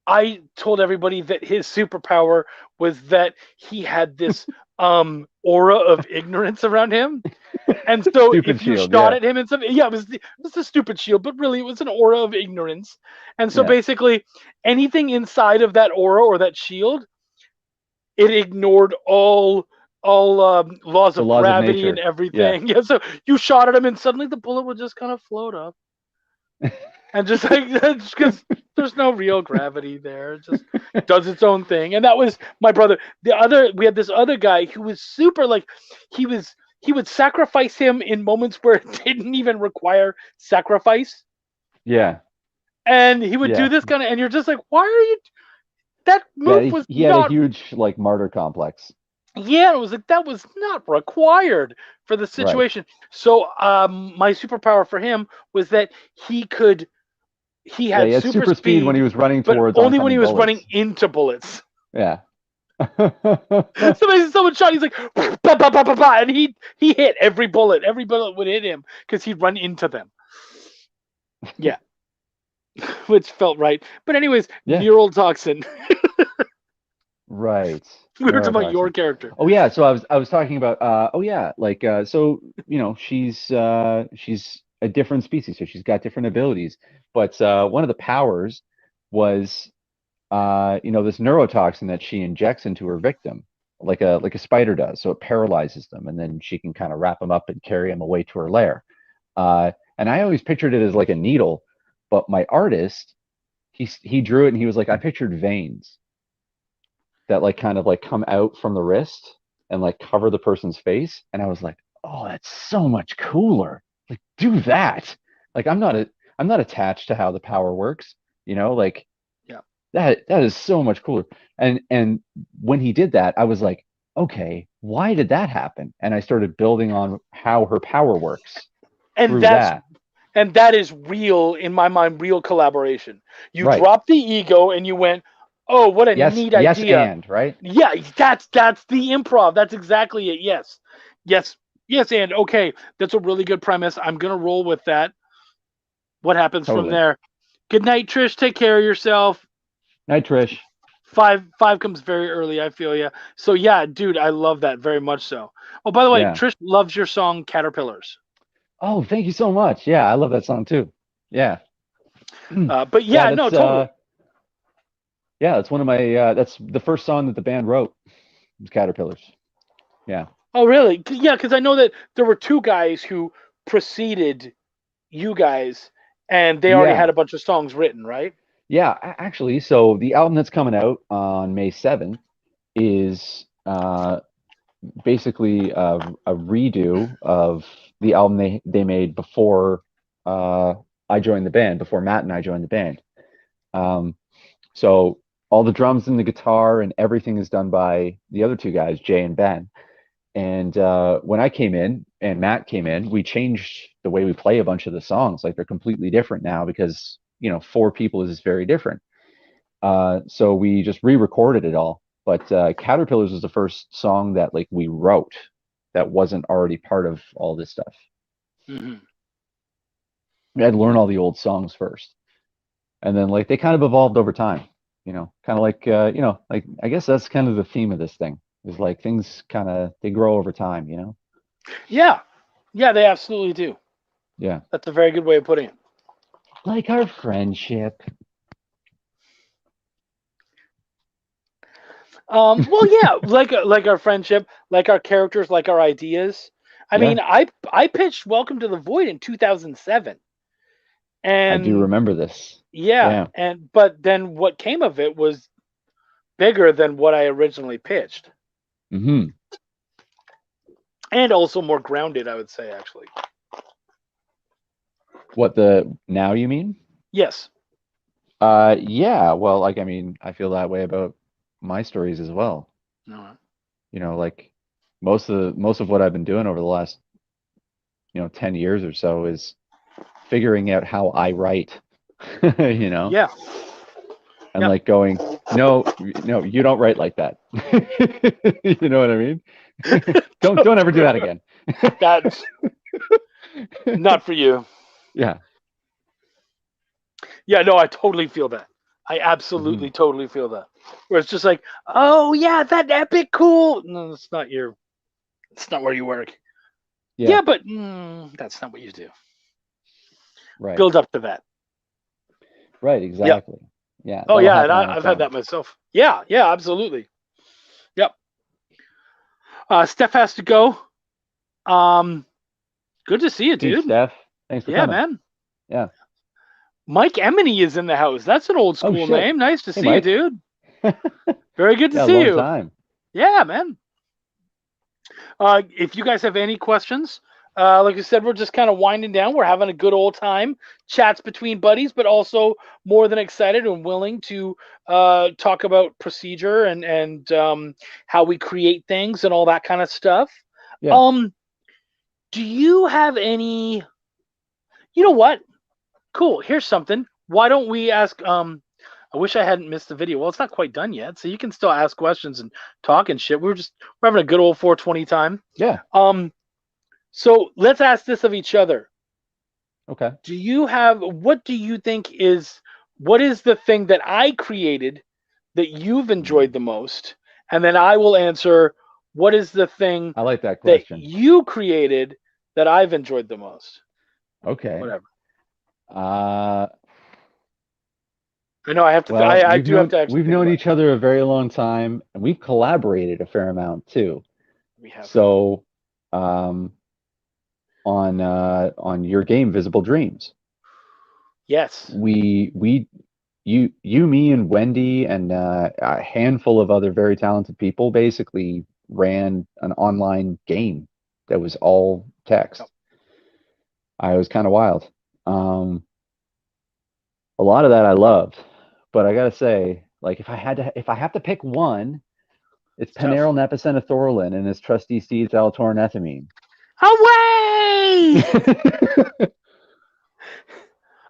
I told everybody that his superpower was that he had this aura of ignorance around him. And so Stupid if you shield. shot Yeah. at him and something, yeah, it was the stupid shield, but really it was an aura of ignorance. And so Yeah. basically anything inside of that aura or that shield, it ignored all laws The of laws of gravity and nature. Yeah. everything. Yeah, so you shot at him and suddenly the bullet would just kind of float up and just like because there's no real gravity there. It just does its own thing. And that was my brother. We had this other guy who was super like he was he would sacrifice him in moments where it didn't even require sacrifice. Yeah. And he would do Yeah. this kind of and you're just like, why are you that Yeah. move was He had a not huge like martyr complex. yeah, it was like that was not required for the Right. situation. So my superpower for him was that he Yeah. had He had super super speed when he speed, was running but towards only when he oncoming was running bullets. into bullets. Yeah. So basically, someone shot. He's like, bah, bah, bah, bah, bah, and he hit every bullet. Every bullet would hit him because he'd run into them. Yeah, which felt right. But anyways, Yeah. neural toxin. Right. We were talking about your Neurotoxin. character. Oh yeah, so I was talking about oh yeah, like so she's a different species, so she's got different abilities. But one of the powers was this neurotoxin that she injects into her victim, like a spider does. So it paralyzes them, and then she can kind of wrap them up and carry them away to her lair. And I always pictured it as like a needle, but my artist, he drew it and he was like, I pictured veins that like kind of like come out from the wrist and like cover the person's face. And I was like, oh, that's so much cooler. Like do that. Like I'm not attached to how the power works, like Yeah. that is so much cooler. And when he did that, I was like, okay, why did that happen? And I started building on how her power works And through that's that. and that is real in my mind. Real collaboration. You Right. dropped the ego and you went, oh, what a Yes, neat yes, idea. and right? Yeah, that's the improv. That's exactly it. Yes. Yes. Yes, and okay, that's a really good premise. I'm gonna roll with that. What happens from Totally. there? Good night, Trish. Take care of yourself. Night, Trish. Five comes very early. I feel ya. So yeah, dude, I love that very much. So. Oh, by the way, Yeah. Trish loves your song Caterpillars. Oh, thank you so much. Yeah, I love that song too. Yeah. But Yeah, yeah, no, that's totally. that's one of my that's the first song that the band wrote. Was Caterpillars. Yeah. Oh, really? Yeah, because I know that there were two guys who preceded you guys, and they already had Yeah. a bunch of songs written, right? Yeah, actually, so the album that's coming out on May 7th is basically a redo of the album they made before uh, I joined the band, before Matt and I joined the band. Um, so all the drums and the guitar and everything is done by the other two guys, Jay and Ben. And when I came in and Matt came in, we changed the way we play a bunch of the songs. Like they're completely different now because, four people is very different. So we just re-recorded it all. But Caterpillars was the first song that like we wrote that wasn't already part of all this stuff. Hmm. We had to learn all the old songs first, and then like they kind of evolved over time. Kind of like like I guess that's kind of the theme of this thing is like things kind of they grow over time. Yeah, yeah, they absolutely do. Yeah, That's a very good way of putting it. like our friendship. Well, yeah, like our friendship, like our characters, like our ideas. I Yeah, mean, I pitched Welcome to the Void in 2007, I do and remember this. yeah, Yeah. but then what came of it was bigger than what I originally pitched, Hmm. and also more grounded, I would say, actually. What the now you mean? Yes. Yeah. Well, like I mean, I feel that way about my stories as well. No. Like most of what I've been doing over the last 10 years or so is figuring out how I write. you know, Yeah. and Yeah. like going, no, no, you don't write like that. You know what I mean? Don't ever do that again. That's not for you. Yeah. Yeah, no, I totally feel that. I Hmm. absolutely totally feel that. Where it's just like, oh yeah, that epic cool. No, it's not your. It's not where you work. Yeah. Yeah, but that's not what you do. Right. Build up to that. Right. Yep. Exactly. Yeah. Oh That'll yeah, and happen on I've its had own. that myself. Yeah, yeah, absolutely. Yep. Steph has to go. Um, good to see you, Peace, dude. Steph. Thanks for Yeah, coming. man. Yeah. Mike Emony is in the house. That's an old Oh school shit. name. Nice to Hey, see you, Mike. dude. Very good to Yeah, see long you. time. Yeah, man. If you guys have any questions, like I said, we're just kind of winding down. We're having a good old time, chats between buddies, but also more than excited and willing to talk about procedure and how we create things and all that kind of stuff. Yeah. Um, do you have any? You know what? Cool. Here's something. Why don't we ask? I wish I hadn't missed the video. Well, it's not quite done yet, so you can still ask questions and talk and shit. We're having a good old 420 time. Yeah. Um, so let's ask this of each other. Okay. What do you think what is the thing that I created that you've enjoyed the most? And then I will answer, what is the thing I like that that question. you created that I've enjoyed the most? Okay. Whatever. Uh, I know I have to, well, I do have to actually we've think known about it. each other a very long time, and we've collaborated a fair amount too. We have. So, um, on your game, Visible Dreams, Yes. we you me and Wendy and a handful of other very talented people basically ran an online game that was all text. I was kind of wild. Um, a lot of that I loved, but I gotta say, like if I have to pick one, it's It's tough. Paneral Nepocenithorlin and his trusty steeds Altornethamine. Away!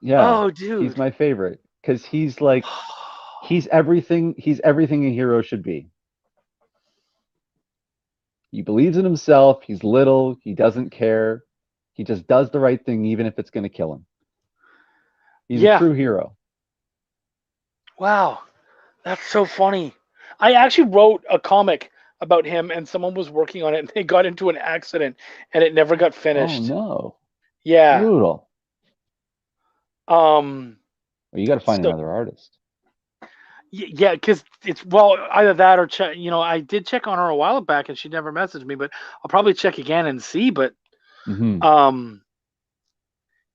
Yeah, Oh, he's dude. my favorite because he's like he's everything. He's everything a hero should be. He believes in himself. He's little. He doesn't care. He just does the right thing, even if it's going to kill him. He's a Yeah. true hero. Wow. That's so funny. I actually wrote a comic about him, and someone was working on it, and they got into an accident, and it never got Oh finished. no, Yeah. brutal. Um. Well, you got to find So another artist. yeah, because it's well either that or check. I did check on her a while back, and she never messaged me, but I'll probably check again and see. But Hmm. um,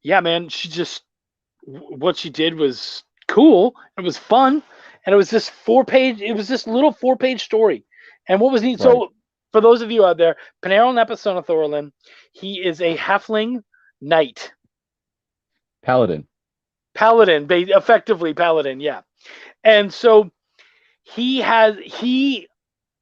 yeah, man, she just what she did was cool. It was fun, and it was this 4 page. It was this little 4 page story. And what was neat? Right. So for those of you out there, Panarin Epicenothorlin, he is a halfling knight, Paladin. paladin, effectively paladin. Yeah, and so he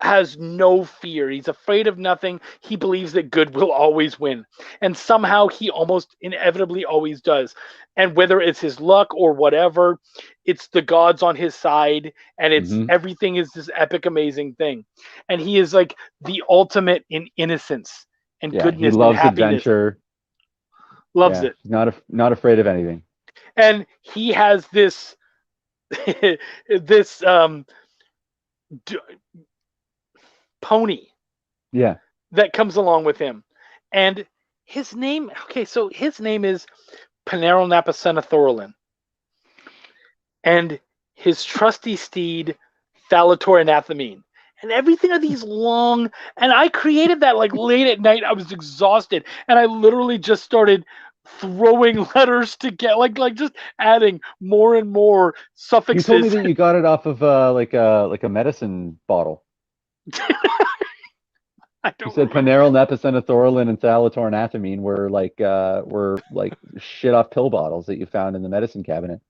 has no fear. He's afraid of nothing. He believes that good will always win. And somehow he almost inevitably always does. And whether it's his luck or whatever, it's the gods on his side, and it's Hmm. everything is this epic amazing thing. And he is like the ultimate in innocence and Yeah, he goodness and loves happiness. adventure. Loves Yeah, it. he's not afraid of anything. And he has this this d- pony Yeah. that comes along with him. And his name, okay, so his name is Panero Napacenathorlin. And his trusty steed, Thalator Anathemine. And everything are these long, and I created that like late at night. I was exhausted, and I literally just started throwing letters to get like just adding more and more You told me suffixes. that you got it off of like a medicine bottle. I You don't said remember. Paneryl, Nepicenathorlin, and Thalatornatamine were like shit off pill bottles that you found in the medicine cabinet.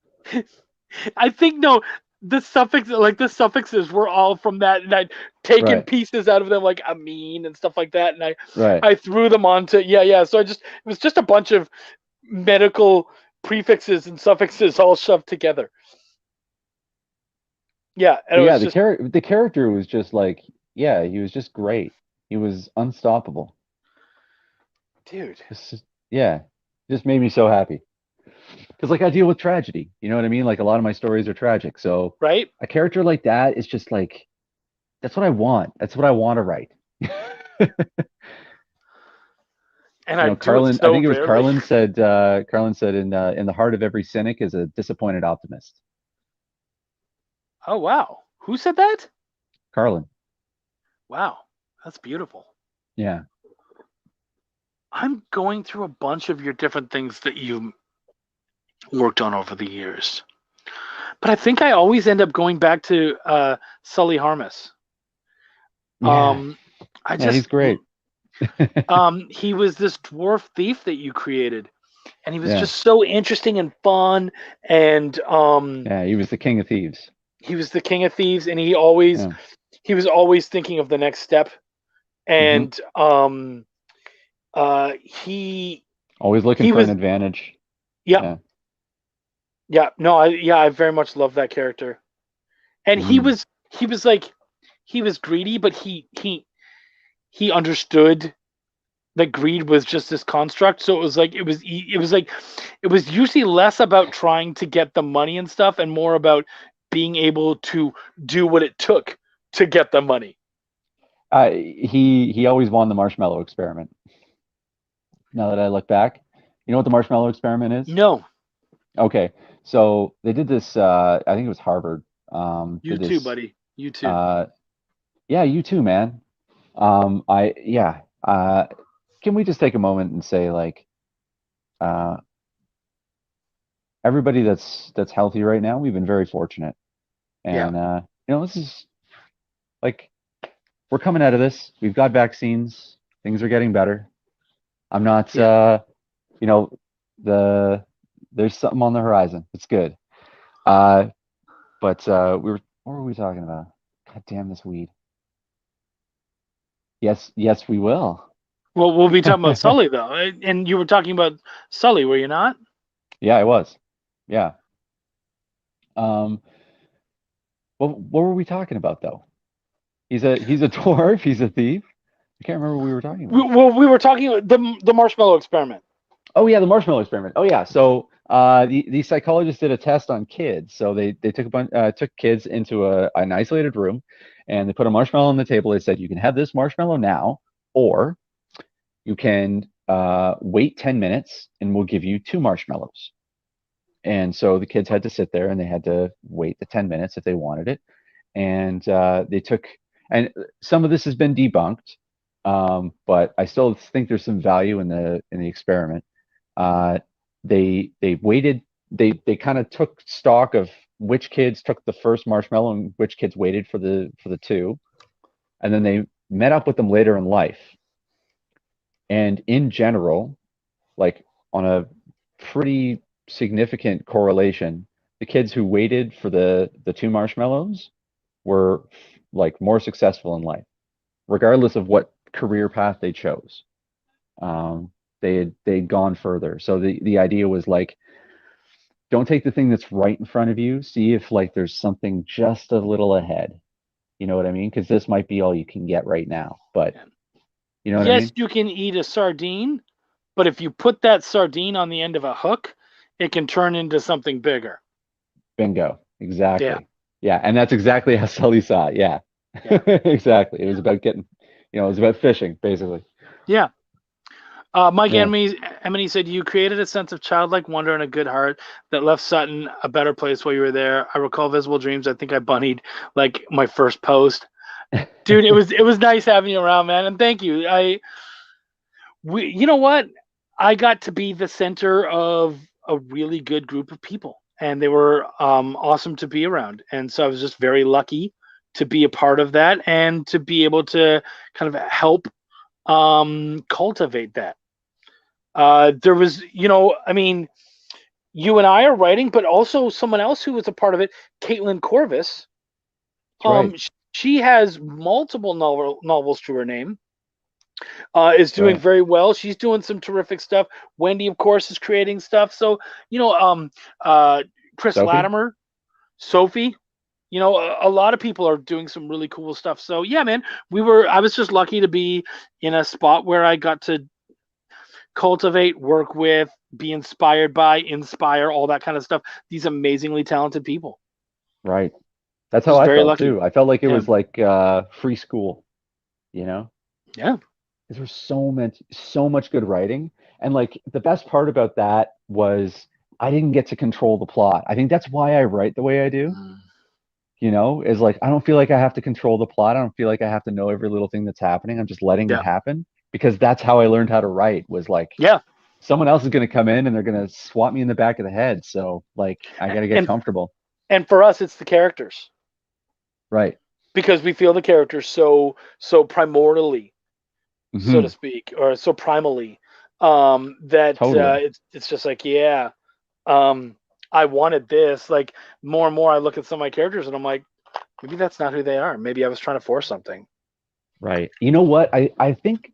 I think no, the suffixes were all from that, and I'd taken Right. pieces out of them like amine and stuff like that, and I Right. I threw them onto yeah. So it was just a bunch of medical prefixes and suffixes all shoved together. Yeah, and But it yeah, was just the character was just like, yeah, he was just great. He was unstoppable. dude, Yeah, just made me so happy. Because like I deal with tragedy, you know what I mean? Like a lot of my stories are tragic. So right? a character like that is just like that's what I want. That's what I want to write. And You I know, do it Carlin, I so think it was rarely. Carlin said in the heart of every cynic is a disappointed optimist. Oh wow, who said that? Carlin. Wow, that's beautiful. Yeah. I'm going through a bunch of your different things that you worked on over the years, but I think I always end up going back to Sully Harmus. Yeah. Um, I Yeah, he's just great. he was this dwarf thief that you created, and he was Yeah. just so interesting and fun, and Yeah, he was the king of thieves. he was the king of thieves, and he was always thinking of the next step, Hmm. and he Always looking he for an was advantage. yeah, Yeah. yeah, no, I very much love that character, and he Hmm. was he was like he was greedy, but he understood that greed was just this construct. So it was usually less about trying to get the money and stuff, and more about being able to do what it took to get the money. He always won the marshmallow experiment. Now that I look back, you know what the marshmallow experiment is? No, Okay, so they did this. I think it was Harvard. you Did too, this. buddy. You too. Uh, yeah, you too, man. I yeah. Can we just take a moment and say like, uh, everybody that's healthy right now, we've been very fortunate, Yeah, and this is like we're coming out of this. We've got vaccines. Things are getting better. I'm not. yeah. You know, the there's something on the horizon. It's good. Uh, but what were we talking about? God damn this weed. Yes, yes, we will. Well, we'll be talking about Sully though, and you were talking about Sully, were you not? Yeah, I was. Yeah. Um, what were we talking about though? He's a dwarf. He's a thief. I can't remember what we were talking about. Well, we were talking about the marshmallow experiment. Oh yeah, the marshmallow experiment. Oh yeah. So The psychologist did a test on kids. So they took kids into an isolated room, and they put a marshmallow on the table. They said, you can have this marshmallow now, or you can wait 10 minutes, and we'll give you two marshmallows. And so the kids had to sit there and they had to wait the 10 minutes if they wanted it. And they took, and some of this has been debunked, but I still think there's some value in the experiment. Uh, they waited, they kind of took stock of which kids took the first marshmallow and which kids waited for the two, and then they met up with them later in life. And in general, like on a pretty significant correlation, the kids who waited for the two marshmallows were like more successful in life, regardless of what career path they chose. They'd gone further. So the idea was like, don't take the thing that's right in front of you. See if like there's something just a little ahead. You know what I mean? Because this might be all you can get right now. But you know what I Yes, mean? you can eat a sardine, but if you put that sardine on the end of a hook, it can turn into something bigger. Bingo. Yeah, Exactly. Yeah, and that's exactly how Sully saw it. Yeah. yeah, Exactly. It was about getting, it was about fishing, basically. yeah. Mike Yeah. Emily said, you created a sense of childlike wonder and a good heart that left Sutton a better place while you were there. I recall Visible Dreams. I think I bunnied like my first post. Dude, it was nice having you around, man. And thank you. You know what? I got to be the center of a really good group of people, and they were awesome to be around. And so I was just very lucky to be a part of that and to be able to kind of help cultivate that. There was, I mean, you and I are writing, but also someone else who was a part of it, Caitlin Corvus. That's right. She has multiple novels to her name. Is That's doing right. very well. She's doing some terrific stuff. Wendy, of course, is creating stuff. So, uh, Chris Sophie? Latimer, Sophie, a lot of people are doing some really cool stuff. So, yeah, man, I was just lucky to be in a spot where I got to cultivate, work with, be inspired by, inspire, all that kind of stuff. These amazingly talented people. Right. That's how Just I very felt lucky. too. I felt like it Yeah. was like free school, you know? Yeah. Because there's so much good writing. And like the best part about that was I didn't get to control the plot. I think that's why I write the way I do, Mm. is like I don't feel like I have to control the plot. I don't feel like I have to know every little thing that's happening. I'm just letting it Yeah. happen because that's how I learned how to write was like Yeah. someone else is going to come in and they're going to swat me in the back of the head. So like I got to get And comfortable. and for us, it's the characters Right. because we feel the characters so primordially, so to Hmm. speak, or so primally, that Totally. it's just like, yeah, um, I wanted this. Like more and more, I look at some of my characters and I'm like, maybe that's not who they are. Maybe I was trying to force something. Right. You know what? I think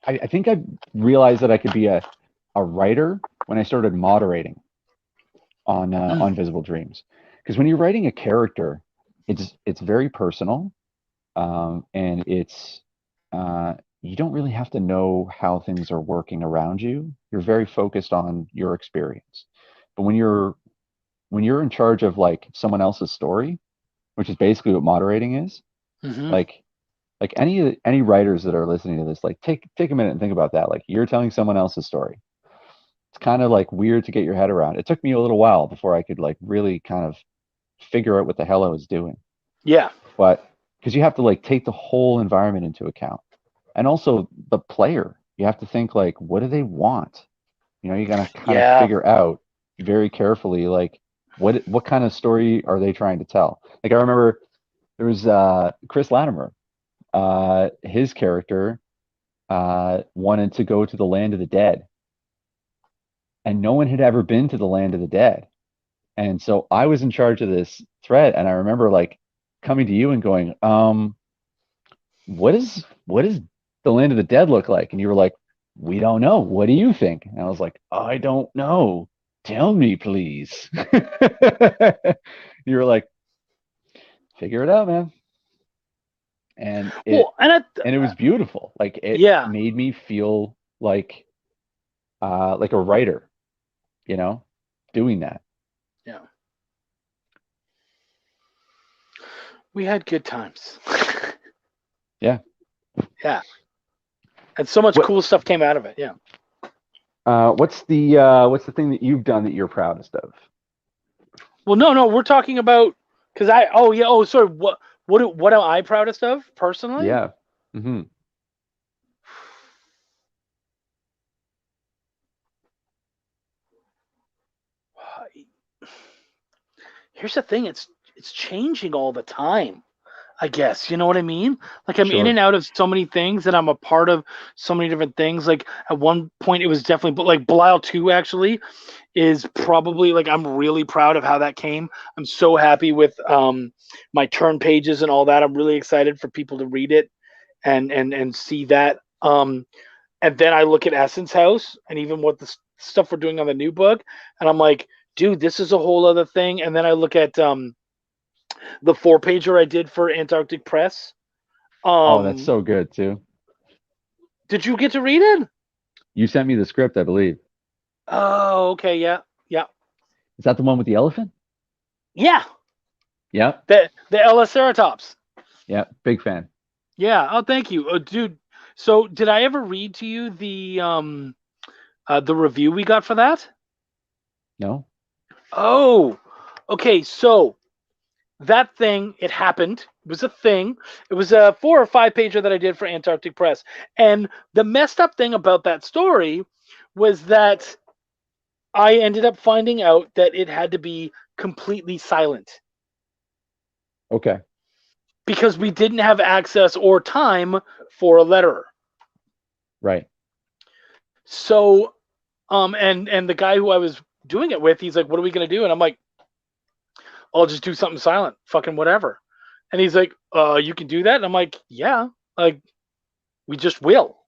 I realized that I could be a writer when I started moderating Mm. on Visible Dreams. Because when you're writing a character, it's very personal, and you don't really have to know how things are working around you. You're very focused on your experience. But when you're in charge of like someone else's story, which is basically what moderating is, Hmm. like any writers that are listening to this, like take a minute and think about that. Like you're telling someone else's story. It's kind of like weird to get your head around. It took me a little while before I could like really kind of figure out what the hell I was doing. Yeah. But because you have to like take the whole environment into account. And also the player. You have to think like, what do they want? You gotta kind of Yeah. figure out very carefully like what kind of story are they trying to tell? Like I remember there was Chris Latimer. His character wanted to go to the land of the dead, and no one had ever been to the land of the dead. And so I was in charge of this thread, and I remember like coming to you and going, what does the land of the dead look like? And you were like, we don't know. What do you think? And I was like, I don't know. Tell me, please. You were like, figure it out, man. And it Well, and and it was beautiful. Like it yeah. made me feel like a writer, you know? doing that. Yeah. We had good times. Yeah. Yeah. And so much cool stuff came out of it. Yeah. What's the thing that you've done that you're proudest of? Well, no, we're talking about because sorry. What am I proudest of personally? Yeah. Mm-hmm. Here's the thing, it's changing all the time, I guess. You know what I mean? Like I'm in Sure. and out of so many things and I'm a part of so many different things. Like at one point it was definitely, but like Belial 2 actually is probably like I'm really proud of how that came. I'm so happy with my turn pages and all that. I'm really excited for people to read it and see that. And then I look at Essence House and even what the stuff we're doing on the new book, and I'm like, dude, this is a whole other thing. And then I look at the 4-pager I did for Antarctic Press. Oh, that's so good too. Did you get to read it? You sent me the script, I believe. Oh, okay, yeah, yeah, Is that the one with the elephant? yeah. Yeah. The Eliceratops. Yeah. Big fan. Yeah. Oh, thank you, dude. So, did I ever read to you the review we got for that? No. Oh, okay. So that thing, it happened. It was a thing. It was a 4 or 5-pager that I did for Antarctic Press. And the messed up thing about that story was that I ended up finding out that it had to be completely silent Okay. because we didn't have access or time for a letterer. Right. So, and the guy who I was doing it with, he's like, "What are we gonna do?" And I'm like, "I'll just do something silent, fucking whatever." And he's like, "You can do that?" And I'm like, "Yeah, like we just will."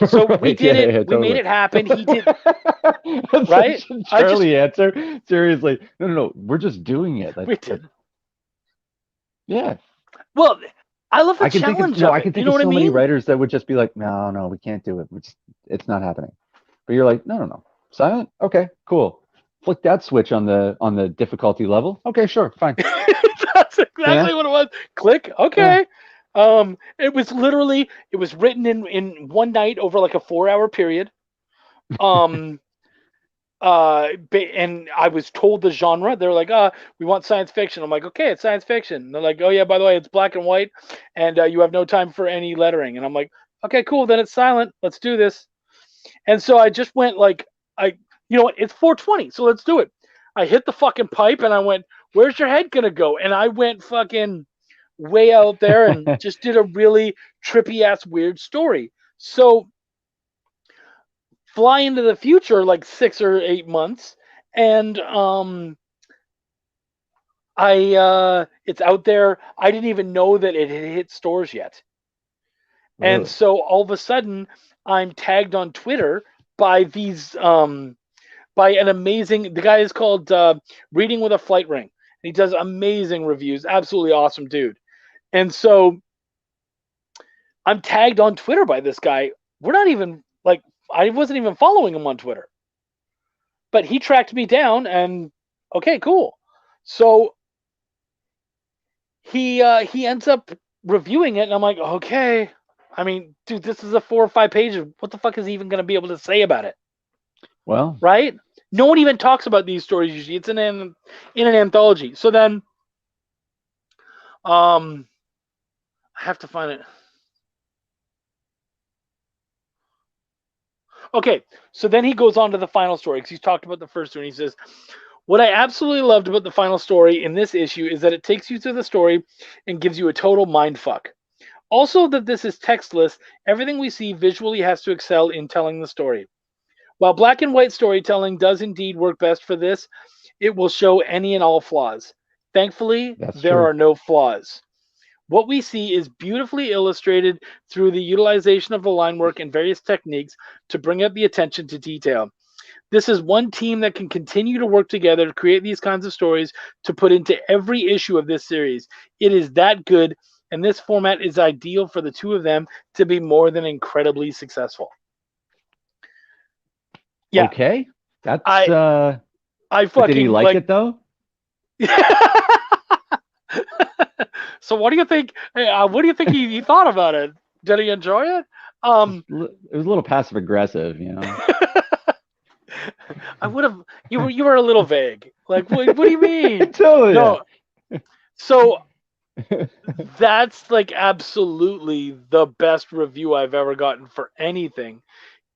So we Right. did Yeah, it. yeah, We made totally. it happen. He did, That's right? such a I just Charlie answer. Seriously. No, no, no. We're just doing it. we did. Yeah. Well, I love the I can think of challenge of I it. can You think know of what I so many mean? writers that would just be like, no, no, we can't do it. It's not happening. But you're like, no, no, no. Silent? Okay, cool. Flick that switch on the difficulty level. Okay, sure, fine. That's Yeah, exactly what it was. Click. yeah. Okay. It was literally it was written in one night over like a 4-hour period. Um, and I was told the genre. They're like, we want science fiction. I'm like, okay, it's science fiction. And they're like, oh yeah, by the way, it's black and white, and you have no time for any lettering. And I'm like, okay, cool. Then it's silent. Let's do this. And so I just went like, you know what? It's 4:20, so let's do it. I hit the fucking pipe and I went, where's your head gonna go? And I went fucking way out there and just did a really trippy ass weird story. So fly into the future like 6 or 8 months, and it's out there. I didn't even know that it had hit stores yet. And Really? so all of a sudden I'm tagged on Twitter by these by an amazing, the guy is called Reading with a Flight Ring. He does amazing reviews, absolutely awesome dude. And so I'm tagged on Twitter by this guy. We're not even like, I wasn't even following him on Twitter, but he tracked me down and okay, cool. So he ends up reviewing it and I'm like, okay. I mean, dude, this is a 4 or 5 pages. What the fuck is he even going to be able to say about it? Well, Right? No one even talks about these stories usually. It's in an anthology. So then I have to find it. Okay, so then he goes on to the final story because he's talked about the first one. He says, what I absolutely loved about the final story in this issue is that it takes you through the story and gives you a total mind fuck. Also, that this is textless, everything we see visually has to excel in telling the story. While black and white storytelling does indeed work best for this, it will show any and all flaws. Thankfully, that's there true. are no flaws. What we see is beautifully illustrated through the utilization of the line work and various techniques to bring up the attention to detail. This is one team that can continue to work together to create these kinds of stories to put into every issue of this series. It is that good, and this format is ideal for the two of them to be more than incredibly successful. Yeah, Okay. That's I I But did he fucking like it though? So what do you think? What do you think he thought about it? Did he enjoy it? It was a little passive aggressive, you know. I would have. You were a little vague. Like, what do you mean? Totally. No. So that's like absolutely the best review I've ever gotten for anything,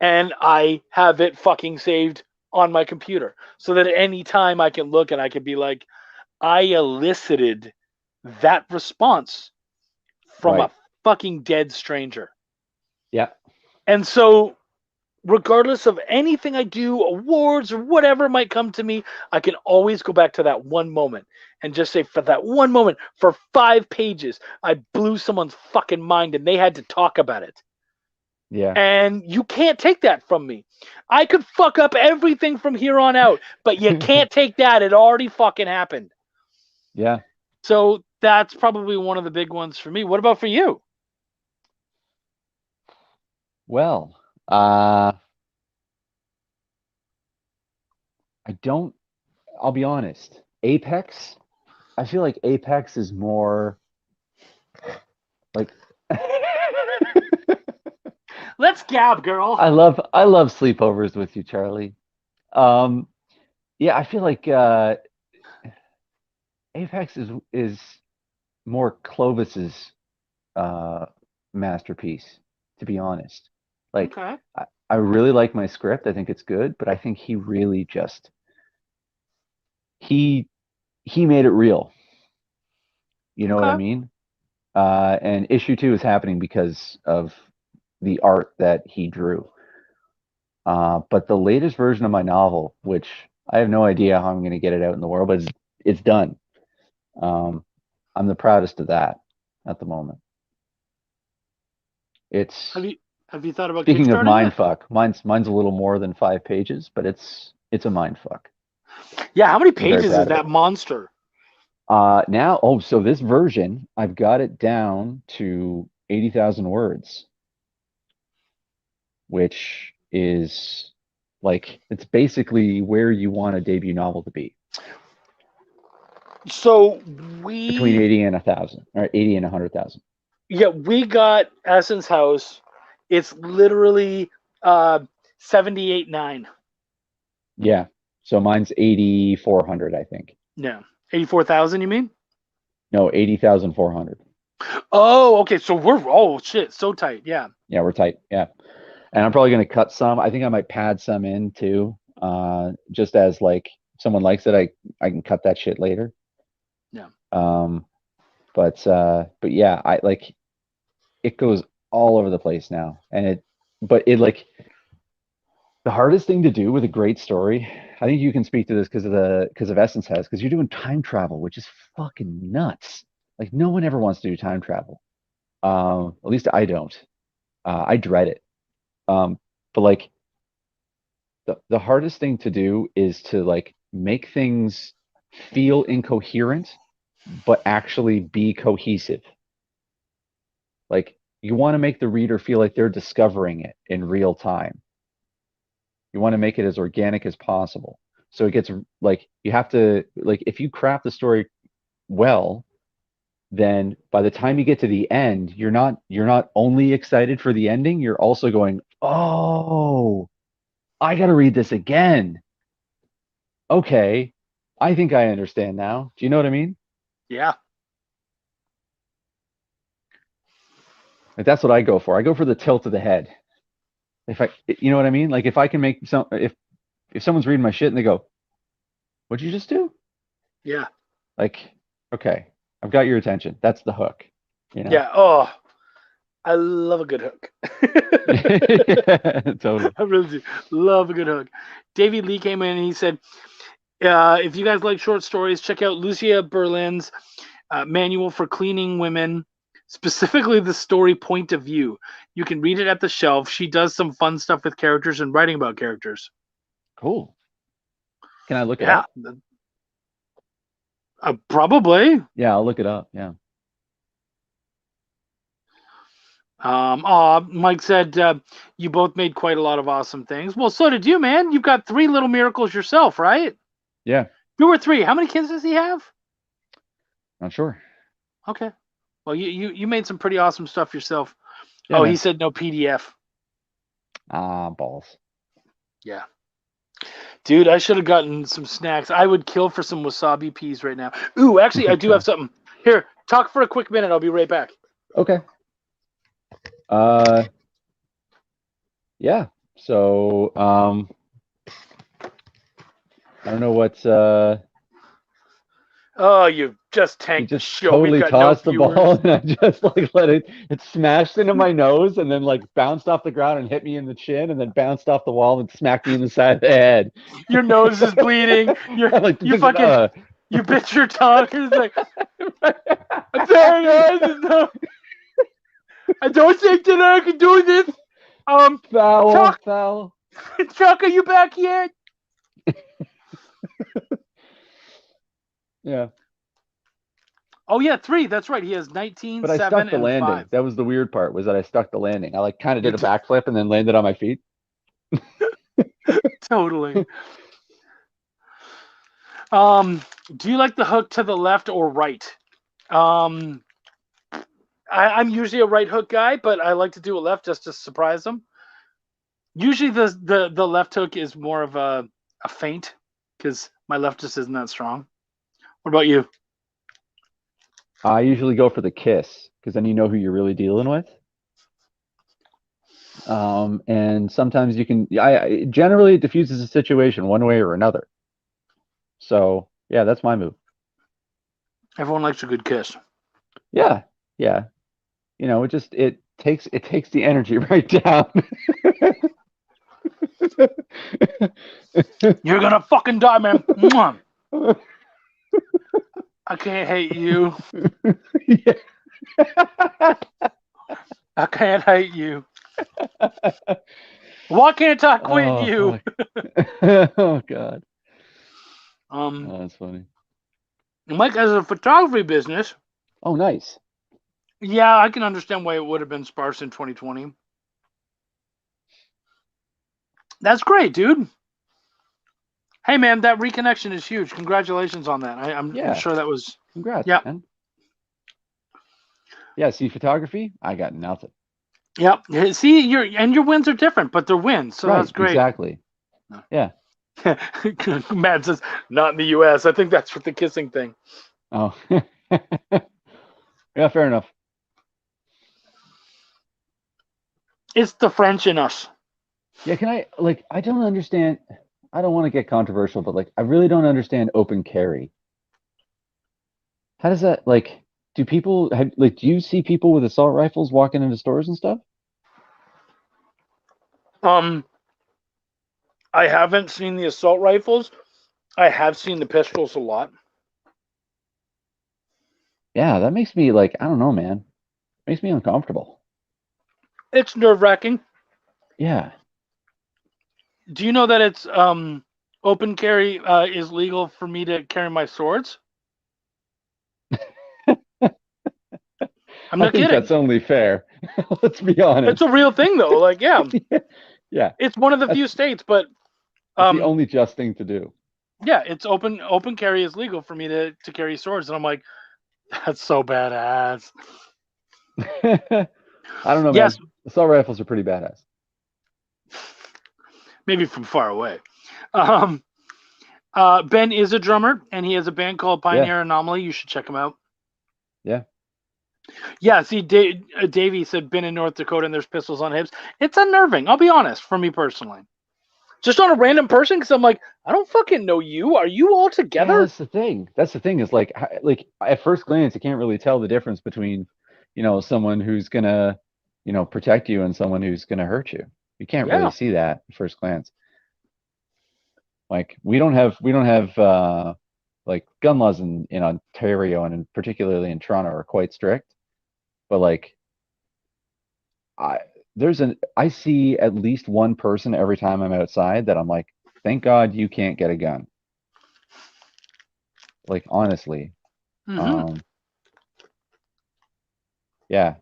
and I have it fucking saved on my computer so that at any time I can look and I can be like, I elicited that response from a Right. fucking dead stranger. Yeah. And so, regardless of anything I do, awards or whatever might come to me, I can always go back to that one moment and just say, for that one moment, for 5 pages, I blew someone's fucking mind and they had to talk about it. Yeah. And you can't take that from me. I could fuck up everything from here on out, but you can't take that. It already fucking happened. Yeah. So that's probably one of the big ones for me. What about for you? Well, I don't. I'll be honest. Apex. I feel like Apex is more like. Let's gab, girl. I love sleepovers with you, Charlie. Um, yeah, I feel like Apex is more Clovis's uh masterpiece, to be honest. Like Okay. I really like my script. I think it's good, but I think he really just he he made it real. You know what I Okay. mean? And issue two is happening because of the art that he drew. But the latest version of my novel, which I have no idea how I'm going to get it out in the world, but it's done. Um, I'm the proudest of that at the moment. Have It's you have you thought about speaking of kickstarting it? mindfuck. Mine's a little more than 5 pages, but it's a mindfuck. Yeah, how many I'm very pages is proud of that it. monster? Now, oh, so this version, I've got it down to 80,000 words, which is like it's basically where you want a debut novel to be, So between we 80 and 1,000, or 80 and 100,000. we got Essence House. It's literally uh 78.9. Yeah. So mine's 8,400, I think. No. 84,000 you mean? No, 80,400. Oh, okay. So we're oh shit, so tight. Yeah. Yeah, we're tight. Yeah. And I'm probably going to cut some. I think I might pad some in too. Just as like if someone likes it, I can cut that shit later. Yeah. Um, but yeah, I like it goes all over the place now. But it like the hardest thing to do with a great story, I think you can speak to this because of Essence has, because you're doing time travel, which is fucking nuts. Like no one ever wants to do time travel. At least I don't. I dread it. But like the hardest thing to do is to like make things feel incoherent, but actually be cohesive. Like you want to make the reader feel like they're discovering it in real time. You want to make it as organic as possible. So it gets like you have to like if you craft the story well, then by the time you get to the end, you're not only excited for the ending, you're also going, "Oh, I got to read this again." Okay, I think I understand now. Do you know what I mean? Yeah. Like that's what I go for. I go for the tilt of the head. You know what I mean? Like if I can make if someone's reading my shit and they go, "What'd you just do?" Yeah. Like, okay, I've got your attention. That's the hook, you know? Yeah. Oh, I love a good hook. Yeah, totally. I really do. Love a good hook. David Lee came in and he said, if you guys like short stories, check out Lucia Berlin's Manual for Cleaning Women, specifically the story Point of View. You can read it at the shelf. She does some fun stuff with characters and writing about characters. Cool. Can I look it Yeah, up? probably. Yeah, I'll look it up. Yeah. Mike said you both made quite a lot of awesome things. Well, so did you, man. You've got 3 little miracles yourself, right? Yeah, 2 or 3. How many kids does he have? not sure. Okay. Well, you made some pretty awesome stuff yourself. Yeah, Oh, man. he said no PDF. Ah, balls. Yeah. Dude, I should have gotten some snacks. I would kill for some wasabi peas right now. Ooh, actually, I do have something. Here, talk for a quick minute. I'll be right back. Okay. Uh, yeah. So, I don't know what's Oh, you just you tanked the just show. We've totally got no tossed the ball viewers. and I just like let it smashed into my nose and then like bounced off the ground and hit me in the chin and then bounced off the wall and smacked me in the side of the head. Your nose is bleeding. I'm like, You fucking you bit your tongue. It's like I don't think that I can do this. foul, Chuck, foul. Chuck, are you back yet? Yeah. Oh yeah, 3. That's right. He has 19, But I 7, stuck the and landing. 5. That was the weird part, was that I stuck the landing. I like kind of You did a backflip and then landed on my feet. totally. Do you like the hook to the left or right? Um, I'm usually a right hook guy, but I like to do a left just to surprise them. Usually the left hook is more of a feint because my left just isn't that strong. What about you? I usually go for the kiss because then you know who you're really dealing with. And sometimes you can, I generally it diffuses a situation one way or another. So yeah, that's my move. Everyone likes a good kiss. Yeah, yeah. You know, it takes the energy right down. You're gonna fucking die, man. Mwah. I can't hate you. Yeah. I can't hate you. Why can't I quit Oh you? fuck. Oh God. Um, Oh, that's funny. Mike has a photography business. Oh, nice. Yeah, I can understand why it would have been sparse in 2020. That's great, dude. Hey, man, that reconnection is huge. Congratulations on that. I'm Yeah. sure that was. Congrats, Yep. man. Yeah, see photography? I got nothing. Yep. See, your wins are different, but they're wins, so Right, that's great. exactly. Yeah. Matt says, not in the U.S. I think that's with the kissing thing. Oh. Yeah, fair enough. It's the French in us. Yeah, I don't understand. I don't want to get controversial, but like I really don't understand open carry. How does that like do people have like do you see people with assault rifles walking into stores and stuff? Um, I haven't seen the assault rifles. I have seen the pistols a lot. Yeah, that makes me like I don't know, man. Makes me uncomfortable. It's nerve-wracking. Yeah. Do you know that it's open carry is legal for me to carry my swords? I'm I not think kidding. that's only fair. Let's be It's honest. a real thing, though. Like, yeah, Yeah, it's one of the few that's states, but that's the um, only just thing to do. yeah, it's open carry is legal for me to carry swords, and I'm like, that's so badass. I don't know, Yes, man. Assault rifles are pretty badass. maybe from far away. Um, Ben is a drummer, and he has a band called Yeah, Pioneer Anomaly. You should check him out. yeah. Yeah, see, Davey said been in North Dakota and there's pistols on hips. It's unnerving. I'll be honest, for me personally. Just on a random person, because I'm like, I don't fucking know you. Are you all Yeah, together? that's the thing. That's the thing is like at first glance, you can't really tell the difference between, someone who's gonna, protect you and someone who's gonna hurt you. You can't really Yeah. see that at first glance. Like we don't have like gun laws in Ontario and particularly in Toronto are quite strict. But like I I see at least one person every time I'm outside that I'm like, thank God you can't get a gun. Like honestly. Mm-hmm. Um yeah.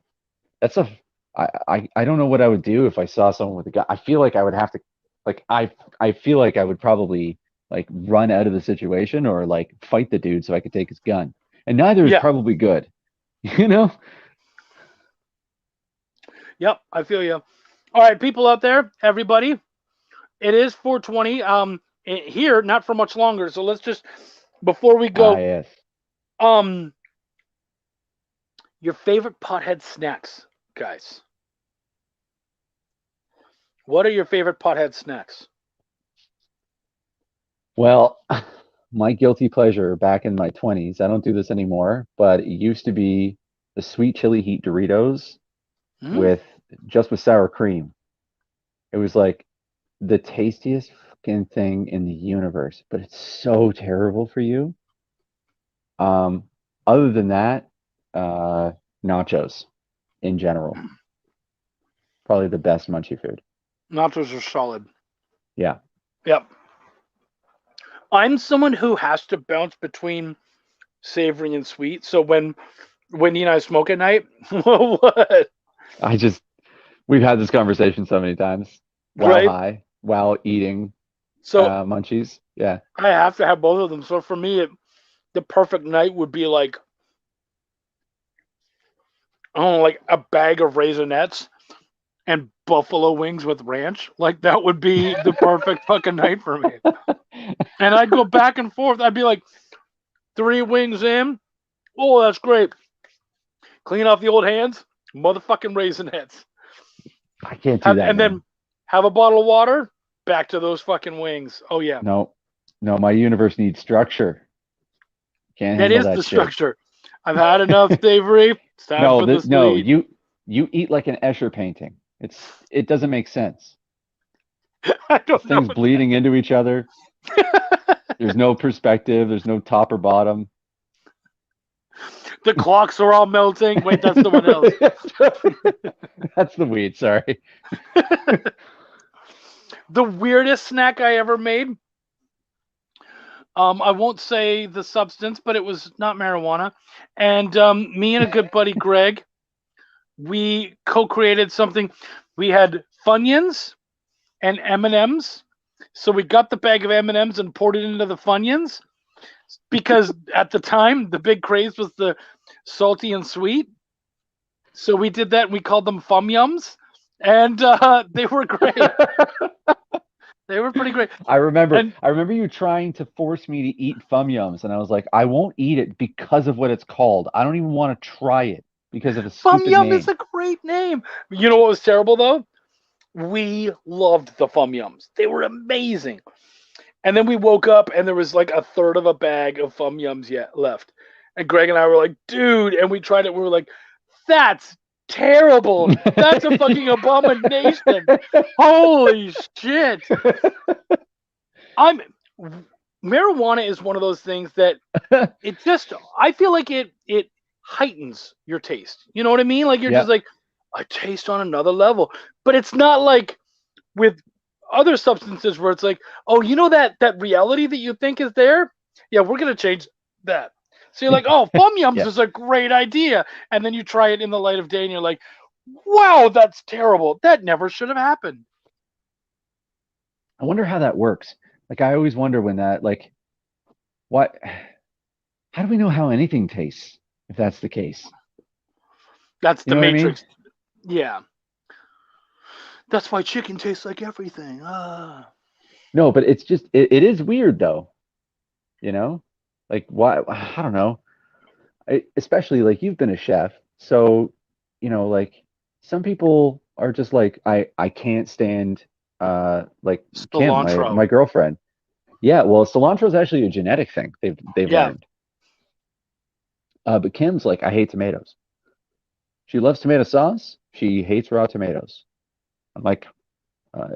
That's a I don't know what I would do if I saw someone with a gun. I feel like I would have to like I feel like I would probably like run out of the situation or like fight the dude so I could take his gun. And neither is Yeah. probably good. You know? Yep. I feel you. All right, people out there, everybody, it is 4:20. Here, not for much longer. So let's just before we Ah, go, yes. um, your favorite pothead snacks, guys. What are your favorite pothead snacks? Well, my guilty pleasure back in my 20s, I don't do this anymore, but it used to be the sweet chili heat Doritos Hmm? with just with sour cream. It was like the tastiest fucking thing in the universe, but it's so terrible for you. Um, Other than that, uh, nachos in general, probably the best munchie food. Nachos are solid. Yeah. Yep. I'm someone who has to bounce between savory and sweet. So when Wendy and I smoke at night, what? I just we've had this conversation so many times while Right? high, while eating So munchies. Yeah. I have to have both of them. So for me, the perfect night would be like, I don't know, like a bag of Raisinets and buffalo wings with ranch. Like that would be the perfect fucking night for me. And I'd go back and forth. I'd be like, 3 wings in. Oh, that's great. Clean off the old hands. Motherfucking Raisinets. I can't do that, And man. then have a bottle of water. Back to those fucking wings. Oh yeah, No, no, my universe needs structure. Can't that handle is that the shit. structure. I've had enough savory. It's time No, for the no, sweet. you eat like an Escher painting. It doesn't make sense. I This don't know thing's what bleeding into each other. There's no perspective. There's no top or bottom. the clocks are all melting. Wait, that's the one else. That's the weed. Sorry. The weirdest snack I ever made. I won't say the substance, but it was not marijuana. And me and a good buddy Greg, we co-created something. We had Funyuns and M&Ms. So we got the bag of M&Ms and poured it into the Funyuns because at the time the big craze was the salty and sweet. So we did that and we called them Fum Yums, and they were great. They were pretty great. I remember And I remember you trying to force me to eat Fum Yums, and I was like, I won't eat it because of what it's called. I don't even want to try it because of a Fum stupid Yum is name. a great name. You know what was terrible though? We loved the Fum Yums. They were amazing. And then we woke up and there was like a third of a bag of Fum Yums yet left. And Greg and I were like, dude, and we tried it. We were like, that's terrible. That's a fucking abomination. Holy shit. I'm Marijuana is one of those things that it just I feel like it heightens your taste. You know what I mean? Like you're just Yeah. like a taste on another level. But it's not like with other substances where it's like, oh, you know that reality that you think is there? Yeah, we're gonna change that. So you're like, oh, Fum Yums Yeah. is a great idea, and then you try it in the light of day, and you're like, wow, that's terrible. That never should have happened. I wonder how that works. Like I always wonder when that like what how do we know how anything tastes if that's the case? That's You the know what I mean? Matrix. Yeah, that's why chicken tastes like everything. Ah. No, but it's just it is weird though, you know? Like why I don't know. Especially like you've been a chef, so like some people are just like I can't stand like Kim, Cilantro. my girlfriend. Yeah, well, cilantro is actually a genetic thing they've Yeah, learned. But Kim's like I hate tomatoes. She loves tomato sauce. She hates raw tomatoes. I'm like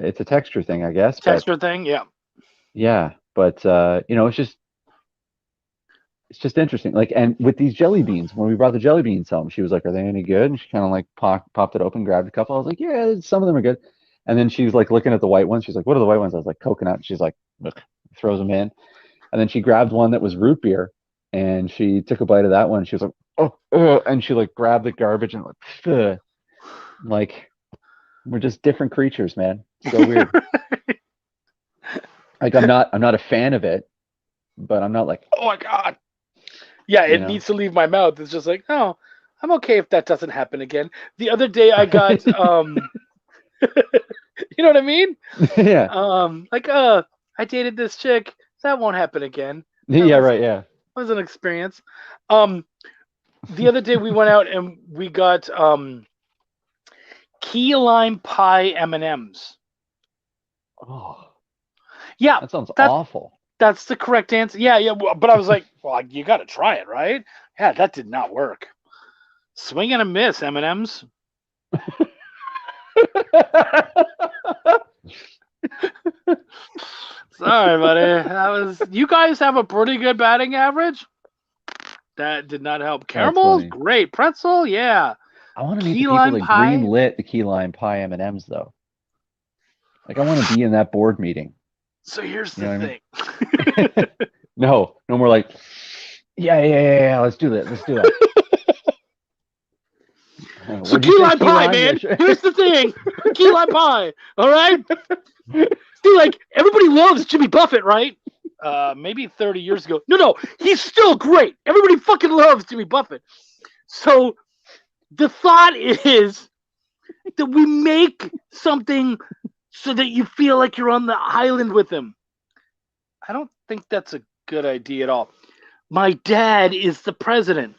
it's a texture thing, I guess, but texture thing. Yeah. yeah, but it's just interesting. Like, and with these jelly beans, when we brought the jelly beans home, she was like, "Are they any good?" And she kind of like popped it open, grabbed a couple. I was like, "Yeah, some of them are good." And then she was like looking at the white ones. She's like, "What are the white ones?" I was like, "Coconut." She's like, "Look," throws them in. And then she grabbed one that was root beer, and she took a bite of that one. She was like, "Oh," and she like grabbed the garbage and like, ugh. Like we're just different creatures, man. So weird. Like I'm not a fan of it, but I'm not like, Oh my god. Yeah, you it know. needs to leave my mouth. It's just like, oh, I'm okay if that doesn't happen again. The other day I got you know what I mean? Yeah. Like I dated this chick. That won't happen again. That Yeah, right, yeah. was an experience. Um the other day we went out and we got key lime pie M&Ms. Oh, Yeah, that sounds that awful. that's the correct answer. Yeah, yeah, but I was like, well, you got to try it, right? Yeah, that did not work. Swing and a miss, M&Ms. Sorry, buddy. That was. You guys have a pretty good batting average. That did not help. That's Caramel, funny. great. Pretzel, yeah. I want to meet the Key people lime that pie. greenlit the key lime pie M&Ms though. Like I want to be in that board meeting. So here's You the know thing. what I mean? No more like, yeah, let's do that. Let's do that. So What'd you key say, lime key pie, lime? Yeah, man. sure. Here's the thing. Key lime pie. All right. See, like everybody loves Jimmy Buffett, right? Maybe 30 years ago. No, he's still great. Everybody fucking loves Jimmy Buffett. So the thought is that we make something so that you feel like you're on the island with him. I don't think that's a good idea at all. My dad is the president.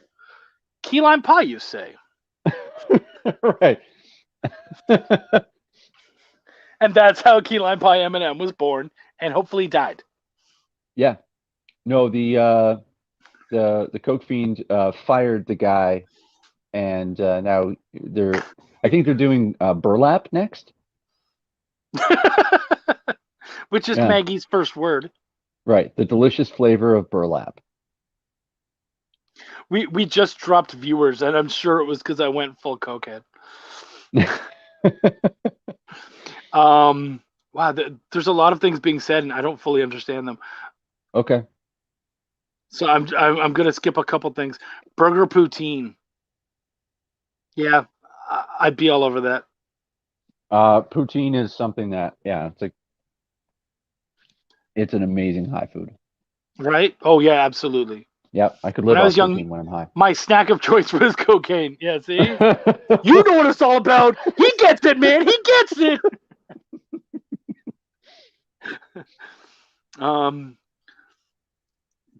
Key lime pie, you say? Right. And that's how key lime pie M&M was born, and hopefully died. Yeah. No, the Coke fiend fired the guy, and now I think they're doing burlap next. Which is Yeah, Maggie's first word. right. The delicious flavor of burlap. We just dropped viewers, and I'm sure it was because I went full cokehead. Wow, there's a lot of things being said, and I don't fully understand them. Okay. So I'm gonna skip a couple things. Burger poutine. Yeah, I'd be all over that. Poutine is something that, yeah, it's an amazing high food. Right? Oh yeah, absolutely. Yep, I could When live I off was young, poutine when I'm high. my snack of choice was cocaine. Yeah, see? You know what it's all about. He gets it, man. He gets it.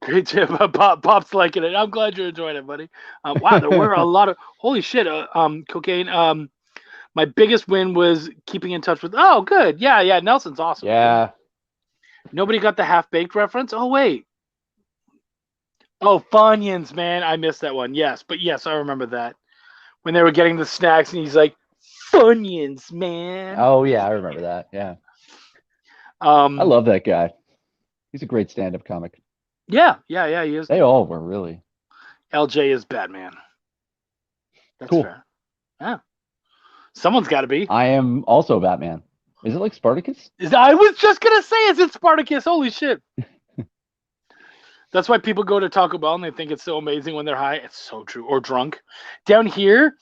Great tip. Pop's liking it. I'm glad you're enjoying it, buddy. Wow, there were a lot of holy shit. Cocaine. My biggest win was keeping in touch with. Oh, good. Yeah. Nelson's awesome. Yeah. Nobody got the half baked reference. Oh wait. Oh, Funyuns, man. I missed that one. Yes, but yes, I remember that when they were getting the snacks, and he's like, Funyuns, man. Oh yeah, I remember that. Yeah. I Um. love that guy. He's a great stand-up comic. Yeah. He is. They all were really LJ is Batman. That's cool. fair. Yeah. Someone's got to be. I am also Batman. Is it like Spartacus? I was just gonna say, is it Spartacus? Holy shit! That's why people go to Taco Bell and they think it's so amazing when they're high. It's so true. Or drunk. Down here,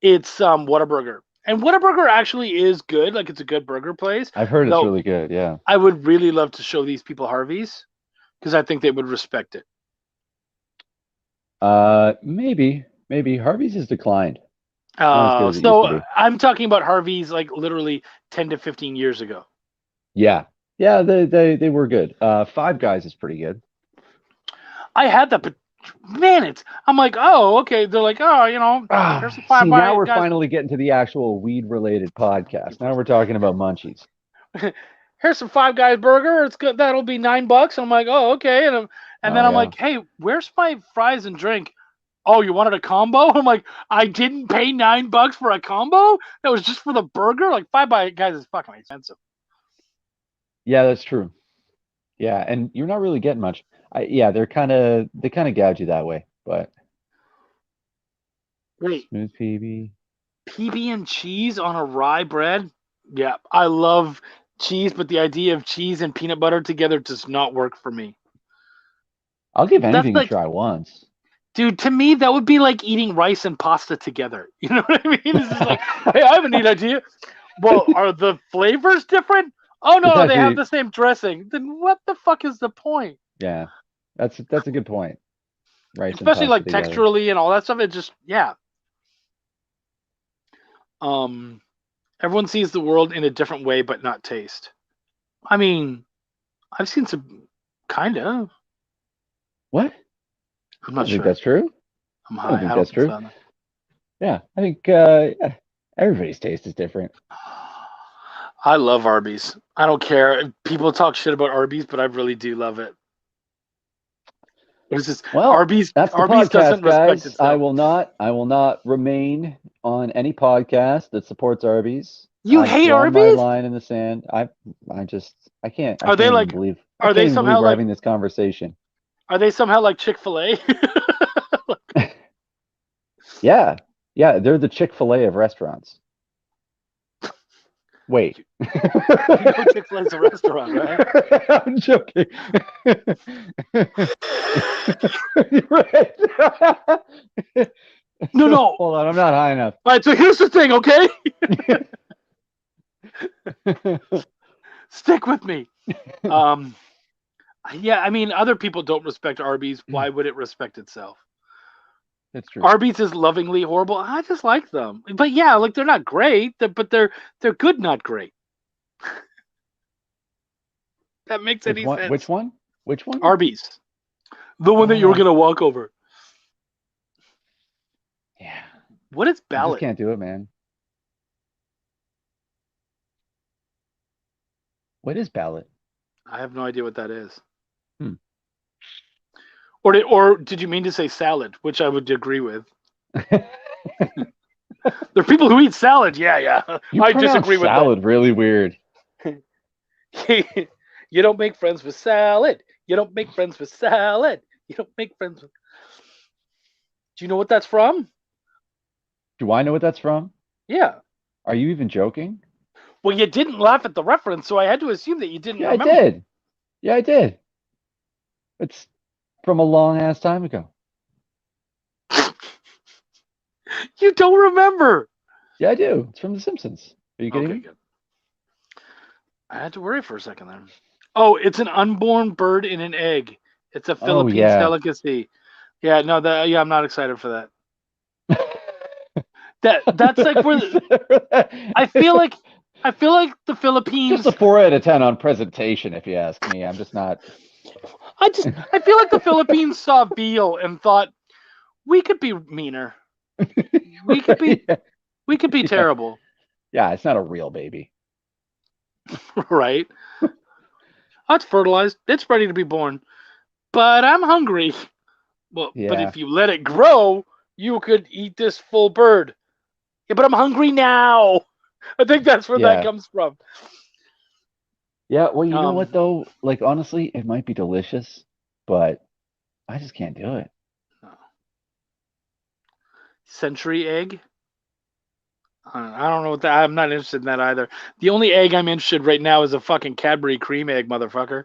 it's Whataburger, and Whataburger actually is good. Like it's a good burger place. I've heard it's Though really good. Yeah. I would really love to show these people Harvey's because I think they would respect it. Maybe Harvey's has declined. Not as good as it used to So be. I'm talking about Harvey's like literally 10 to 15 years ago. Yeah. They were good. Five Guys is pretty good. I had that, but man, I'm like, oh, okay. They're like, oh, here's the See, now we're guys. finally getting to the actual weed-related podcast. Now we're talking about munchies. Here's some Five Guys burger. It's good. That'll be $9. I'm like, oh, okay. And then I'm Yeah. like, hey, where's my fries and drink? Oh, you wanted a combo? I'm like, I didn't pay $9 for a combo. That was just for the burger. Like Five Guys is fucking expensive. Yeah, that's true. Yeah, and you're not really getting much. Yeah, they kind of gouge you that way, but Wait, smooth PB. PB and cheese on a rye bread? Yeah, I love cheese, but the idea of cheese and peanut butter together does not work for me. I'll give anything like- a try once. Dude, to me, that would be like eating rice and pasta together. You know what I mean? This is like, hey, I have a neat idea. Well, are the flavors different? Oh no, It's they have actually, the same dressing. Then what the fuck is the point? yeah, that's a good point. Rice and Especially pasta like together. texturally and all that stuff. It just yeah. Um, everyone sees the world in a different way, but not taste. I mean, I've seen some kind of. What? I'm I not don't think sure. that's true. I'm I don't high. think I don't that's think true. so. Yeah, I think yeah, everybody's taste is different. I love Arby's. I don't care. People talk shit about Arby's, but I really do love it. It's just Well, Arby's. that's the Arby's doesn't podcast, respect guys. itself. I will not remain on any podcast that supports Arby's. You I've hate drawn my Arby's? line in the sand. I just, I Are can't they even like? believe, I Are can't they even believe somehow we're like? having this conversation. Are they somehow like Chick-fil-A? Yeah, yeah, they're the Chick-fil-A of restaurants. Wait. You know Chick-fil-A's a restaurant, right? I'm joking. You're right. No, no. Hold on, I'm not high enough. All right, so here's the thing, okay? Stick with me. Yeah, I mean, other people don't respect Arby's. Why would it respect itself? That's true. Arby's is lovingly horrible. I just like them, but yeah, like they're not great, but they're good, not great. That makes any sense. Which one? Which one? Arby's, the one that you were Oh, gonna walk over. yeah. What is I just ballot? can't do it, man. What is ballot? I have no idea what that is. Hmm. Or did you mean to say salad, which I would agree with? There are people who eat salad. Yeah. You I pronounce disagree with salad really weird. that. You don't make friends with salad. You don't make friends with salad. You don't make friends with. Do you know what that's from? Do I know what that's from? Yeah. Are you even joking? Well, you didn't laugh at the reference, so I had to assume that you didn't Yeah, remember. I did. Yeah, I did. It's from a long ass time ago. You don't remember. Yeah, I do. It's from The Simpsons. Are you kidding Okay, me? good. I had to worry for a second there. Oh, it's an unborn bird in an egg. It's a Oh Philippines yeah. delicacy. Yeah, no, I'm not excited for that. That's like where I feel like the Philippines. Just a 4 out of 10 on presentation, if you ask me. I'm just not. I feel like the Philippines saw veal and thought we could be meaner. We could be Yeah. we could be terrible, Yeah, it's not a real baby. right? Oh, it's fertilized. It's ready to be born. But I'm hungry. Well, but Yeah. if you let it grow, you could eat this full bird. Yeah, but I'm hungry now. I think that's where that Yeah. comes from. Yeah, well, you know what Um, though? Like honestly, it might be delicious, but I just can't do it. Century egg. I don't know what that. I'm not interested in that either. The only egg I'm interested right now is a fucking Cadbury cream egg, motherfucker.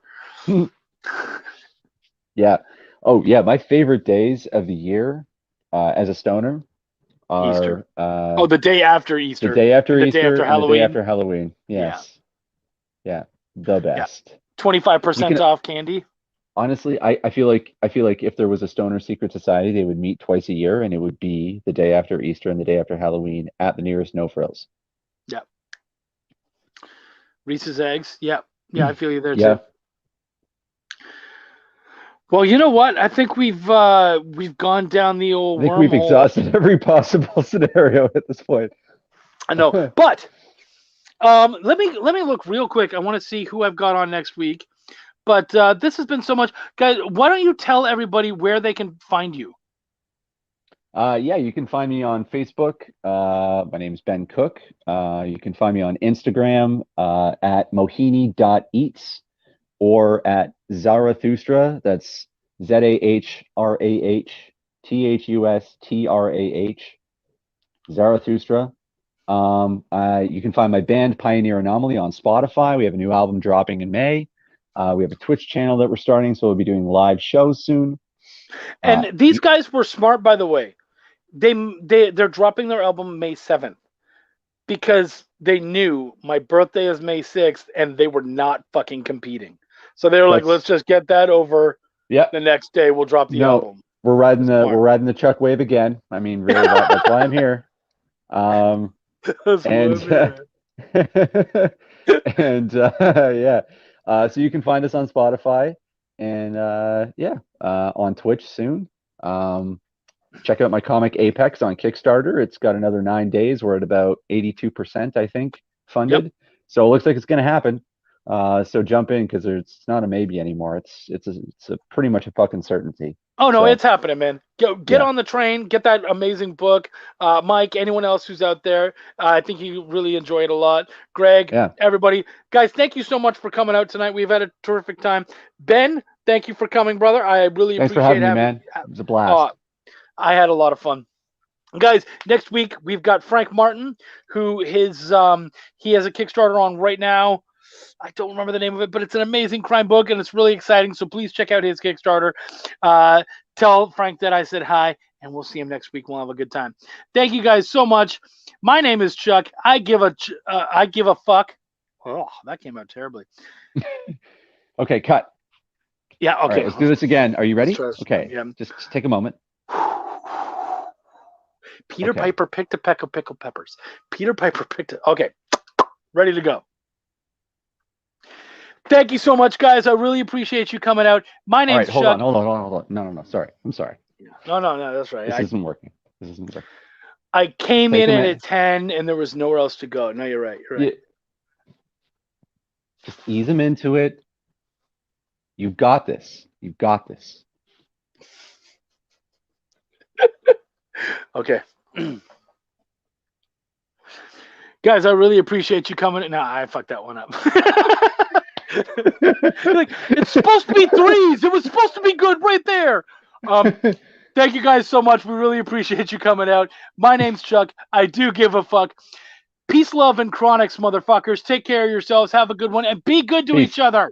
Yeah. Oh, yeah. My favorite days of the year, as a stoner, Easter. are Oh, the day after the Easter. day after The day Easter after and the day Halloween. after Halloween. Yeah. Yes. Yeah. The Yeah. best. 25% off candy. Honestly, I feel like if there was a stoner secret society, they would meet twice a year, and it would be the day after Easter and the day after Halloween at the nearest No Frills. Yeah. Reese's eggs. Yeah. Yeah, I feel you there Yeah. too. Well, you know what? I think we've gone down the I old think we've wormhole. exhausted every possible scenario at this point. I know, but let me look real quick. I want to see who I've got on next week. But this has been so much, guys. Why don't you tell everybody where they can find you? Yeah, you can find me on Facebook. My name's Ben Cook. You can find me on Instagram at mohini.eats or at Zarathustra. That's ZAHRAHTHUSTRAH. Zarathustra. You can find my band Pioneer Anomaly on Spotify. We have a new album dropping in May. We have a Twitch channel that we're starting, so we'll be doing live shows soon. And these guys were smart, by the way. They're dropping their album May 7th because they knew my birthday is May 6th, and they were not fucking competing. So they were like, That's let's just get that over. yeah. The next day, we'll drop the No, album. we're Smart. riding the Chuck wave again. I mean, really, that's why I'm here. That's And what and yeah, so you can find us on Spotify and on Twitch soon. Check out my comic Apex on Kickstarter. It's got another 9 days. We're at about 82%, I think, funded. Yep. So it looks like it's going to happen. So jump in because it's not a maybe anymore. It's a pretty much a fucking certainty. Oh no, So it's happening, man. Get yeah, on the train, get that amazing book. Mike, anyone else who's out there, I think you really enjoy it a lot. Greg, yeah. everybody, guys, thank you so much for coming out tonight. We've had a terrific time. Ben, thank you for coming, brother. I really Thanks for appreciate having me, having. man. It was a blast. I had a lot of fun. Guys, next week we've got Frank Martin, who he has a Kickstarter on right now. I don't remember the name of it, but it's an amazing crime book and it's really exciting. So please check out his Kickstarter. Tell Frank that I said hi, and we'll see him next week. We'll have a good time. Thank you guys so much. My name is Chuck. I give a fuck. Oh, that came out terribly. Okay, cut. Yeah. All Okay. right, let's do this again. Are you ready? Let's try this Okay. again. Just take a moment. Peter Okay. Piper picked a peck of pickled peppers. Peter Piper picked it. Okay. Ready to go. Thank you so much, guys. I really appreciate you coming out. My All name's right, hold Chuck. on. No. Sorry. I'm sorry. No, that's right. This isn't working. This isn't working. I came Take in a at minute. 10 and there was nowhere else to go. No, you're right. You're right. Yeah. Just ease them into it. You've got this. You've got this. Okay. Guys, I really appreciate you coming. No, I fucked that one up. Like, it's supposed to be threes. It was supposed to be good right there. Thank you guys so much. We really appreciate you coming out. My name's Chuck. I do give a fuck. Peace, love, and chronics, motherfuckers. Take care of yourselves. Have a good one. And be good to Peace. each other.